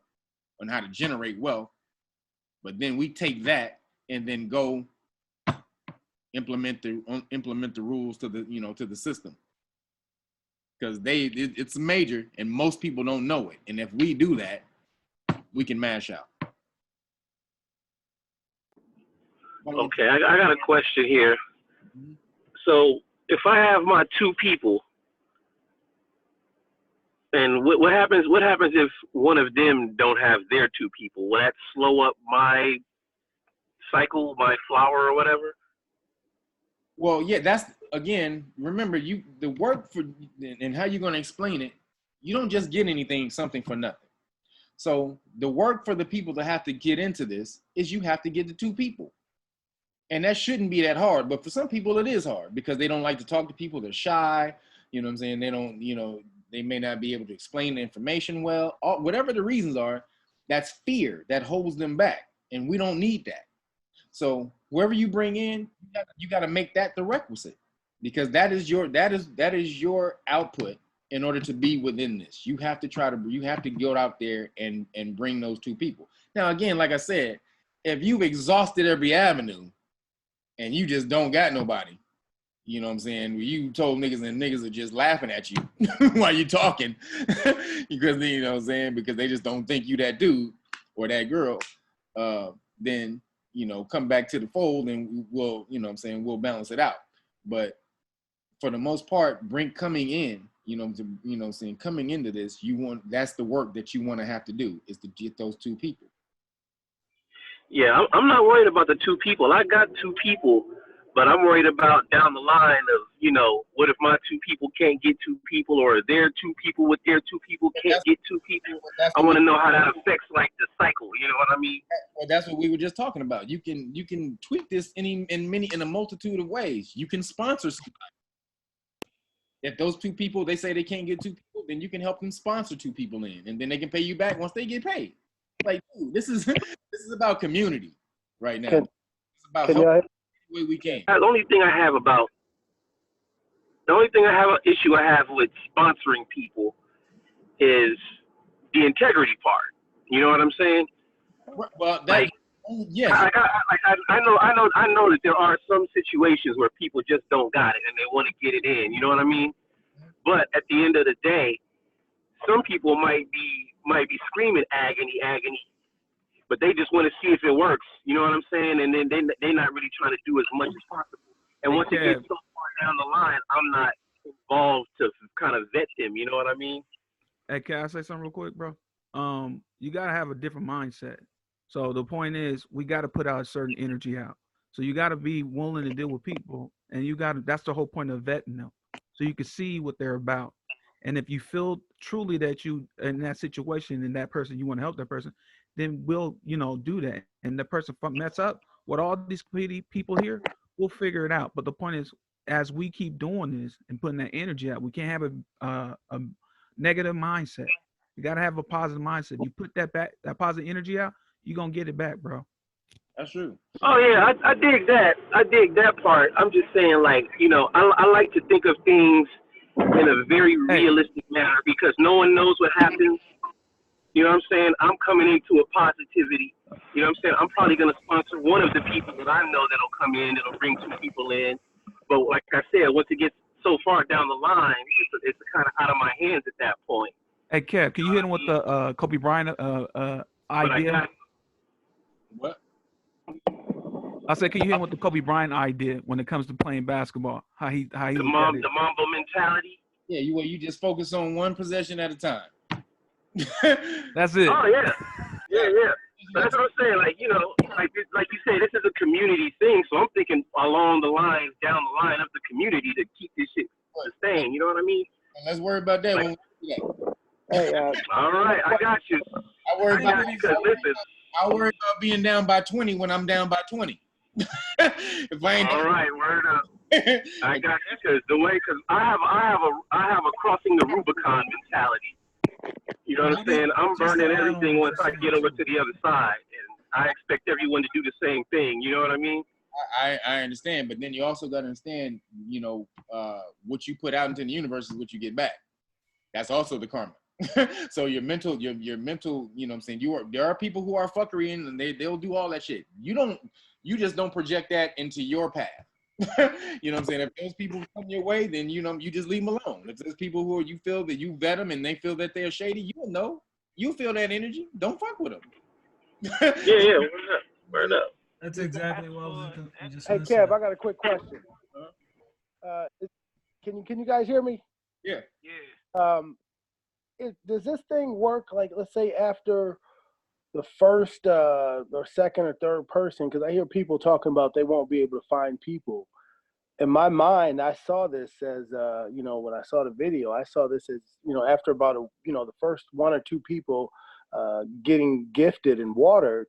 S1: on how to generate wealth. But then we take that and then go implement the rules to the system. Because it's major and most people don't know it. And if we do that, we can mash out.
S10: Okay, I got a question here. So if I have my two people, and what happens if one of them don't have their two people? Will that slow up my cycle, my flower or whatever?
S1: Well, yeah, that's, again, remember, the work for, and how you're going to explain it, you don't just get something for nothing. So the work for the people that have to get into this is you have to get the two people. And that shouldn't be that hard, but for some people it is hard because they don't like to talk to people, they're shy, you know what I'm saying? They don't, they may not be able to explain the information well, whatever the reasons are, that's fear that holds them back. And we don't need that. So whoever you bring in, you got to make that the requisite, because that is your output in order to be within this. You have to go out there and bring those two people. Now, again, like I said, if you've exhausted every avenue and you just don't got nobody, you know what I'm saying? You told niggas and niggas are just laughing at you while you talking because, you know what I'm saying? Because they just don't think you that dude or that girl, then, come back to the fold and we'll, you know what I'm saying, we'll balance it out. But for the most part, coming in, coming into this, that's the work that you want to have to do, is to get those two people.
S10: Yeah, I'm not worried about the two people. I got two people, but I'm worried about down the line of, what if my two people can't get two people, or their two people with their two people can't get two people? I want to know how that affects like the cycle. You know what I mean?
S1: Well, that's what we were just talking about. You can tweak this in a multitude of ways. You can sponsor somebody. If those two people, they say they can't get two people, then you can help them sponsor two people in, and then they can pay you back once they get paid. Like, dude, this is about community right now. It's about helping any way we can.
S10: The only thing I have an issue I have with sponsoring people is the integrity part. You know what I'm saying?
S1: Well, yes.
S10: I know that there are some situations where people just don't got it and they want to get it in. You know what I mean? But at the end of the day, some people might be screaming agony, but they just want to see if it works. You know what I'm saying? And then they're not really trying to do as much as possible. And once it gets so far down the line, I'm not involved to kind of vet them. You know what I mean?
S19: Hey, can I say something real quick, bro? You gotta have a different mindset. So the point is, we gotta put out a certain energy out. So you gotta be willing to deal with people, and that's the whole point of vetting them, so you can see what they're about. And if you feel truly that you in that situation and that person, you want to help that person, then we'll, do that. And the person mess up with all these people here, we'll figure it out. But the point is, as we keep doing this and putting that energy out, we can't have a negative mindset. You got to have a positive mindset. You put that positive energy out, you're going to get it back, bro.
S1: That's true.
S10: Oh yeah, I dig that. I dig that part. I'm just saying, like, you know, I like to think of things in a very realistic manner because no one knows what happens. You know what I'm saying? I'm coming into a positivity. You know what I'm saying? I'm probably gonna sponsor one of the people that I know that'll come in. That'll bring 2 people in. But like I said, once it gets so far down the line, it's kind of out of my hands at that point.
S19: Hey, Kev, can you hit him with the Kobe Bryant idea?
S1: What?
S19: I said, can you hit him with the Kobe Bryant idea when it comes to playing basketball? How he
S10: The Mambo mentality.
S1: Yeah, you just focus on one possession at a time.
S19: That's it.
S10: Oh yeah, yeah. That's what I'm saying. Like, you know, like you say, this is a community thing. So I'm thinking along the lines, down the line of the community to keep this shit sustained. You know what I mean?
S1: Let's worry about that when we do that.
S12: Hey,
S10: all right, I got you.
S1: I worry about being down by 20 when I'm down by 20. If I ain't
S10: all right, word up. I got you because I have a crossing the Rubicon mentality. You know what I'm saying? I'm burning everything once I get over to the other side, and I expect everyone to do the same thing. You know what I mean?
S1: I understand, but then you also got to understand, you know, what you put out into the universe is what you get back. That's also the karma. So your mental, you know what I'm saying? There are people who are fuckery and they'll do all that shit. You just don't project that into your path. You know what I'm saying? If those people come your way, then, you know, you just leave them alone. If there's people who you feel that you vet them and they feel that they're shady, you will know. You feel that energy. Don't fuck with them.
S10: Yeah. Word up.
S8: That's exactly what I was just
S15: Hey, Kev, I got a quick question. Can you guys hear me?
S1: Yeah.
S15: Does this thing work, like, let's say after the first or second or third person? Because I hear people talking about they won't be able to find people. In my mind, I saw this as, you know, when I saw the video, I saw this as, you know, after about, the first 1 or 2 people getting gifted and watered,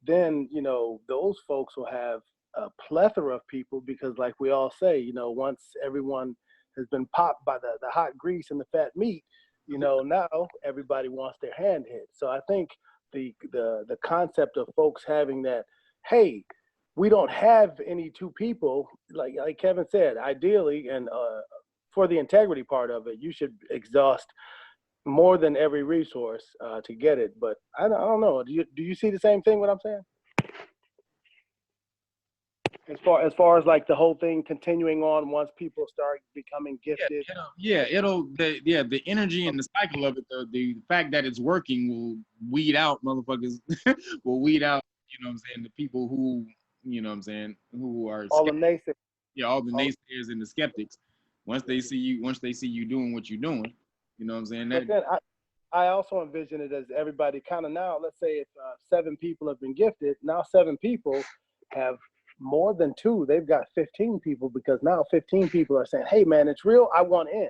S15: then, you know, those folks will have a plethora of people because, like we all say, you know, once everyone has been popped by the hot grease and the fat meat, you know, now everybody wants their hand hit. So I think the concept of folks having that, hey, we don't have any 2 people, like Kevin said, ideally, and for the integrity part of it, you should exhaust more than every resource to get it. But I don't know. Do you see the same thing? What I'm saying? As far as like the whole thing continuing on once people start becoming gifted.
S1: The energy and the cycle of it, the fact that it's working will weed out motherfuckers. Will weed out, you know what I'm saying, the people who, you know what I'm saying, who are
S15: all the naysayers.
S1: Yeah, all the naysayers and the skeptics. Once they see you doing what you're doing, you know what I'm saying.
S15: But then I also envision it as everybody kind of now. Let's say if 7 people have been gifted, now 7 people have more than 2. They've got 15 people because now 15 people are saying, "Hey, man, it's real. I want in."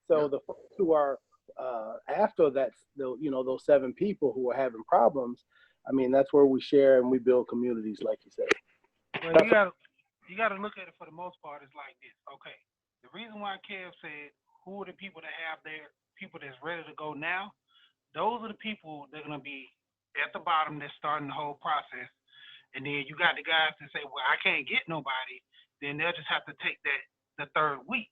S15: So the folks who are after that, you know, those 7 people who are having problems. I mean, that's where we share and we build communities, like you said.
S13: Well, you got to look at it for the most part. It's like this. Okay, the reason why Kev said who are the people that have their people that's ready to go now, those are the people that are going to be at the bottom that's starting the whole process. And then you got the guys that say, well, I can't get nobody. Then they'll just have to take the 3rd week.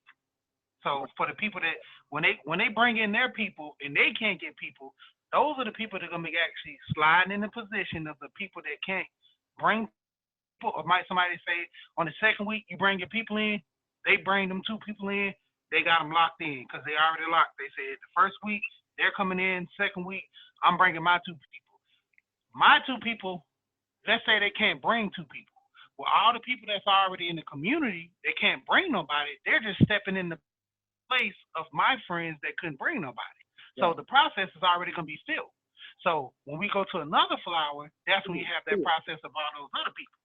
S13: So for the people that, when they bring in their people and they can't get people, those are the people that are going to be actually sliding in the position of the people that can't bring people. Or might somebody say on the 2nd week, you bring your people in, they bring them 2 people in, they got them locked in because they already locked. They said the 1st week, they're coming in, 2nd week, I'm bringing my 2 people. My 2 people, let's say they can't bring 2 people. Well, all the people that's already in the community, they can't bring nobody. They're just stepping in the place of my friends that couldn't bring nobody. So the process is already going to be filled. So when we go to another flower, that's when you have that process of all those other people.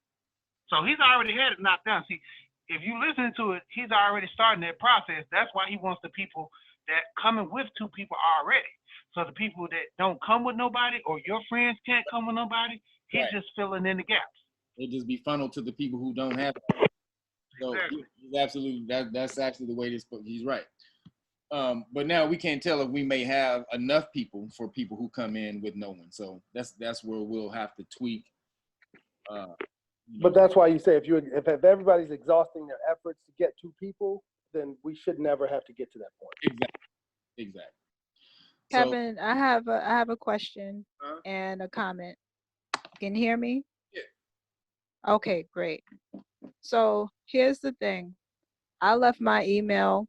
S13: So he's already had it knocked down. See, if you listen to it, he's already starting that process. That's why he wants the people that coming with 2 people already. So the people that don't come with nobody or your friends can't come with nobody, he's just filling in the gaps.
S1: It just be funneled to the people who don't have it. So
S13: exactly.
S1: He's absolutely that's actually the way this. He's right. But now we can't tell if we may have enough people for people who come in with no one. So that's where we'll have to tweak
S20: But that's why you say if everybody's exhausting their efforts to get two people, then we should never have to get to that point.
S1: Exactly.
S21: Kevin, I have a question and a comment. Can you hear me? Yeah. Okay, great. So here's the thing. I left my email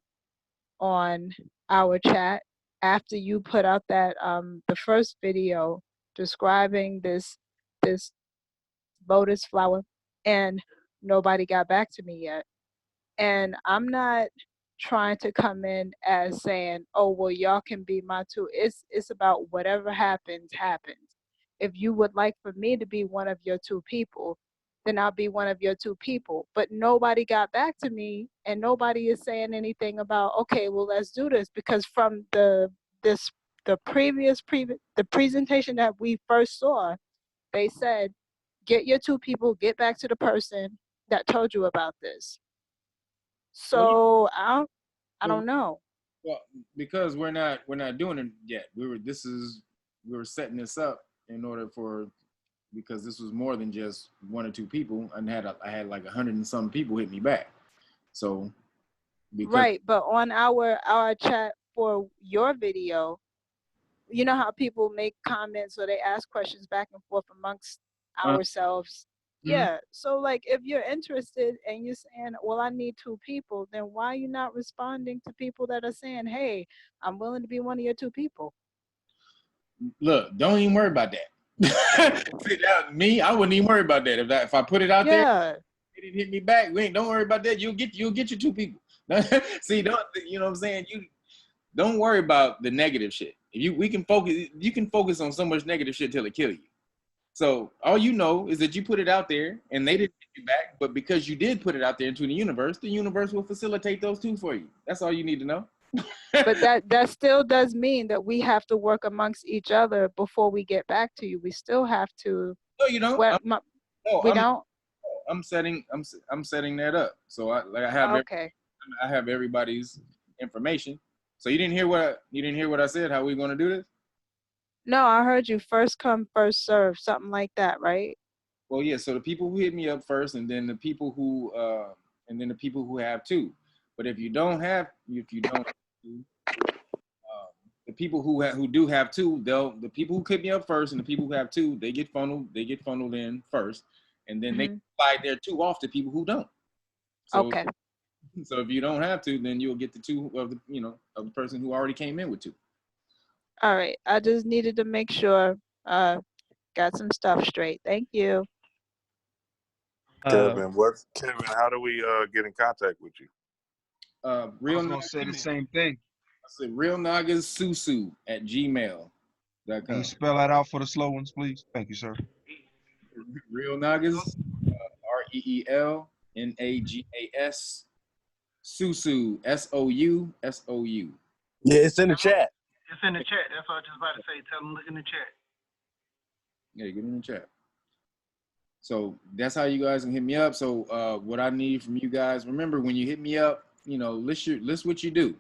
S21: on our chat after you put out that the first video describing this lotus flower, and nobody got back to me yet. And I'm not trying to come in as saying, oh well, y'all can be my two. It's about whatever happens. If you would like for me to be one of your two people, then I'll be one of your two people. But nobody got back to me, and nobody is saying anything about, okay, well, let's do this. Because from the presentation that we first saw, they said, get your two people, get back to the person that told you about this. So I don't know.
S1: Well, because we're not doing it yet. We were setting this up in order for, because this was more than just one or two people, and I had like 100 and some people hit me back. So
S21: right, but on our chat for your video, you know how people make comments or they ask questions back and forth amongst ourselves. Yeah, so like if you're interested and you're saying, well, I need two people, then why are you not responding to people that are saying, hey, I'm willing to be one of your two people?
S1: Look, don't even worry about that. See, me, I wouldn't even worry about that. If I put it out there, it didn't hit me back. Don't worry about that. You'll get your two people. See, you know what I'm saying? You don't worry about the negative shit. You can focus on so much negative shit till it kill you. So all you know is that you put it out there and they didn't hit you back, but because you did put it out there into the universe will facilitate those two for you. That's all you need to know.
S21: But that still does mean that we have to work amongst each other before we get back to you. We still have to.
S1: No, you don't.
S21: We don't.
S1: I'm setting that up. So I have everybody's information. So you didn't hear what I said? How we going to do this?
S21: No, I heard you first come, first serve, something like that, right?
S1: Well, yeah. So the people who hit me up first, and then the people who have two. But if you don't have two, the people who do have two, the people who hit me up first and the people who have two, they get funneled in first, and then they slide their two off to people who don't. So,
S21: okay.
S1: So if you don't have to, then you'll get the two of the person who already came in with two.
S21: All right. I just needed to make sure got some stuff straight. Thank you.
S18: Kevin, how do we get in contact with you?
S17: Reelnagas say the same thing.
S1: I said Reelnagas SuSu at gmail.com.
S17: Can you spell that out for the slow ones, please? Thank you, sir.
S1: Reelnagas, REELNAGAS, SuSu, SOU.
S22: Yeah, it's in the chat.
S13: It's in the chat. That's what I was just about to say. Tell them look in the chat.
S1: Yeah, get in the chat. So that's how you guys can hit me up. So what I need from you guys, remember when you hit me up, list what you do.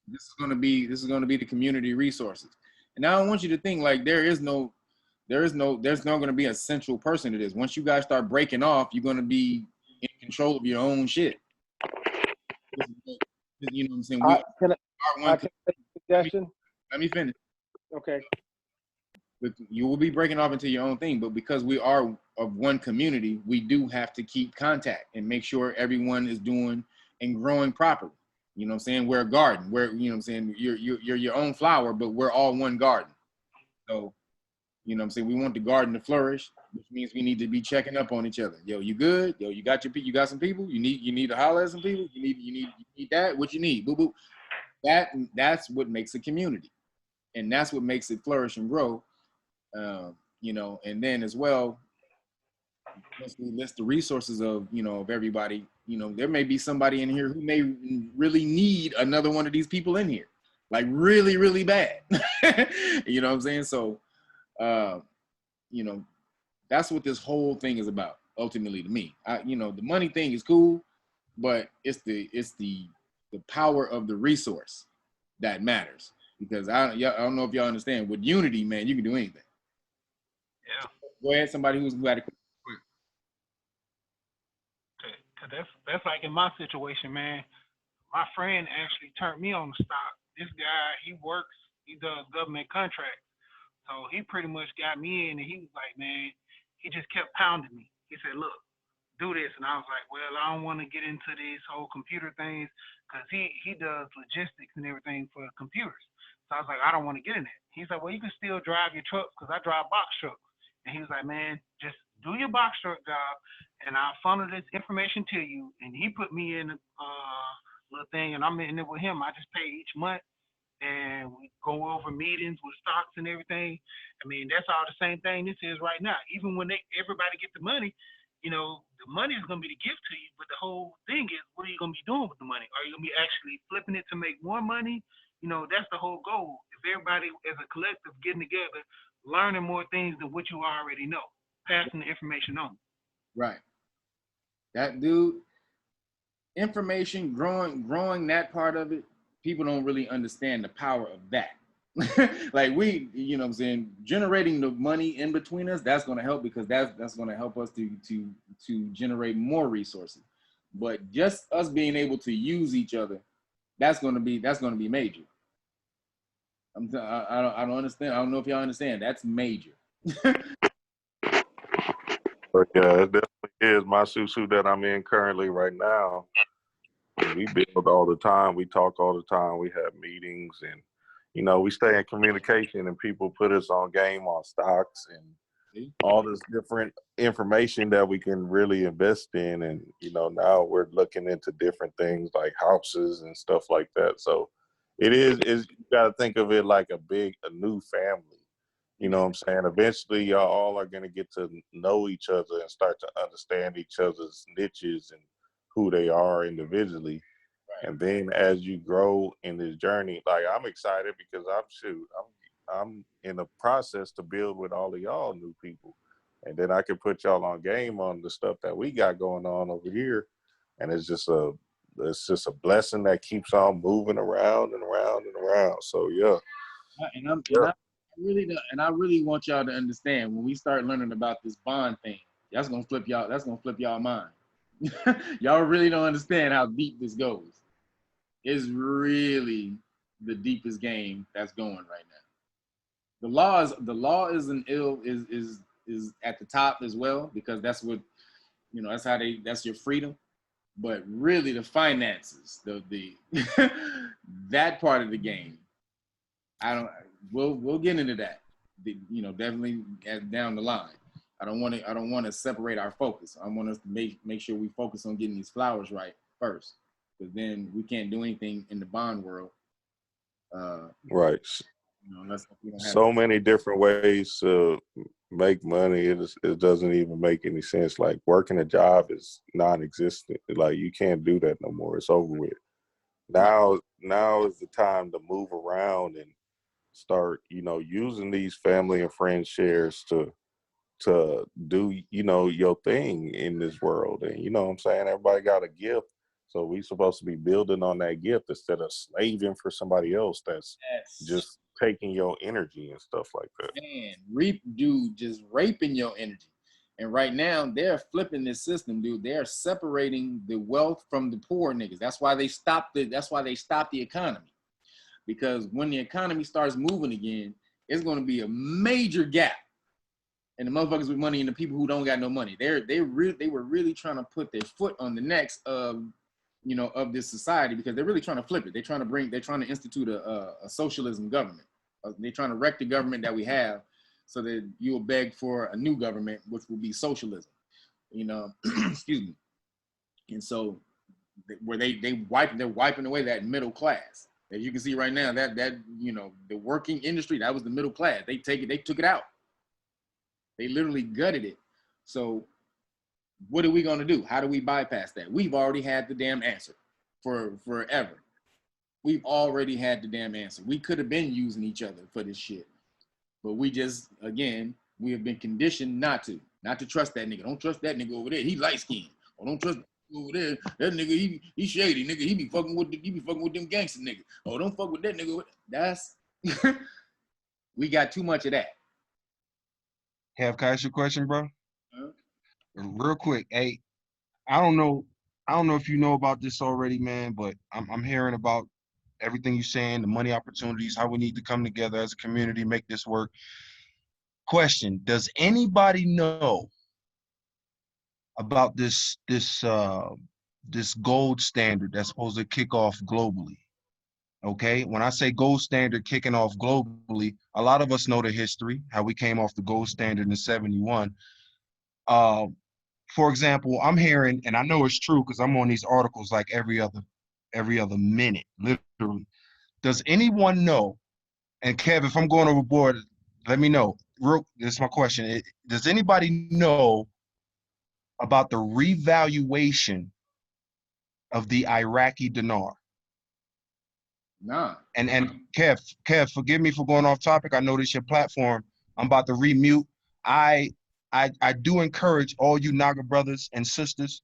S1: This is gonna be the community resources. And I don't want you to think like there's not gonna be a central person to this. Once you guys start breaking off, you're gonna be in control of your own shit. You know what I'm saying?
S20: Can I make a suggestion?
S1: Let me finish.
S20: Okay.
S1: But you will be breaking off into your own thing, but because we are of one community, we do have to keep contact and make sure everyone is doing and growing properly. You know what I'm saying? We're a garden. You know what I'm saying? You're your own flower, but we're all one garden. So, you know what I'm saying? We want the garden to flourish, which means we need to be checking up on each other. Yo, you good? Yo, you got some people? You need to holler at some people? You need that? What you need? Boo boo. That's what makes a community. And that's what makes it flourish and grow. And then as well, once we list the resources of everybody, there may be somebody in here who may really need another one of these people in here, like really, really bad. You know what I'm saying? So, that's what this whole thing is about, ultimately to me. The money thing is cool, but it's the power of the resource that matters. Because I don't know if y'all understand, with unity, man, you can do anything.
S13: Yeah.
S1: Go ahead, somebody who had a quick.
S13: Cause that's like in my situation, man. My friend actually turned me on the stock. This guy, he does government contracts. So he pretty much got me in, and he was like, man, he just kept pounding me. He said, look, do this. And I was like, well, I don't want to get into these whole computer things because he does logistics and everything for computers. So I was like, I don't want to get in that. He's like, well, you can still drive your trucks because I drive box trucks. And he was like, man, just do your box truck job, and I'll funnel this information to you. And he put me in a little thing, and I'm in it with him. I just pay each month, and we go over meetings with stocks and everything. I mean, that's all the same thing this is right now. Even when everybody get the money, you know, the money is going to be the gift to you, but the whole thing is, what are you going to be doing with the money? Are you going to be actually flipping it to make more money? You know, that's the whole goal. If everybody as a collective getting together, learning more things than what you already know, passing the information on.
S1: Right. That dude, information, growing that part of it, people don't really understand the power of that. Like we, you know what I'm saying, generating the money in between us, that's going to help because that's going to help us to generate more resources. But just us being able to use each other, that's going to be major. I don't understand. I don't know if y'all understand. That's major.
S18: But yeah, it definitely is my SuSu that I'm in currently right now. We build all the time. We talk all the time. We have meetings, and you know, we stay in communication. And people put us on game on stocks and all this different information that we can really invest in. And you know, now we're looking into different things like houses and stuff like that. So it is you got to think of it like a new family. You know what I'm saying? Eventually, y'all all are going to get to know each other and start to understand each other's niches and who they are individually. Right. And then as you grow in this journey, like I'm excited because I'm in the process to build with all of y'all new people. And then I can put y'all on game on the stuff that we got going on over here. And it's just a blessing that keeps on moving around and around and around. So yeah.
S1: I really want y'all to understand when we start learning about this bond thing, that's gonna flip y'all mind. Y'all really don't understand how deep this goes. It's really the deepest game that's going right now. The law is at the top as well, because that's what, you know, that's your freedom. But really the finances, the that part of the game, we'll get into that, you know, definitely down the line. I don't want to separate our focus. I want us to make sure we focus on getting these flowers right first, because then we can't do anything in the bond world.
S18: Right.
S1: You know, unless we don't have
S18: so many different ways to make money. It doesn't even make any sense. Like working a job is non-existent. Like you can't do that no more. It's over with. Now is the time to move around and start, you know, using these family and friend shares to do, you know, your thing in this world. And you know what I'm saying? Everybody got a gift. So we supposed to be building on that gift instead of slaving for somebody else that's just taking your energy and stuff like that.
S1: Man, just raping your energy. And right now they're flipping this system, dude. They're separating the wealth from the poor niggas. That's why they stopped the economy. Because when the economy starts moving again, it's going to be a major gap. And the motherfuckers with money and the people who don't got no money. They were really trying to put their foot on the necks of, you know, of this society, because they're really trying to flip it. They're trying to institute a socialism government. They're trying to wreck the government that we have, so that you will beg for a new government, which will be socialism. You know, excuse me. And so, where they're wiping away that middle class. As you can see right now, that you know, the working industry, that was the middle class. They took it out. They literally gutted it. So what are we going to do? How do we bypass that? We've already had the damn answer for forever. We've already had the damn answer. We could have been using each other for this shit. But we just, again, we have been conditioned not to trust that nigga. Don't trust that nigga over there. He light skinned. Or don't trust over there. That nigga, he shady nigga. He be fucking with them gangster niggas. Oh, don't fuck with that nigga. That's we got too much of that.
S17: Can I ask you a question, bro? Real quick. Hey, I don't know I don't know if you know about this already, man, but I'm hearing about everything you're saying, the money opportunities, how we need to come together as a community, make this work. Question: does anybody know about this gold standard that's supposed to kick off globally? Okay, when I say gold standard kicking off globally, a lot of us know the history, how we came off the gold standard in '71. For example, I'm hearing, and I know it's true because I'm on these articles like every other minute, literally. Does anyone know? And Kev, if I'm going overboard, let me know. This is my question. Does anybody know about the revaluation of the Iraqi dinar?
S1: Nah.
S17: And Kev, forgive me for going off topic. I know this your platform. I'm about to remute. I do encourage all you Naga brothers and sisters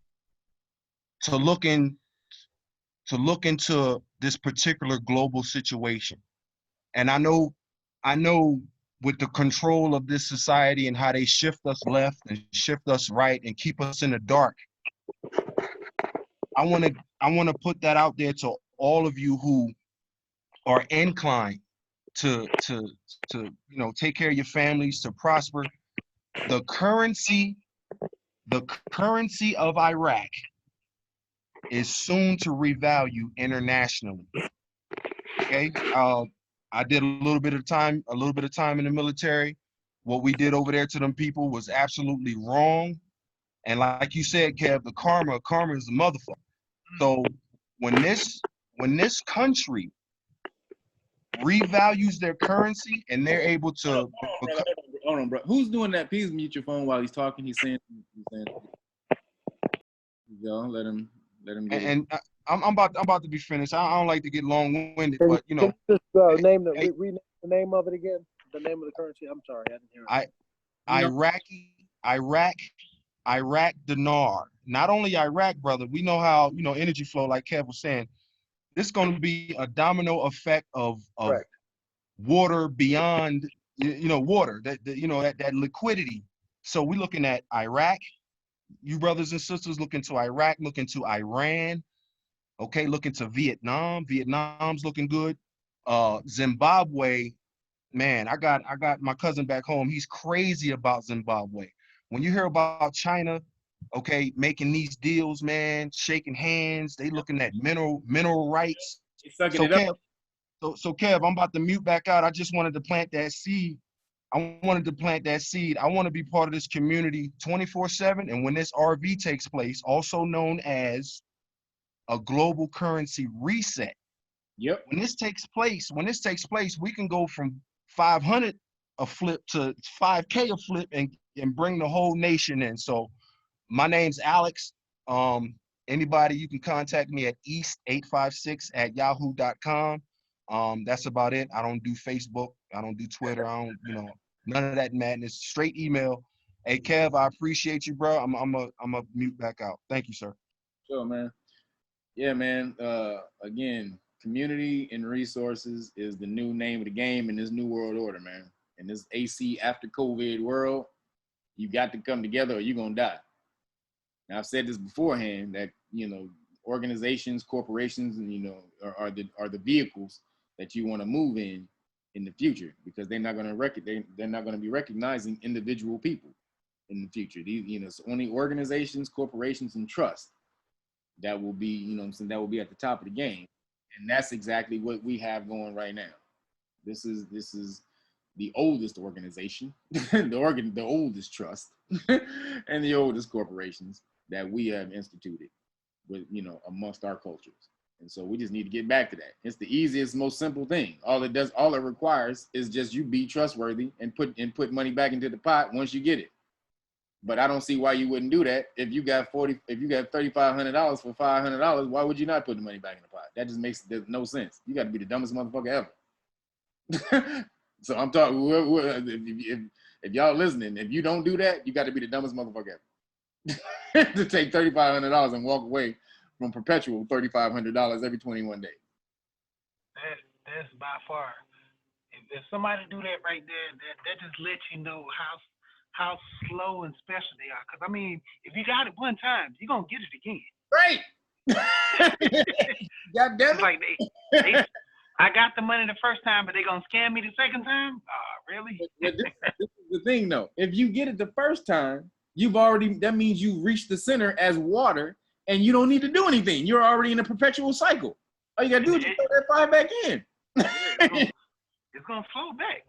S17: to look into this particular global situation. And I know with the control of this society and how they shift us left and shift us right and keep us in the dark, I want to put that out there to all of you who are inclined to take care of your families, to prosper. The currency of Iraq is soon to revalue internationally. Okay, I did a little bit of time in the military. What we did over there to them people was absolutely wrong. And like you said, Kev, the karma is a motherfucker. So when this country revalues their currency and they're able to
S1: Hold on, bro. Who's doing that? Please mute your phone while he's talking. He's saying. Go. Let him get it.
S17: And I'm about to be finished. I don't like to get long-winded, but you know.
S20: Just rename the name of it again. The name of the currency. I'm sorry, I didn't hear it.
S17: Iraq dinar. Not only Iraq, brother. We know how energy flow, like Kev was saying. This is going to be a domino effect of water beyond water. That liquidity. So we're looking at Iraq. You brothers and sisters look into Iraq, look into Iran. Okay, look into Vietnam. Vietnam's looking good. Zimbabwe, man, I got my cousin back home. He's crazy about Zimbabwe. When you hear about China, okay, making these deals, man, shaking hands, they looking at mineral rights. So Kev, I'm about to mute back out. I just wanted to plant that seed. I want to be part of this community 24/7. And when this RV takes place, also known as a global currency reset.
S1: Yep.
S17: When this takes place, we can go from 500 a flip to 5K a flip and bring the whole nation in. So my name's Alex. Anybody, you can contact me at east856@yahoo.com. That's about it. I don't do Facebook. I don't do Twitter. I don't, none of that madness. Straight email. Hey Kev, I appreciate you, bro. I'm a mute back out. Thank you, sir.
S1: Sure, man. Yeah, man. Again, community and resources is the new name of the game in this new world order, man. In this AC after COVID world, you got to come together or you're gonna die. Now I've said this beforehand that organizations, corporations, and are the vehicles that you want to move in the future, because they're not going to be recognizing individual people in the future. These it's only organizations, corporations, and trust that will be that will be at the top of the game, and that's exactly what we have going right now. This is the oldest organization, the oldest trust, and the oldest corporations that we have instituted with amongst our cultures. And so we just need to get back to that. It's the easiest, most simple thing. All it requires is just you be trustworthy and put money back into the pot once you get it. But I don't see why you wouldn't do that. If you got $3,500 for $500, why would you not put the money back in the pot? That just makes no sense. You got to be the dumbest motherfucker ever. So I'm talking. If y'all listening, if you don't do that, you got to be the dumbest motherfucker ever. To take $3,500 and walk away from perpetual $3,500 every 21 days.
S13: That's by far. If somebody do that right there, that just lets you know how slow and special they are. Because I mean, if you got it one time, you're gonna get it again.
S1: Great. God damn
S13: It's like I got the money the first time, but they gonna scam me the second time? Really?
S1: This is the thing though. If you get it the first time, that means you reached the center as water and you don't need to do anything. You're already in a perpetual cycle. All you gotta do is just throw that 5 back in.
S13: It's gonna flow back.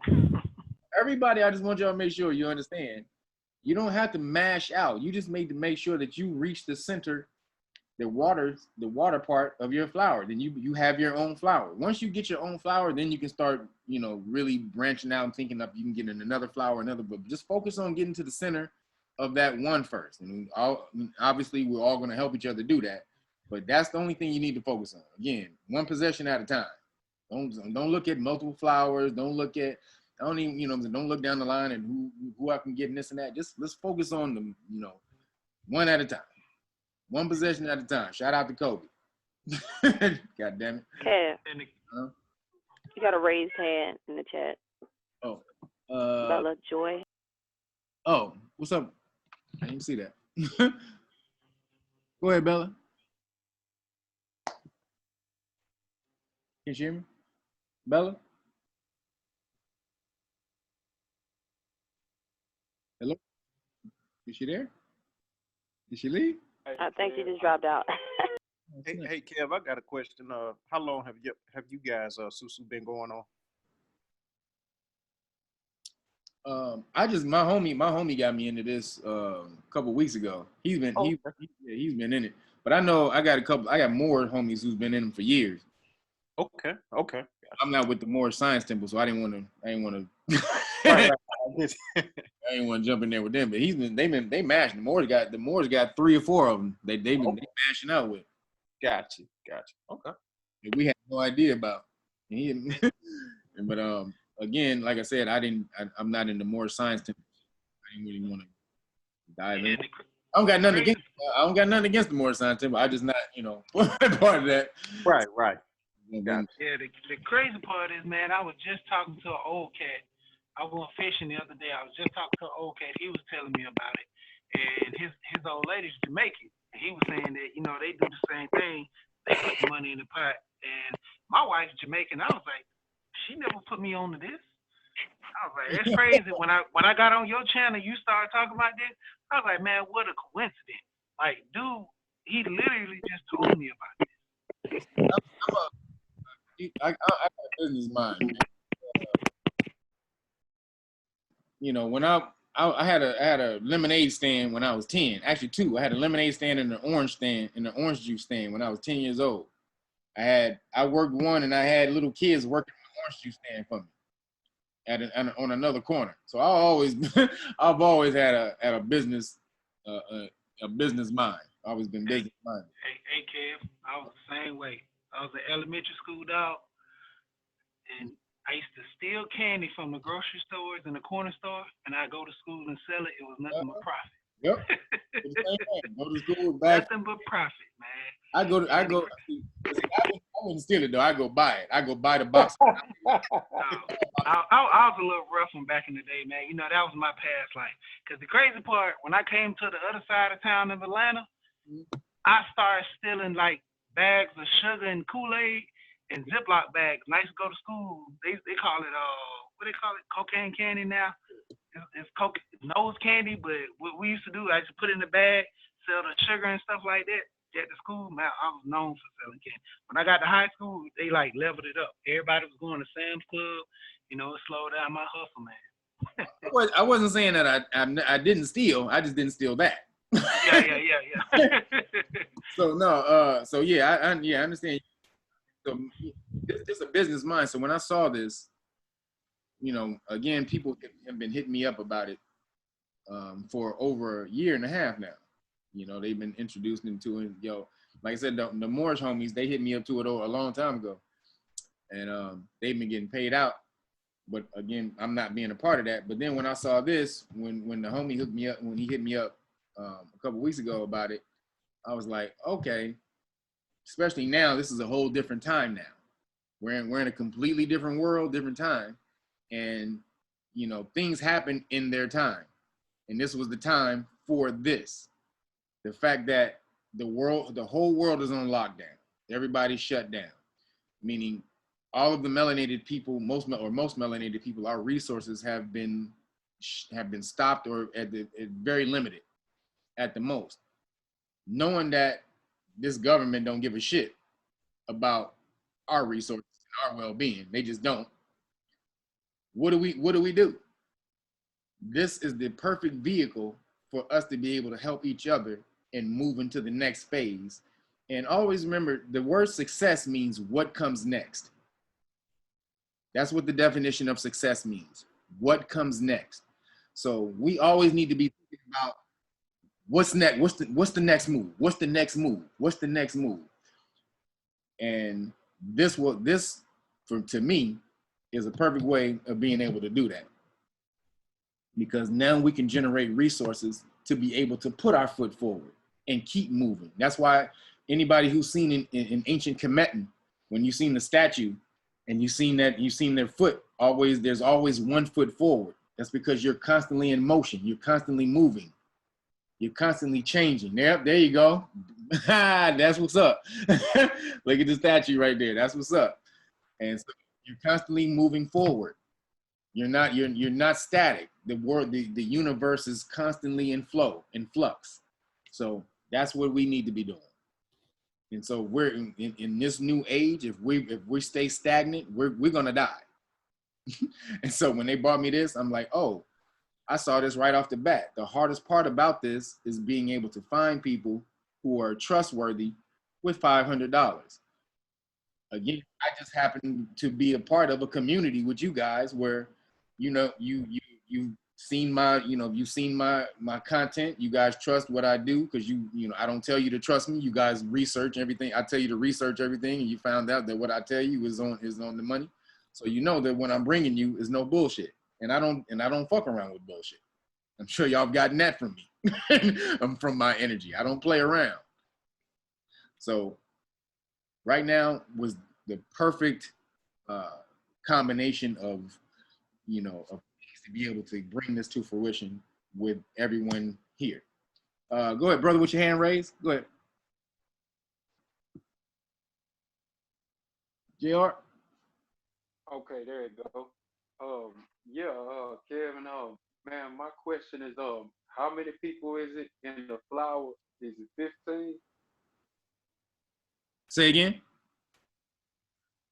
S1: Everybody, I just want y'all to make sure you understand. You don't have to mash out. You just need to make sure that you reach the center, the water part of your flower. Then you have your own flower. Once you get your own flower, then you can start, really branching out and thinking up. You can get in another flower, but just focus on getting to the center of that one first. And obviously, we're all going to help each other do that. But that's the only thing you need to focus on. Again, one possession at a time. Don't look at multiple flowers. Don't look down the line and who I can get and this and that. Just let's focus on them, one at a time. One possession at a time. Shout out to Kobe. God damn it.
S2: Kev, you got a raised hand in the chat.
S1: Oh.
S2: Bella Joy.
S1: Oh, what's up? I didn't see that. Go ahead, Bella. Can you hear me? Bella? Hello? Is she there? Did she leave?
S2: I think she just dropped out.
S11: Hey, Kev, I got a question. How long have you guys SuSu been going on?
S1: My homie got me into this a couple weeks ago. He's been in it. But I know I got more homies who's been in them for years.
S11: Okay.
S1: I'm not with the Moore Science Temple, so I didn't want to
S11: Right.
S1: I ain't want to jump in there with them, but they mashing. The Moore's got 3 or 4 of them. They mashing out with.
S11: Gotcha. Okay.
S1: That we had no idea about. But again, like I said, I'm not in the Moore Science Temple. I didn't really want to dive in. I don't got nothing against the Moore Science Temple. I just not part of that.
S11: Right.
S13: Yeah, the crazy part is, man, I was just talking to an old cat. I went fishing the other day. I was just talking to an old cat. He was telling me about it. And his old lady's Jamaican. And he was saying that, they do the same thing. They put the money in the pot. And my wife's Jamaican. I was like, she never put me on to this. I was like, that's crazy. When I got on your channel, you started talking about this. I was like, man, what a coincidence. Like, dude, he literally just told me about this.
S1: I got a business mind. When I had a lemonade stand when I was 10. Actually, 2. I had a lemonade stand and an orange orange juice stand when I was 10 years old. I worked one, and I had little kids working on the orange juice stand for me on another corner. So I've always had a business mind. I've always been business minded.
S13: Hey, Kev, I was the same way. I was an elementary school dog, and I used to steal candy from the grocery stores and the corner store, and I'd go to school and sell it. It was nothing but profit.
S1: Yep. Go to school back.
S13: Nothing but profit, man.
S1: I wouldn't steal it though. I go buy it. I go buy the box.
S13: I was a little rough one back in the day, man. That was my past life. Because the crazy part, when I came to the other side of town of Atlanta, I started stealing like bags of sugar and Kool-Aid and Ziploc bags. And I used to go to school. They call it what they call it, cocaine candy now. It's nose candy, but what we used to do, I just put it in the bag, sell the sugar and stuff like that. At the school, man, I was known for selling candy. When I got to high school, they like leveled it up. Everybody was going to Sam's Club. It slowed down my hustle, man.
S1: I wasn't saying that I didn't steal. I just didn't steal that.
S13: Yeah.
S1: So no, I understand. So it's a business mind. So when I saw this, again, people have been hitting me up about it for over a year and a half now. They've been introduced into it. Like I said, the Moorish homies, they hit me up to it a long time ago, and they've been getting paid out. But again, I'm not being a part of that. But then when I saw this, when the homie hooked me up, when he hit me up a couple weeks ago about it, I was like, okay. Especially now, this is a whole different time now. We're in a completely different world, different time, and things happen in their time, and this was the time for this. The fact that the whole world is on lockdown. Everybody's shut down, meaning all of the melanated people, most melanated people, our resources have been stopped or at very limited at the most. Knowing that this government don't give a shit about our resources and our well-being, they just don't. What do we do? This is the perfect vehicle for us to be able to help each other and move into the next phase. And always remember, the word success means what comes next. That's what the definition of success means. What comes next? So we always need to be thinking about what's next. What's the next move? What's the next move? What's the next move? And this to me is a perfect way of being able to do that, because now we can generate resources to be able to put our foot forward and keep moving. That's why anybody who's seen in ancient Kemeton, when you've seen the statue and you've seen their foot, there's always one foot forward. That's because you're constantly in motion. You're constantly moving. You're constantly changing. There you go. That's what's up. Look at the statue right there. That's what's up. And so you're constantly moving forward. You're not static. The universe is constantly in flow, in flux. So that's what we need to be doing. And so we're in this new age. If we stay stagnant, we're gonna die. And so when they brought me this, I'm like, oh, I saw this right off the bat. The hardest part about this is being able to find people who are trustworthy with $500. Again, I just happen to be a part of a community with you guys where, you've seen my content. You guys trust what I do because I don't tell you to trust me. You guys research everything. I tell you to research everything, and you found out that what I tell you is on the money. So you know that what I'm bringing you is no bullshit, and I don't fuck around with bullshit. I'm sure y'all have gotten that from me. From my energy. I don't play around. So right now was the perfect combination of to be able to bring this to fruition with everyone here. Go ahead, brother, with your hand raised. Go ahead. JR?
S3: Okay, there you go. Kevin, man, my question is, how many people is it in the flower? Is it 15?
S1: Say again?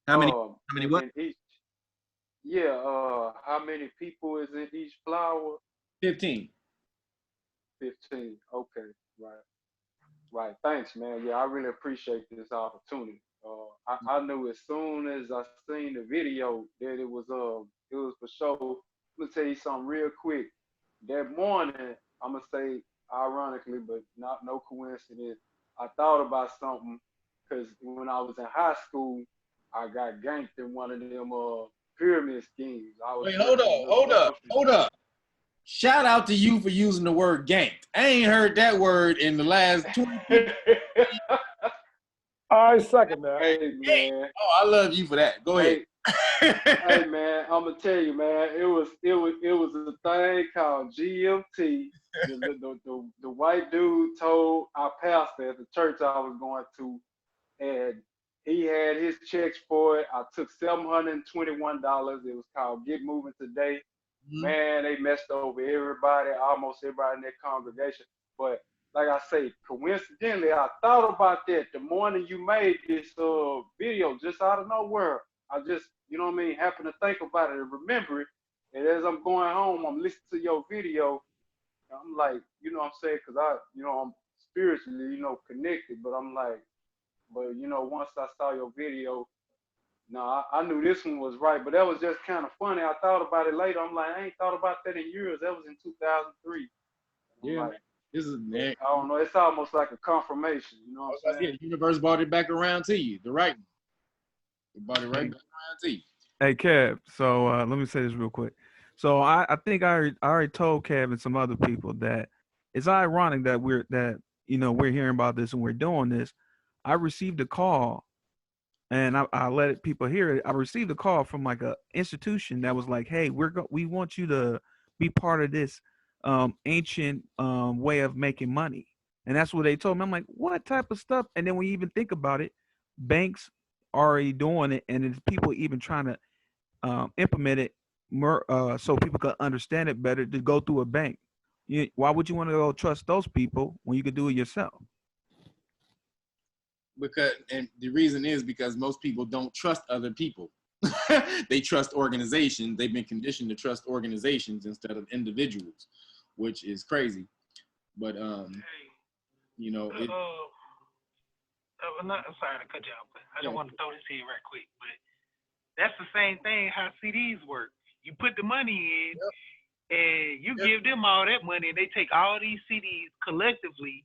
S1: How many what?
S3: How many people is in each flower?
S1: 15.
S3: 15. Okay, right. Thanks, man. Yeah, I really appreciate this opportunity. I knew as soon as I seen the video that it was for sure. Let me tell you something real quick. That morning, I'm gonna say ironically, but no coincidence, I thought about something because when I was in high school, I got ganked in one of them pyramid schemes.
S1: Wait, hold up. Shout out to you for using the word ganked. I ain't heard that word in the last 20 years.
S20: I second that.
S3: Hey, man.
S1: Oh, I love you for that. Go ahead.
S3: Hey, man, I'm gonna tell you, man. It was a thing called GMT. The white dude told our pastor at the church I was going to, and he had his checks for it. I took $721. It was called Get Moving Today. Mm-hmm. Man, they messed over everybody, almost everybody in that congregation. But like I say, coincidentally, I thought about that the morning you made this video, just out of nowhere. I just, happened to think about it and remember it. And as I'm going home, I'm listening to your video. I'm like, what I'm saying? Because I'm spiritually, connected. But I'm like, once I saw your video, I knew this one was right. But that was just kind of funny. I thought about it later. I'm like, I ain't thought about that in years. That was in 2003.
S1: Yeah.
S3: Like,
S1: this is,
S3: I don't know. It's almost like a confirmation. You know what I'm saying?
S1: The universe brought it back around to you. The right one. It brought it right back around to you.
S19: Hey, Kev. So let me say this real quick. So I think I already told Kev and some other people that it's ironic that we're hearing about this and we're doing this. I received a call, and I let people hear it. I received a call from like a institution that was like, "Hey, we want you to be part of this ancient way of making money." And that's what they told me. I'm like, what type of stuff? And then when you even think about it, banks already doing it, and there's people even trying to implement it more, so people can understand it better to go through a bank. Why would you want to go trust those people when you could do it yourself?
S1: And the reason is because most people don't trust other people. They trust organizations. They've been conditioned to trust organizations instead of individuals, which is crazy. But you know,
S13: I'm sorry to cut you off, but I just want to throw this in right quick. But that's the same thing how CDs work. You put the money in, and you give them all that money, and they take all these CDs collectively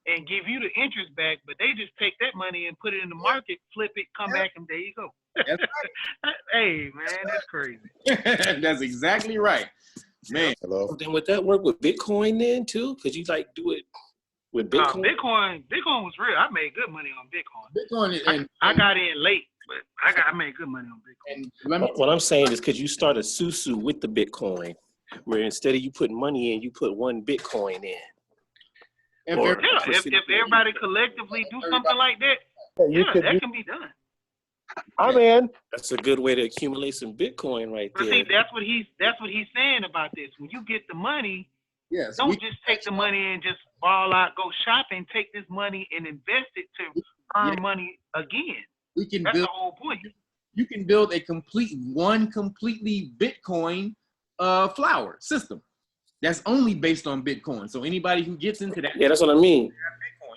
S13: and give you the interest back, but they just take that money and put it in the market, flip it, come back, and there you go.
S1: That's right.
S13: Hey, man, that's crazy.
S1: That's exactly right. Man.
S10: Hello. Then would that work with Bitcoin then too? Because you like do it with Bitcoin?
S13: Bitcoin was real. I made good money on Bitcoin. I got in late, but I made good money on Bitcoin.
S10: What I'm saying is, could you start a SuSu with the Bitcoin, where instead of you putting money in, you put one Bitcoin in?
S13: If everybody collectively do something like that, that can be done.
S20: I'm in.
S10: That's a good way to accumulate some Bitcoin right
S13: But
S10: there.
S13: see, that's what he's saying about this. When you get the money, don't just take the money and just ball out, go shopping. Take this money and invest it to earn money again. That's the whole point.
S1: You can build a completely Bitcoin flower system that's only based on Bitcoin. So anybody who gets into that,
S10: Yeah, that's what I mean.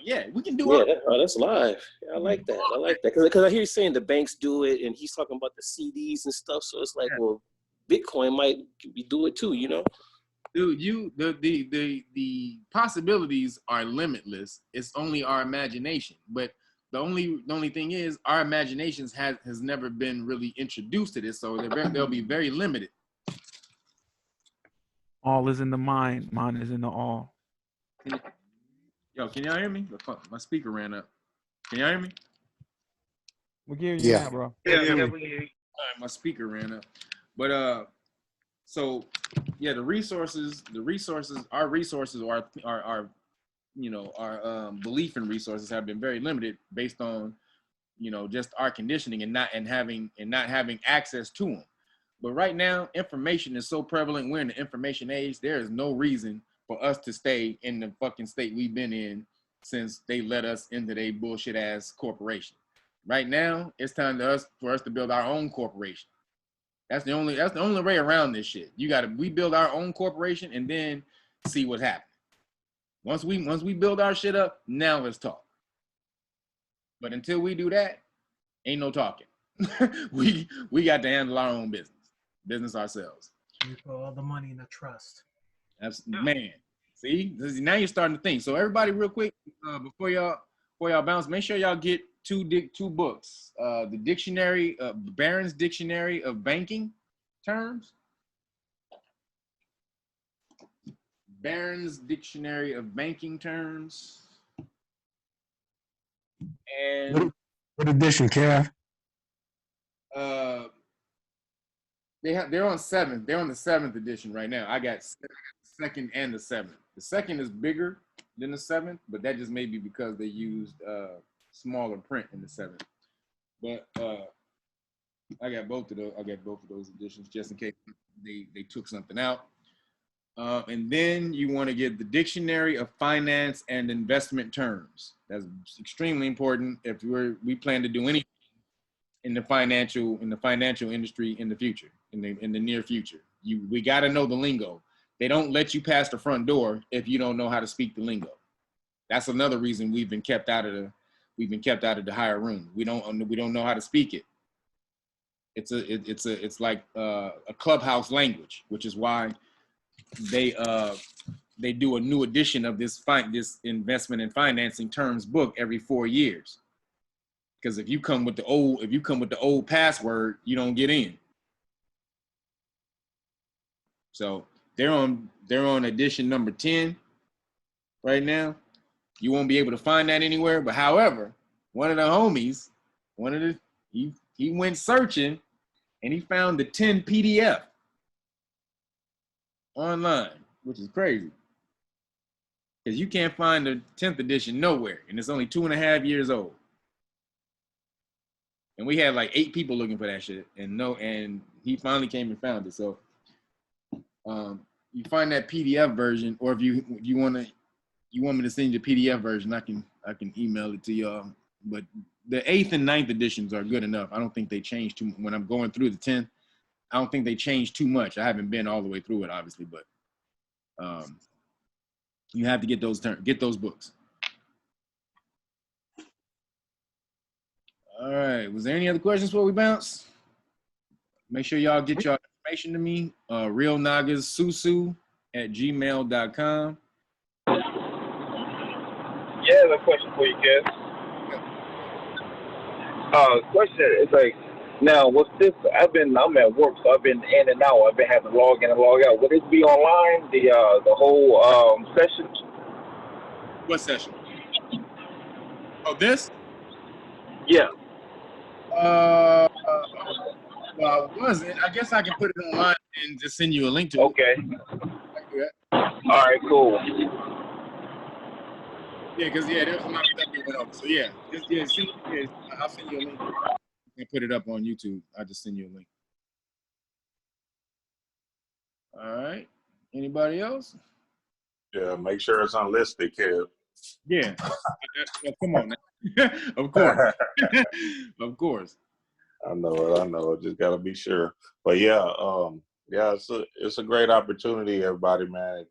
S1: yeah, we can do it.
S10: That's live. Yeah, I like that. I like that because I hear you saying the banks do it, and he's talking about the CDs and stuff. So it's like, well, Bitcoin might do it too, you know?
S1: Dude, the possibilities are limitless. It's only our imagination. But the only thing is, our imaginations has never been really introduced to this, so they'll be very limited.
S19: All is in the mind. Mind is in the all.
S1: Yo, can y'all hear me? My speaker ran up. Can y'all hear me?
S19: We hear you now, bro.
S13: Yeah, we hear you.
S1: All right, my speaker ran up. But so yeah, our resources are you know, our belief in resources have been very limited based on, you know, just our conditioning and not having access to them. But right now, information is so prevalent. We're in the information age. There is no reason for us to stay in the fucking state we've been in since they let us into their bullshit ass corporation. Right now, it's time for us to build our own corporation. That's the only way around this shit. We build our own corporation and then see what happens. Once we build our shit up, now let's talk. But until we do that, ain't no talking. we got to handle our own business ourselves.
S8: We put all the money in a trust.
S1: That's man. See, now you're starting to think. So everybody, real quick, before y'all bounce, make sure y'all get two books. The dictionary, Barron's Dictionary of Banking Terms. Barron's Dictionary of Banking Terms. And
S15: what edition, Kev?
S1: They're on 7th. They're on the 7th edition right now. I got 2nd and the 7th. The 2nd is bigger than the 7th, but that just may be because they used smaller print in the 7th. But I got both of those editions just in case they took something out. And then you want to get the Dictionary of Finance and Investment Terms. That's extremely important if we plan to do anything in the financial industry in the future, in the near future. We got to know the lingo. They don't let you pass the front door if you don't know how to speak the lingo. That's another reason we've been kept out of the higher room. We don't know how to speak it. It's like a clubhouse language, which is why they do a new edition of this investment and financing terms book every 4 years. Because if you come with the old password, you don't get in. So they're on edition number 10 right now. You won't be able to find that anywhere. But however, one of the homies, he went searching and he found the 10 PDF online, which is crazy. Because you can't find the 10th edition nowhere, and it's only 2.5 years old. And we had like 8 people looking for that shit, and he finally came and found it. So you find that PDF version, or if you want me to send you the PDF version, I can email it to y'all. But the 8th and 9th editions are good enough. I don't think they change too much. When I'm going through the 10th, I don't think they change too much. I haven't been all the way through it, obviously, but you have to get those books. All right. Was there any other questions before we bounce? Make sure y'all get your information to me. Reelnagas SuSu@gmail.com.
S5: Yeah, I have a question for you, Kev. Question is like, now what's this? I'm at work, so I've been in and out. I've been having to log in and log out. Will this be online? The whole session?
S1: What session? Oh, this?
S5: Yeah.
S1: Well, I wasn't. I guess I can put it online and just send you a link to it.
S5: Okay. All right, cool.
S1: Yeah, because there was a lot of stuff that went over. So yeah, I'll send you a link. I put it up on YouTube. I'll just send you a link. All right. Anybody else?
S18: Yeah, make sure it's unlisted, Kev.
S1: Yeah. Come on now. Of course. Of course.
S18: I know it. Just gotta be sure. But yeah, it's a great opportunity, everybody, man.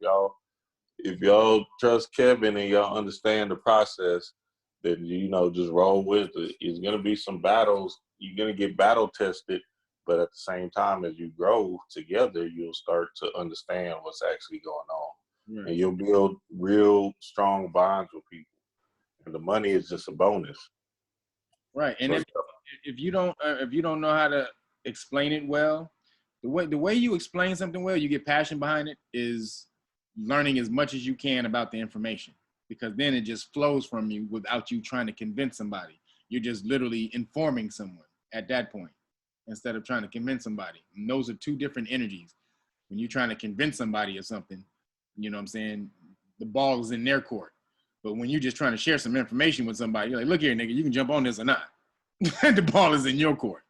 S18: If y'all trust Kevin and y'all understand the process, then just roll with it. It's gonna be some battles. You're gonna get battle tested, but at the same time, as you grow together, you'll start to understand what's actually going on.
S1: Right.
S18: And you'll build real strong bonds with people. And the money is just a bonus.
S1: Right. And if you don't know how to explain it well, the way you explain something well, you get passion behind it, is learning as much as you can about the information, because then it just flows from you without you trying to convince somebody. You're just literally informing someone at that point instead of trying to convince somebody. And those are two different energies. When you're trying to convince somebody of something, you know what I'm saying, the ball is in their court. But when you're just trying to share some information with somebody, you're like, look here, nigga, you can jump on this or not. The ball is in your court.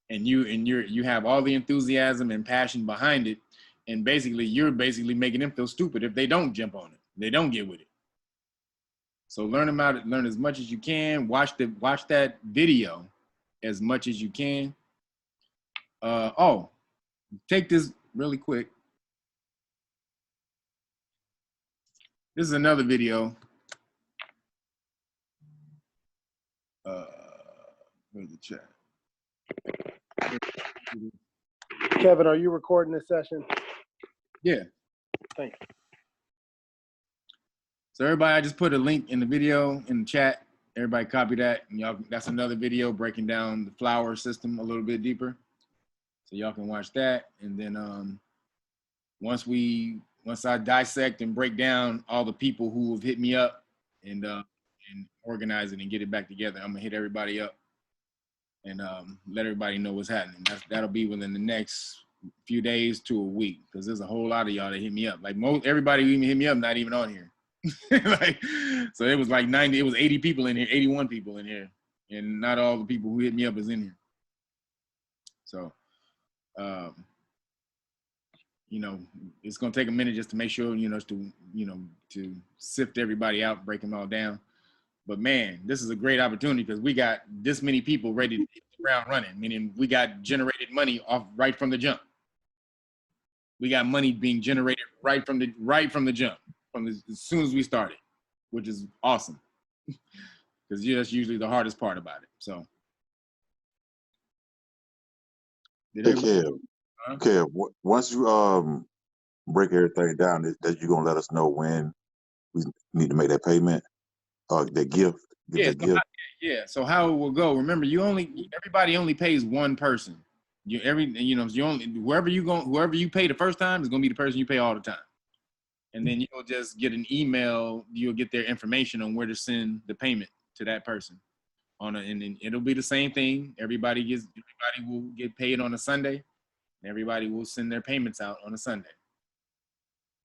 S1: And you have all the enthusiasm and passion behind it. And you're basically making them feel stupid if they don't jump on it. They don't get with it. So learn about it, learn as much as you can. Watch that video as much as you can. Take this really quick. This is another video. Where's the chat?
S20: Kevin, are you recording this session?
S1: Yeah.
S20: Thank you.
S1: So everybody, I just put a link in the video in the chat. Everybody copy that. And y'all, that's another video breaking down the flower system a little bit deeper. So y'all can watch that. And then once I dissect and break down all the people who have hit me up and organize it and get it back together, I'm gonna hit everybody up and let everybody know what's happening. That'll be within the next few days to a week, because there's a whole lot of y'all that hit me up. Like everybody who even hit me up, not even on here. So it was like 80 people in here, 81 people in here, and not all the people who hit me up is in here. So it's gonna take a minute just to make sure, to sift everybody out, break them all down. But man, this is a great opportunity because we got this many people ready to hit the ground running, meaning we got generated money right from the jump. We got money being generated right from the jump, as soon as we started, which is awesome. Because that's usually the hardest part about it. So
S22: Kev, once you break everything down, that you're gonna let us know when we need to make that payment, the gift.
S1: Yeah. So how it will go? Remember, everybody only pays one person. Whoever you pay the first time is gonna be the person you pay all the time. And then you'll just get an email. You'll get their information on where to send the payment to that person. And then it'll be the same thing. Everybody will get paid on a Sunday. And everybody will send their payments out on a Sunday.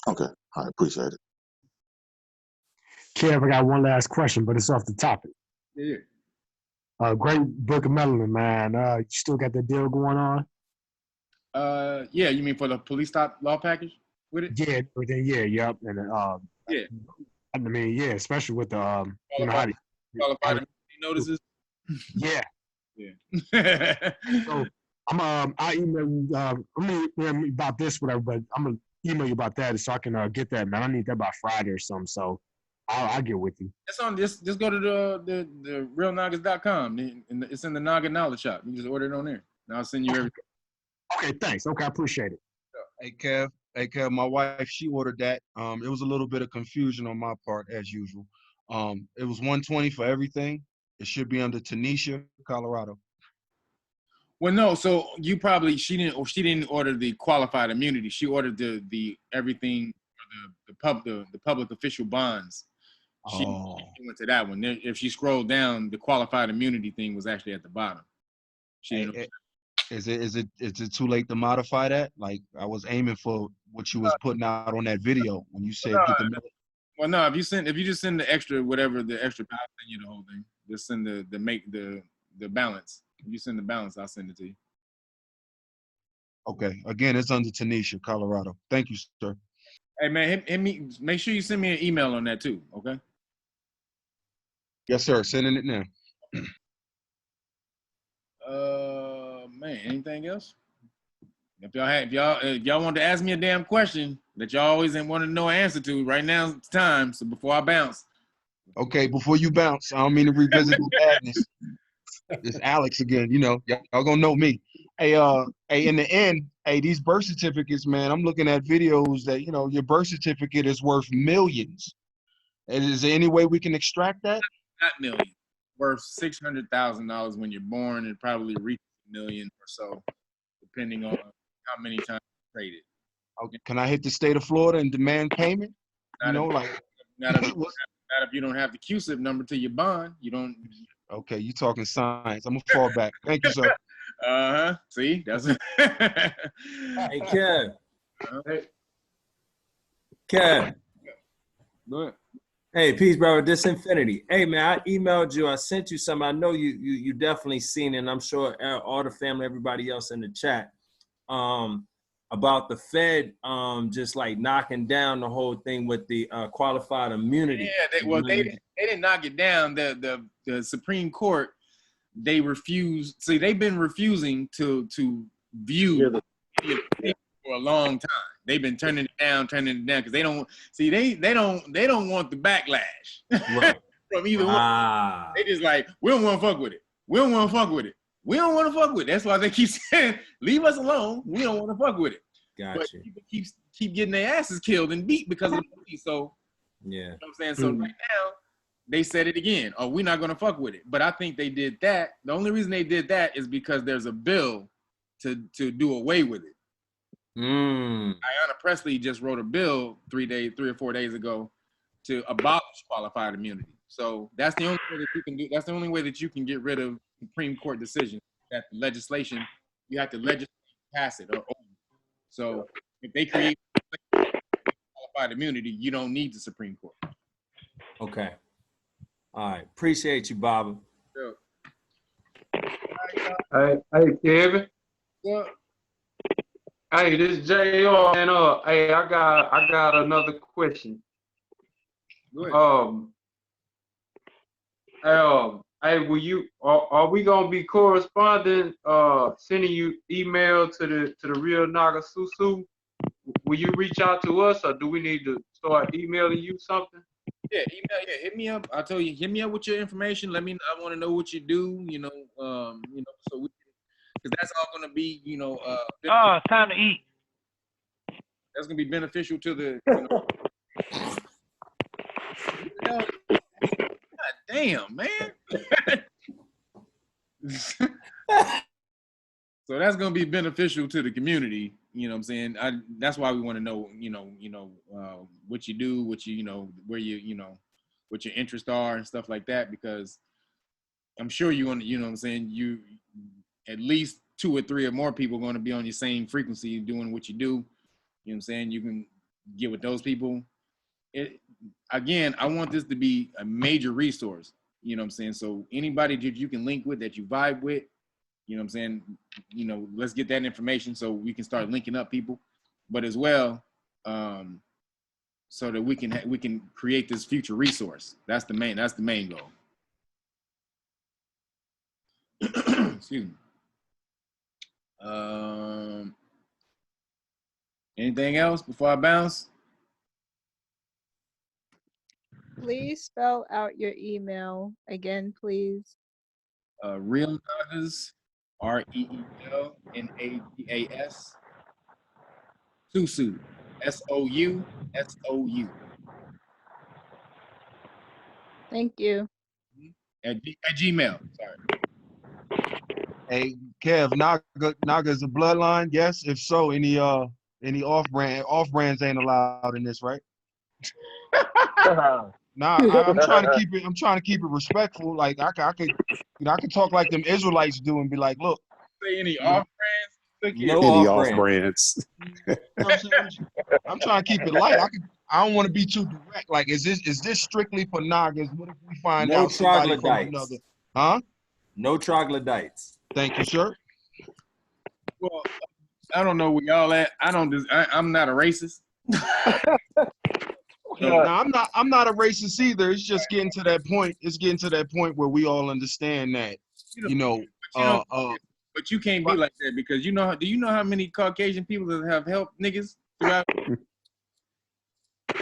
S22: Okay, I appreciate it.
S15: Kev, I got one last question, but it's off the topic.
S1: Yeah.
S15: Great book of melanin, man. You still got that deal going on?
S1: Yeah, you mean for the police stop law package with it?
S15: Yeah, yep. And
S1: Yeah.
S15: I mean, yeah, especially with the you know how
S1: Qualified immunity notices.
S15: Yeah.
S1: Yeah.
S15: So I email you. I'm gonna email me about this, whatever. But I'm gonna email you about that so I can get that, man. I need that by Friday or something. So I'll get with you.
S1: It's on. Just go to the Reelnagas.com. And it's in the Naga Knowledge Shop. You just order it on there. And I'll send you everything.
S15: Okay, thanks. Okay, I appreciate it.
S17: Hey Kev, my wife, she ordered that. It was a little bit of confusion on my part as usual. It was $120 for everything. It should be under Tanisha, Colorado.
S1: Well, no. So she didn't order the qualified immunity. She ordered the everything, the public official bonds. She went to that one. If she scrolled down, the qualified immunity thing was actually at the bottom.
S17: Is it too late to modify that? Like I was aiming for what you was putting out on that video when you said get the.
S1: Well, no. If you just send the extra whatever the extra, I'll send you the whole thing. Just send the balance. If you send the balance, I'll send it to you.
S17: Okay. Again, it's under Tanisha, Colorado. Thank you, sir.
S1: Hey man, hit me. Make sure you send me an email on that too. Okay.
S17: Yes, sir. Sending it now.
S1: Man, anything else? If y'all want to ask me a damn question that y'all always want to know an answer to, right now it's time. So before I bounce.
S17: Okay, before you bounce, I don't mean to revisit the madness. It's Alex again. You know, y'all gonna know me. Hey, in the end, these birth certificates, man. I'm looking at videos that your birth certificate is worth millions. And is there any way we can extract that?
S1: Not millions. Worth $600,000 when you're born, and probably reach $1 million or so, depending on how many times you traded.
S17: Okay. Can I hit the state of Florida and demand payment?
S1: Not if you don't have the QSIP number to your bond. You don't.
S17: Okay, you talking science. I'm gonna fall back. Thank you, sir.
S1: See, that's.
S9: Hey, Kev. Kev.
S1: Go ahead.
S9: Hey, peace, brother. This Infinity. Hey, man, I emailed you. I sent you some. I know you definitely seen it, and I'm sure all the family, everybody else in the chat, about the Fed just like knocking down the whole thing with the qualified immunity.
S1: Yeah, they didn't knock it down. The Supreme Court, they refused. See, they've been refusing to view for a long time. They've been turning it down because they don't see they don't want the backlash from either one. They just like, we don't want to fuck with it. We don't want to fuck with it. We don't want to fuck with it. That's why they keep saying, leave us alone. We don't want to fuck with it.
S9: Gotcha.
S1: But people keep getting their asses killed and beat because of the police. So
S9: yeah,
S1: you know what I'm saying? So right now they said it again. Oh, we're not gonna fuck with it. But I think they did that. The only reason they did that is because there's a bill to do away with it. Ayanna Pressley just wrote a bill 3 or 4 days ago to abolish qualified immunity. So that's the only way that you can do. That's the only way that you can get rid of Supreme Court decisions. That the legislation, you have to legislate, pass it, or so if they create qualified immunity, you don't need the Supreme Court.
S9: Okay. All right. Appreciate you, Baba.
S1: Sure.
S3: Hey, Kevin.
S1: Yeah.
S3: Hey, this is JR, and hey, I got another question.
S1: Go ahead.
S3: Hey, are we gonna be corresponding, sending you email to the Reelnagas SuSu? Will you reach out to us, or do we need to start emailing you something?
S1: Yeah, email. Yeah, hit me up. I told you, hit me up with your information. I want to know what you do. So we, because that's all gonna be,
S13: it's time to eat.
S1: That's gonna be beneficial to the. God damn, man. So that's gonna be beneficial to the community. You know what I'm saying? That's why we want to know, what you do, where what your interests are and stuff like that, because I'm sure you want to, you know what I'm saying, you at least 2 or 3 or more people are going to be on your same frequency doing what you do. You know what I'm saying? You can get with those people. Again, I want this to be a major resource. You know what I'm saying? So anybody that you can link with, that you vibe with, you know what I'm saying? You know, let's get that information so we can start linking up people, but as well, so that we can create this future resource. That's the main goal. Excuse me. Anything else before I bounce?
S21: Please spell out your email again, please.
S1: Reelnagas, REELNAGAS, SuSu, SOUSOU.
S21: Thank you.
S1: At Gmail. Sorry.
S17: Hey, Kev, Naga is a bloodline. Yes. If so, any off brands ain't allowed in this, right? Nah, I'm trying to keep it. I'm trying to keep it respectful. Like I could, I could talk like them Israelites do and be like, look.
S1: Say any off brands?
S17: No
S6: Any
S17: off
S6: off brands.
S17: You know what I'm saying? I'm trying to keep it light. I don't want to be too direct. Like, is this strictly for Nagas? What if we find
S9: No
S17: out somebody from
S9: troglodytes.
S17: another? Huh?
S9: No troglodytes.
S17: Thank you, sir.
S1: Well, I don't know where y'all at. I'm not a racist.
S17: No, I'm not a racist either. It's just getting to that point. It's getting to that point where we all understand that,
S1: But you can't be like that because do you know how many Caucasian people that have helped niggas throughout?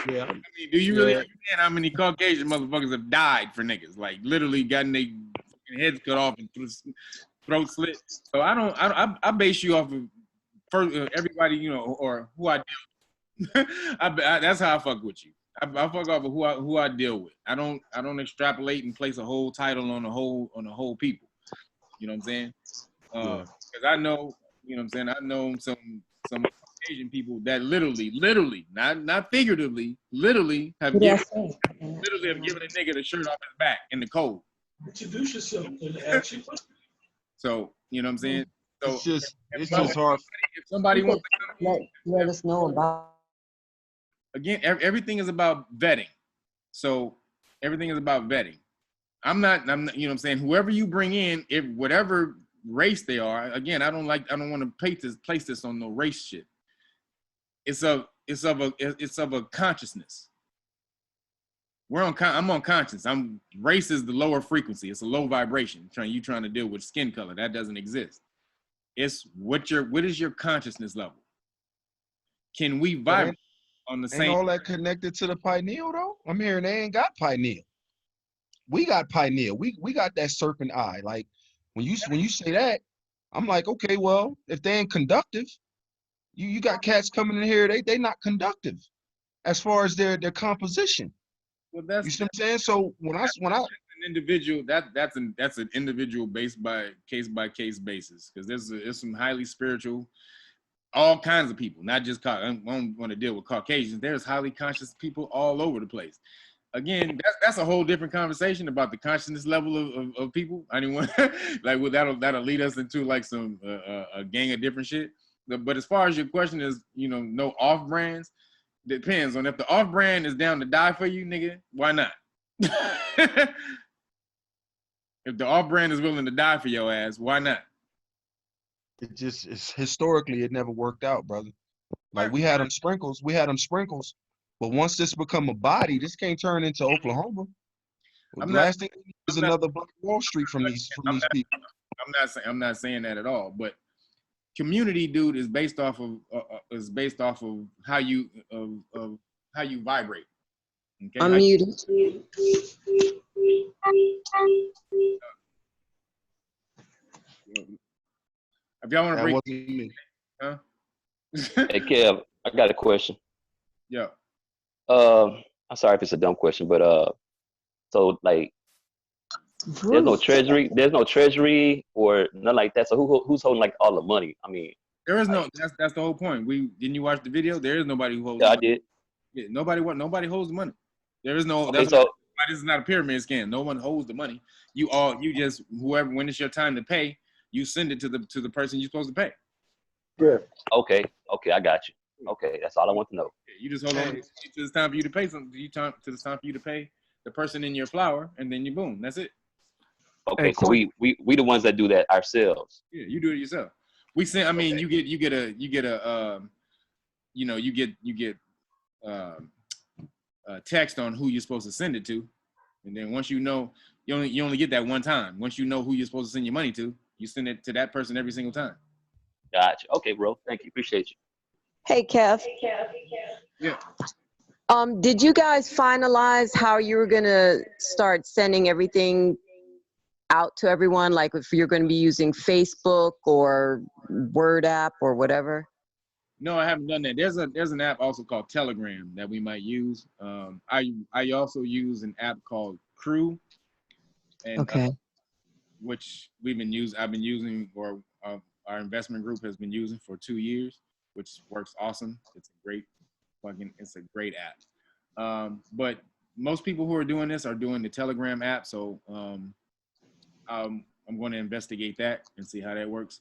S17: Yeah.
S1: I mean, do you really understand how many Caucasian motherfuckers have died for niggas? Like literally gotten their heads cut off and throat slit. So I base you off of everybody, or who I deal with. That's how I fuck with you. I fuck off of who I deal with. I don't extrapolate and place a whole title on the whole people. You know what I'm saying? Because I know, you know what I'm saying, I know some Asian people that literally, not figuratively, literally have given a nigga the shirt off his back in the cold.
S7: Introduce yourself to the action.
S1: So, you know what I'm saying? So
S17: it's just hard.
S1: If somebody wants to
S23: let us know about.
S1: Again, everything is about vetting. So everything is about vetting. I'm not, you know what I'm saying? Whoever you bring in, if whatever race they are, again, I don't want to place this on no race shit. It's of a consciousness. I'm on conscience. Race is the lower frequency. It's a low vibration. You trying to deal with skin color. That doesn't exist. It's what is your consciousness level? Can we vibrate on the same?
S17: Ain't all that connected to the pineal though? I'm hearing they ain't got pineal. We got pineal. We got that serpent eye. Like when you say that, I'm like, okay, well, if they ain't conductive, you got cats coming in here, they not conductive as far as their composition.
S1: Well, that's,
S17: you see what I'm saying? So when I
S1: an individual, that's an individual based by case basis, because there's some highly spiritual, all kinds of people, not just I don't want to deal with Caucasians. There's highly conscious people all over the place. Again, that's a whole different conversation about the consciousness level of people. I didn't want like that'll lead us into like some a gang of different shit. But as far as your question is, no off brands. Depends on if the off brand is down to die for you, nigga. Why not? If the off brand is willing to die for your ass, why not?
S17: It's historically it never worked out, brother. Like we had them sprinkles, but once this become a body, this can't turn into Oklahoma. Last thing is another Black Wall Street from these people.
S1: I'm not saying that at all, but community, dude, is based off of how you vibrate. Okay?
S23: Unmuted.
S1: If y'all want to
S17: That
S1: bring,
S17: wasn't me.
S1: huh?
S24: Hey Kev, I got a question.
S1: Yeah.
S24: I'm sorry if it's a dumb question, but so like, there's no treasury or nothing like that. So who's holding like all the money? I mean,
S1: there is no. That's the whole point. Didn't you watch the video? There is nobody who holds.
S24: Yeah,
S1: the
S24: I
S1: money.
S24: did.
S1: Yeah, nobody holds the money. There is no.
S24: Okay,
S1: This is not a pyramid scheme. No one holds the money. You just whoever, when it's your time to pay, you send it to the person you're supposed to pay.
S24: Yeah. Okay, I got you. Okay, that's all I want to know.
S1: You just hold on till it's time for you to pay something. Till it's time for you to pay the person in your flower, and then you boom. That's it.
S24: Okay, so we the ones that do that ourselves.
S1: Yeah, you do it yourself. We send. I mean, you get a text on who you're supposed to send it to, and then once you know, you only get that one time. Once you know who you're supposed to send your money to, you send it to that person every single time.
S24: Gotcha. Okay, bro. Thank you. Appreciate you.
S4: Hey, Kev.
S1: Yeah.
S4: Did you guys finalize how you were gonna start sending everything out to everyone? Like if you're going to be using Facebook or Word app or whatever?
S1: No, I haven't done that. There's an app also called Telegram that we might use. I also use an app called Crew, and
S4: okay.
S1: Which I've been using, or our investment group has been using for 2 years, which works awesome. It's a great app. But most people who are doing this are doing the Telegram app, so I'm going to investigate that and see how that works.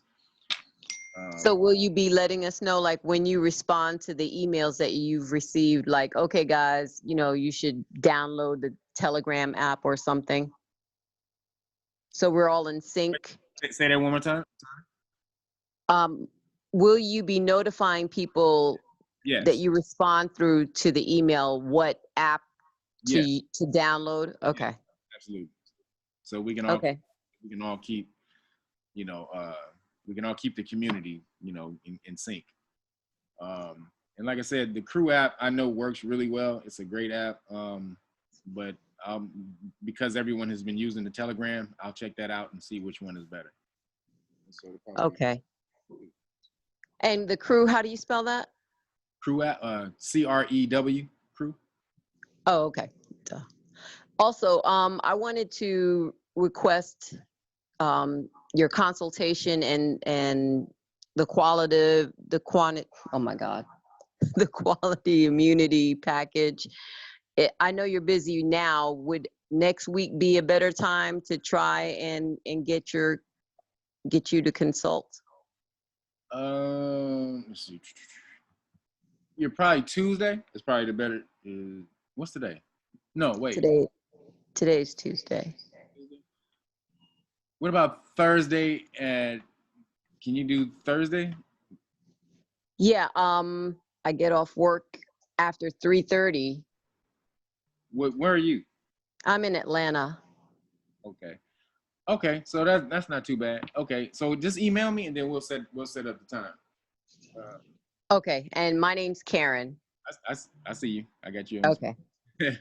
S4: So will you be letting us know, like when you respond to the emails that you've received, like, okay, guys, you should download the Telegram app or something? So we're all in sync.
S1: Say that one more time.
S4: Will you be notifying people that you respond through to the email what app to download? Okay.
S1: Yeah, absolutely. So we can all keep, we can all keep the community, in sync. And like I said, the Crew app I know works really well. It's a great app. But because everyone has been using the Telegram, I'll check that out and see which one is better.
S4: Okay. And the Crew, how do you spell that?
S1: Crew app, CREW, Crew.
S4: Oh, okay. Duh. Also, I wanted to request your consultation and the quality immunity package. I know you're busy now. Would next week be a better time to try and get you to consult?
S1: Let's see. You're probably Tuesday. It's probably the better. What's today? No, wait.
S4: Today's Tuesday.
S1: What about Thursday? Can you do Thursday?
S4: Yeah. I get off work after 3:30.
S1: Where are you?
S4: I'm in Atlanta.
S1: Okay. So that's not too bad. Okay. So just email me and then we'll set up the time.
S4: Okay. And my name's Karen.
S1: I see you. I got you.
S4: Okay.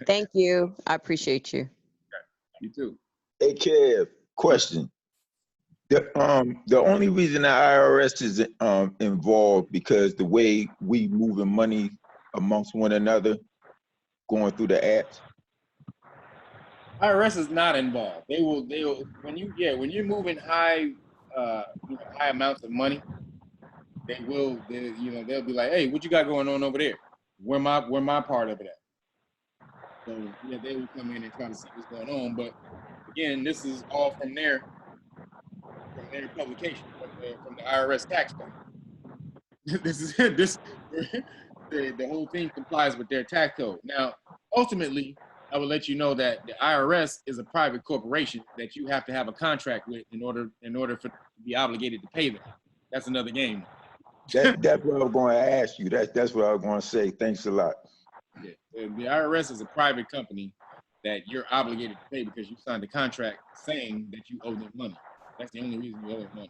S4: Thank you. I appreciate you.
S1: You too.
S6: Hey, Kev, question. The only reason the IRS is involved because the way we moving money amongst one another, going through the apps.
S1: IRS is not involved. They will when you're moving high amounts of money, they'll be like, hey, what you got going on over there? Where my part of it at? So yeah, they will come in and try to see what's going on. But again, this is all from their publication, from the IRS tax code. The whole thing complies with their tax code. Now, ultimately, I will let you know that the IRS is a private corporation that you have to have a contract with in order for to be obligated to pay them. That's another game.
S6: That's what I was going to ask you. That's what I was going to say. Thanks a lot.
S1: Yeah, the IRS is a private company that you're obligated to pay because you signed a contract saying that you owe them money. That's the only reason you owe them money.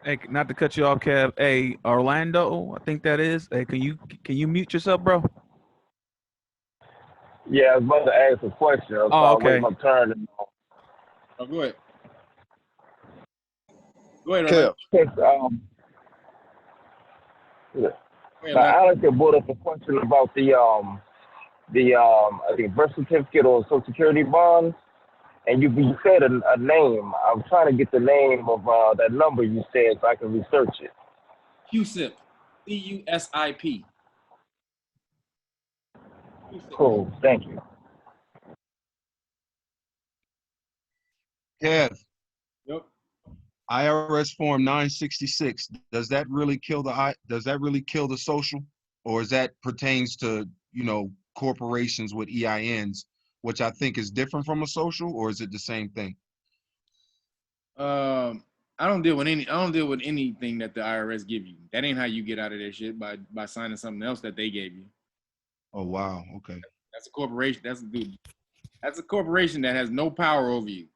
S19: Hey, not to cut you off, Kev. Hey, Orlando, I think that is. Hey, can you mute yourself, bro?
S5: Yeah, I was about to ask a question. I was waiting my turn.
S1: Oh, go ahead. Go ahead,
S5: Orlando. Alex had brought up a question about the I think birth certificate or Social Security bonds, and you said a name. I'm trying to get the name of that number you said so I can research it.
S1: CUSIP, CUSIP.
S5: Cool, thank you.
S17: Kev.
S1: Yep.
S17: IRS form 966. Does that really kill the social, or is that pertains to, you know, corporations with EINs, which I think is different from a social, or is it the same thing?
S1: I don't deal with anything that the IRS give you. That ain't how you get out of that shit by signing something else that they gave you.
S17: Oh wow, okay.
S1: That's a corporation. That's a corporation that has no power over you.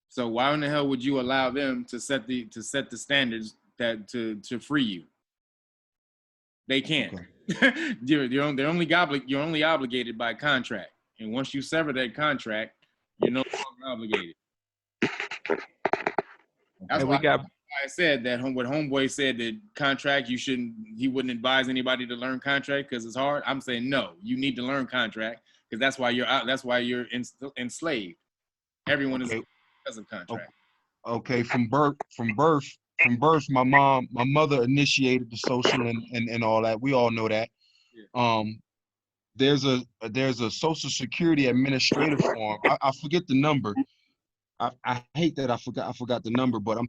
S1: So why in the hell would you allow them to set the standards that to free you? They can't. Okay. you're only obligated by contract, and once you sever that contract, you're no longer obligated. That's why I said that what Homeboy said, that contract, he wouldn't advise anybody to learn contract because it's hard. I'm saying no, you need to learn contract because that's why you're out. That's why you're enslaved. Everyone is because of contract.
S17: Okay, from birth, my mother initiated the social and all that. We all know that. Yeah. There's a Social Security administrative form. I forget the number. I hate that I forgot the number, but I'm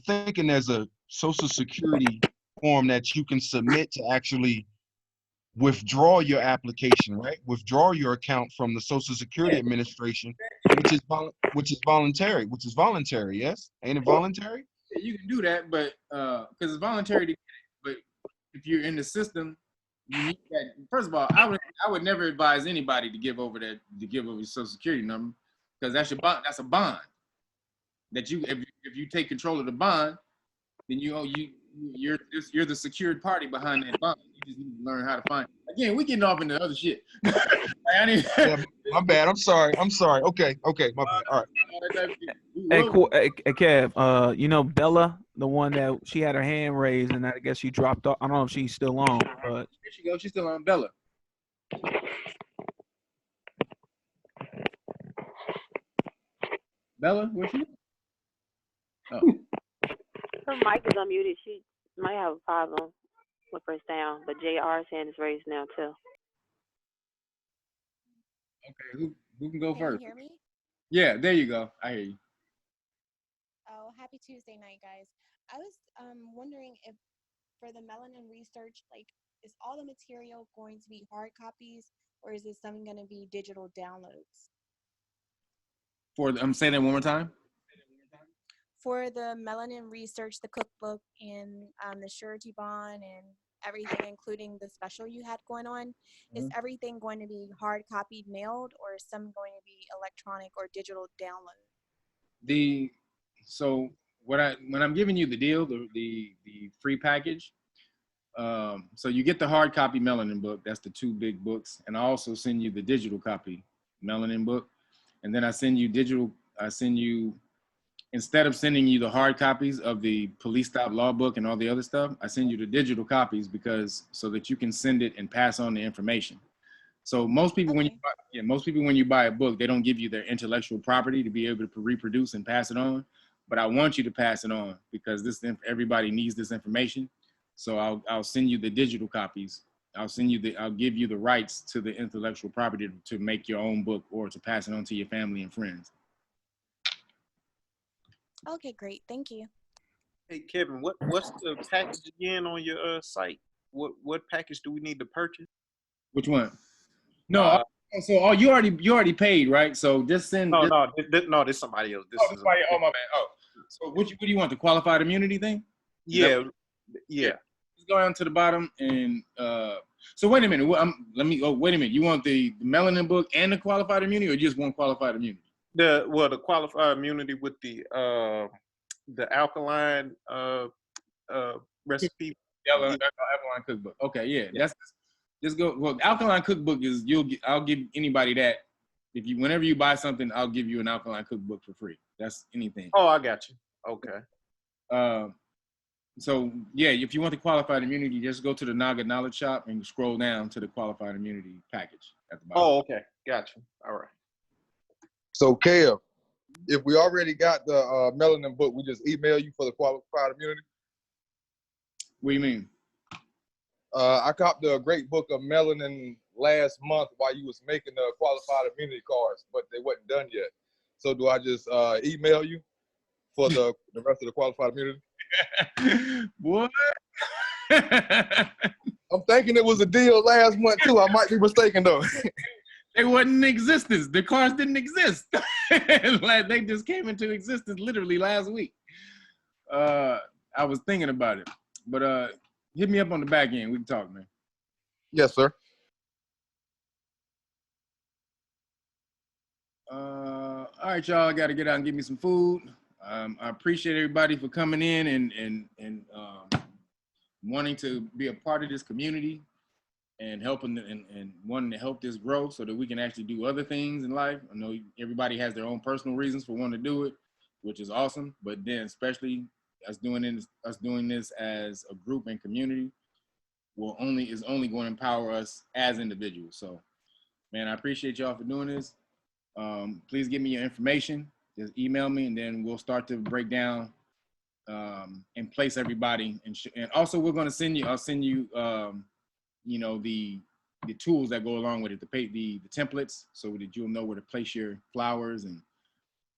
S17: thinking there's a Social Security form that you can submit to actually withdraw your application, right? Withdraw your account from the Social Security Administration, which is voluntary. Yes, ain't it voluntary?
S1: Yeah, you can do that, but because it's voluntary to get it. But if you're in the system, you need that. First of all, I would never advise anybody to give over your Social Security number because that's a bond. That if you take control of the bond, then you're the secured party behind that bond. You just need to learn how to find it. Again, we getting off into other shit.
S17: Yeah, my bad. I'm sorry. Okay, my bad. All right.
S19: Hey, Kev. You know Bella, the one that she had her hand raised, and I guess she dropped off. I don't know if she's still on, but
S1: here she goes. She's still on. Bella. Bella, where's she? Oh.
S2: Her mic is unmuted. She might have a problem with her sound, but JR's hand is raised now too.
S1: Okay, who can go first?
S12: Can you hear me?
S1: Yeah, there you go. I hear you.
S12: Oh, happy Tuesday night, guys. I was wondering if for the melanin research, like, is all the material going to be hard copies, or is this something going to be digital downloads?
S1: I'm saying that one more time.
S12: For the melanin research, the cookbook, and the surety bond, and everything, including the special you had going on, is everything going to be hard copied, mailed, or is some going to be electronic or digital download?
S1: So when I'm giving you the deal, the free package, so you get the hard copy melanin book. That's the 2 big books, and I also send you the digital copy melanin book, and then I send you. Instead of sending you the hard copies of the police stop law book and all the other stuff, I send you the digital copies so that you can send it and pass on the information. So most people, when you buy a book, they don't give you their intellectual property to be able to reproduce and pass it on. But I want you to pass it on because everybody needs this information. So I'll send you the digital copies. I'll give you the rights to the intellectual property to make your own book or to pass it on to your family and friends.
S12: Okay, great. Thank you.
S11: Hey Kevin, what's the package again on your site? What package do we need to purchase?
S1: Which one? No, so you already paid, right? So just send.
S11: No, this somebody else.
S1: My bad. Oh, so what do you want? The qualified immunity thing?
S11: Yeah.
S1: Just go down to the bottom and so wait a minute. Wait a minute. You want the melanin book and the qualified immunity, or just one qualified immunity?
S11: The qualified immunity with the alkaline recipe.
S1: Alkaline cookbook. Okay, yeah. That's just go. Well, alkaline cookbook is I'll give anybody that. Whenever you buy something, I'll give you an alkaline cookbook for free. That's anything.
S11: Oh, I got you. Okay.
S1: So yeah, if you want the qualified immunity, just go to the Naga Knowledge Shop and scroll down to the qualified immunity package at the bottom.
S11: Oh, okay. Got you. All right.
S14: So, Kev, if we already got the melanin book, we just email you for the qualified immunity?
S1: What do you mean?
S14: I copped a great book of melanin last month while you was making the qualified immunity cards, but they wasn't done yet. So do I just email you for the rest of the qualified immunity?
S1: What?
S14: I'm thinking it was a deal last month too. I might be mistaken though.
S1: They wasn't in existence. The cars didn't exist. Like, they just came into existence literally last week. I was thinking about it, but hit me up on the back end. We can talk, man.
S14: Yes, sir.
S1: All right, y'all. I got to get out and get me some food. I appreciate everybody for coming in and wanting to be a part of this community and helping and wanting to help this grow so that we can actually do other things in life. I know everybody has their own personal reasons for wanting to do it, which is awesome. But then, especially us doing this as a group and community, is only going to empower us as individuals. So, man, I appreciate y'all for doing this. Please give me your information. Just email me, and then we'll start to break down and place everybody. And also, we're going to send you. I'll send you. You know, the tools that go along with it, the templates, so that you'll know where to place your flowers and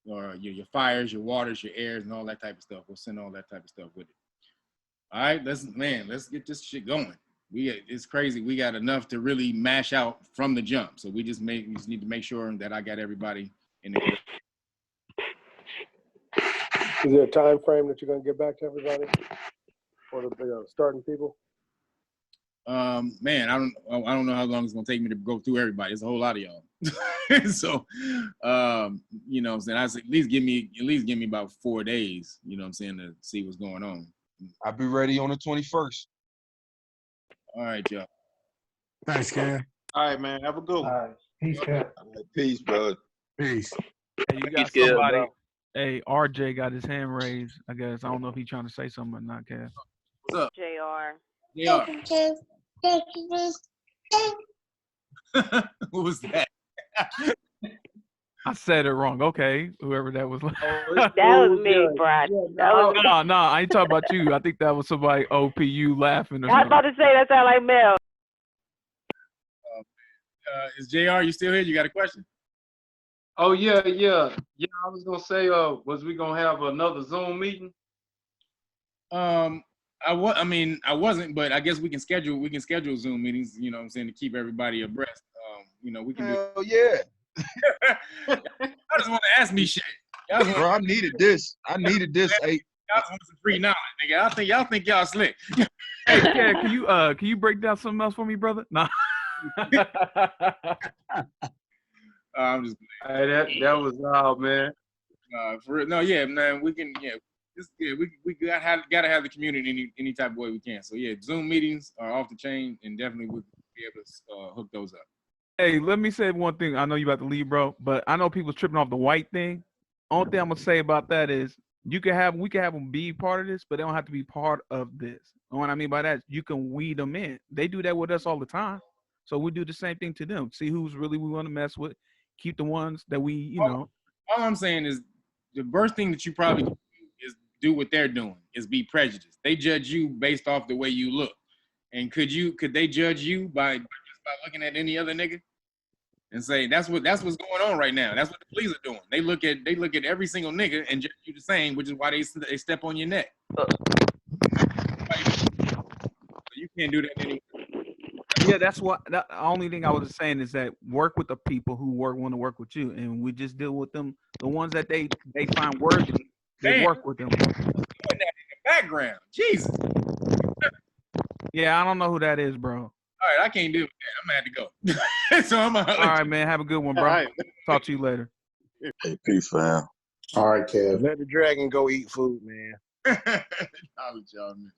S1: your fires, your waters, your airs, and all that type of stuff. We'll send all that type of stuff with it. All right, let's get this shit going. It's crazy. We got enough to really mash out from the jump. So we just need to make sure that I got everybody in the.
S20: Is there a time frame that you're going to get back to everybody, or the starting people?
S1: Man, I don't know how long it's gonna take me to go through everybody. It's a whole lot of y'all. So, you know what I'm saying? I said, at least give me about 4 days, you know what I'm saying, to see what's going on.
S17: I'll be ready on the 21st.
S1: All right, y'all.
S15: Thanks, Cam.
S11: All right, man. Have a good one.
S20: All right. Peace, Cam.
S6: Peace, brother.
S15: Peace.
S19: Hey, you got
S24: Peace,
S19: somebody.
S24: bro.
S19: Hey, RJ got his hand raised. I guess I don't know if he's trying to say something or not, Kev.
S1: What's up?
S2: JR.
S1: What was that?
S19: I said it wrong. Okay, whoever that was.
S2: That was big, Brad.
S19: No, I ain't talking about you. I think that was somebody OPU laughing or
S2: I was
S19: something.
S2: about to say that sound like Mel.
S1: Is JR, you still here? You got a question?
S3: Oh yeah. I was gonna say, was we gonna have another Zoom meeting?
S1: I wasn't, but I guess we can schedule Zoom meetings, you know what I'm saying, to keep everybody abreast. You know, we can
S17: Hell yeah.
S1: I just want to ask me shit.
S17: Bro, I needed this. Hey.
S1: Y'all just want some free knowledge, nigga. Y'all think y'all slick.
S19: Hey, yeah, can you break down something else for me, brother? Nah.
S1: I'm just
S3: Hey, that was all, man.
S1: for real. No, yeah, man, we can, we gotta have the community any type of way we can. So yeah, Zoom meetings are off the chain, and definitely we'll be able to hook those up.
S19: Hey, let me say one thing. I know you about to leave, bro, but I know people tripping off the white thing. Only thing I'm gonna say about that is we can have them be part of this, but they don't have to be part of this. And what I mean by that, you can weed them in. They do that with us all the time, so we do the same thing to them. See who's really we want to mess with. Keep the ones that we, you know.
S1: All I'm saying is the worst thing that you probably do is do what they're doing, is be prejudiced. They judge you based off the way you look. And could they judge you by looking at any other nigga and say that's what's going on right now? That's what the police are doing. They look at every single nigga and judge you the same, which is why they step on your neck. So you can't do that anymore.
S19: Yeah, that's what. The only thing I was saying is that work with the people who want to work with you, and we just deal with them. The ones that they find worthy, they work with them.
S1: Doing that in the background, Jesus.
S19: Yeah, I don't know who that is, bro.
S1: All right, I can't deal with that. I'm gonna have to go. So I'm gonna.
S19: All right, man. Have a good one, bro.
S1: Right.
S19: Talk to you later.
S22: Hey, peace, fam.
S8: All right, Kev. Let the dragon go eat food, man.
S1: I'll let y'all know.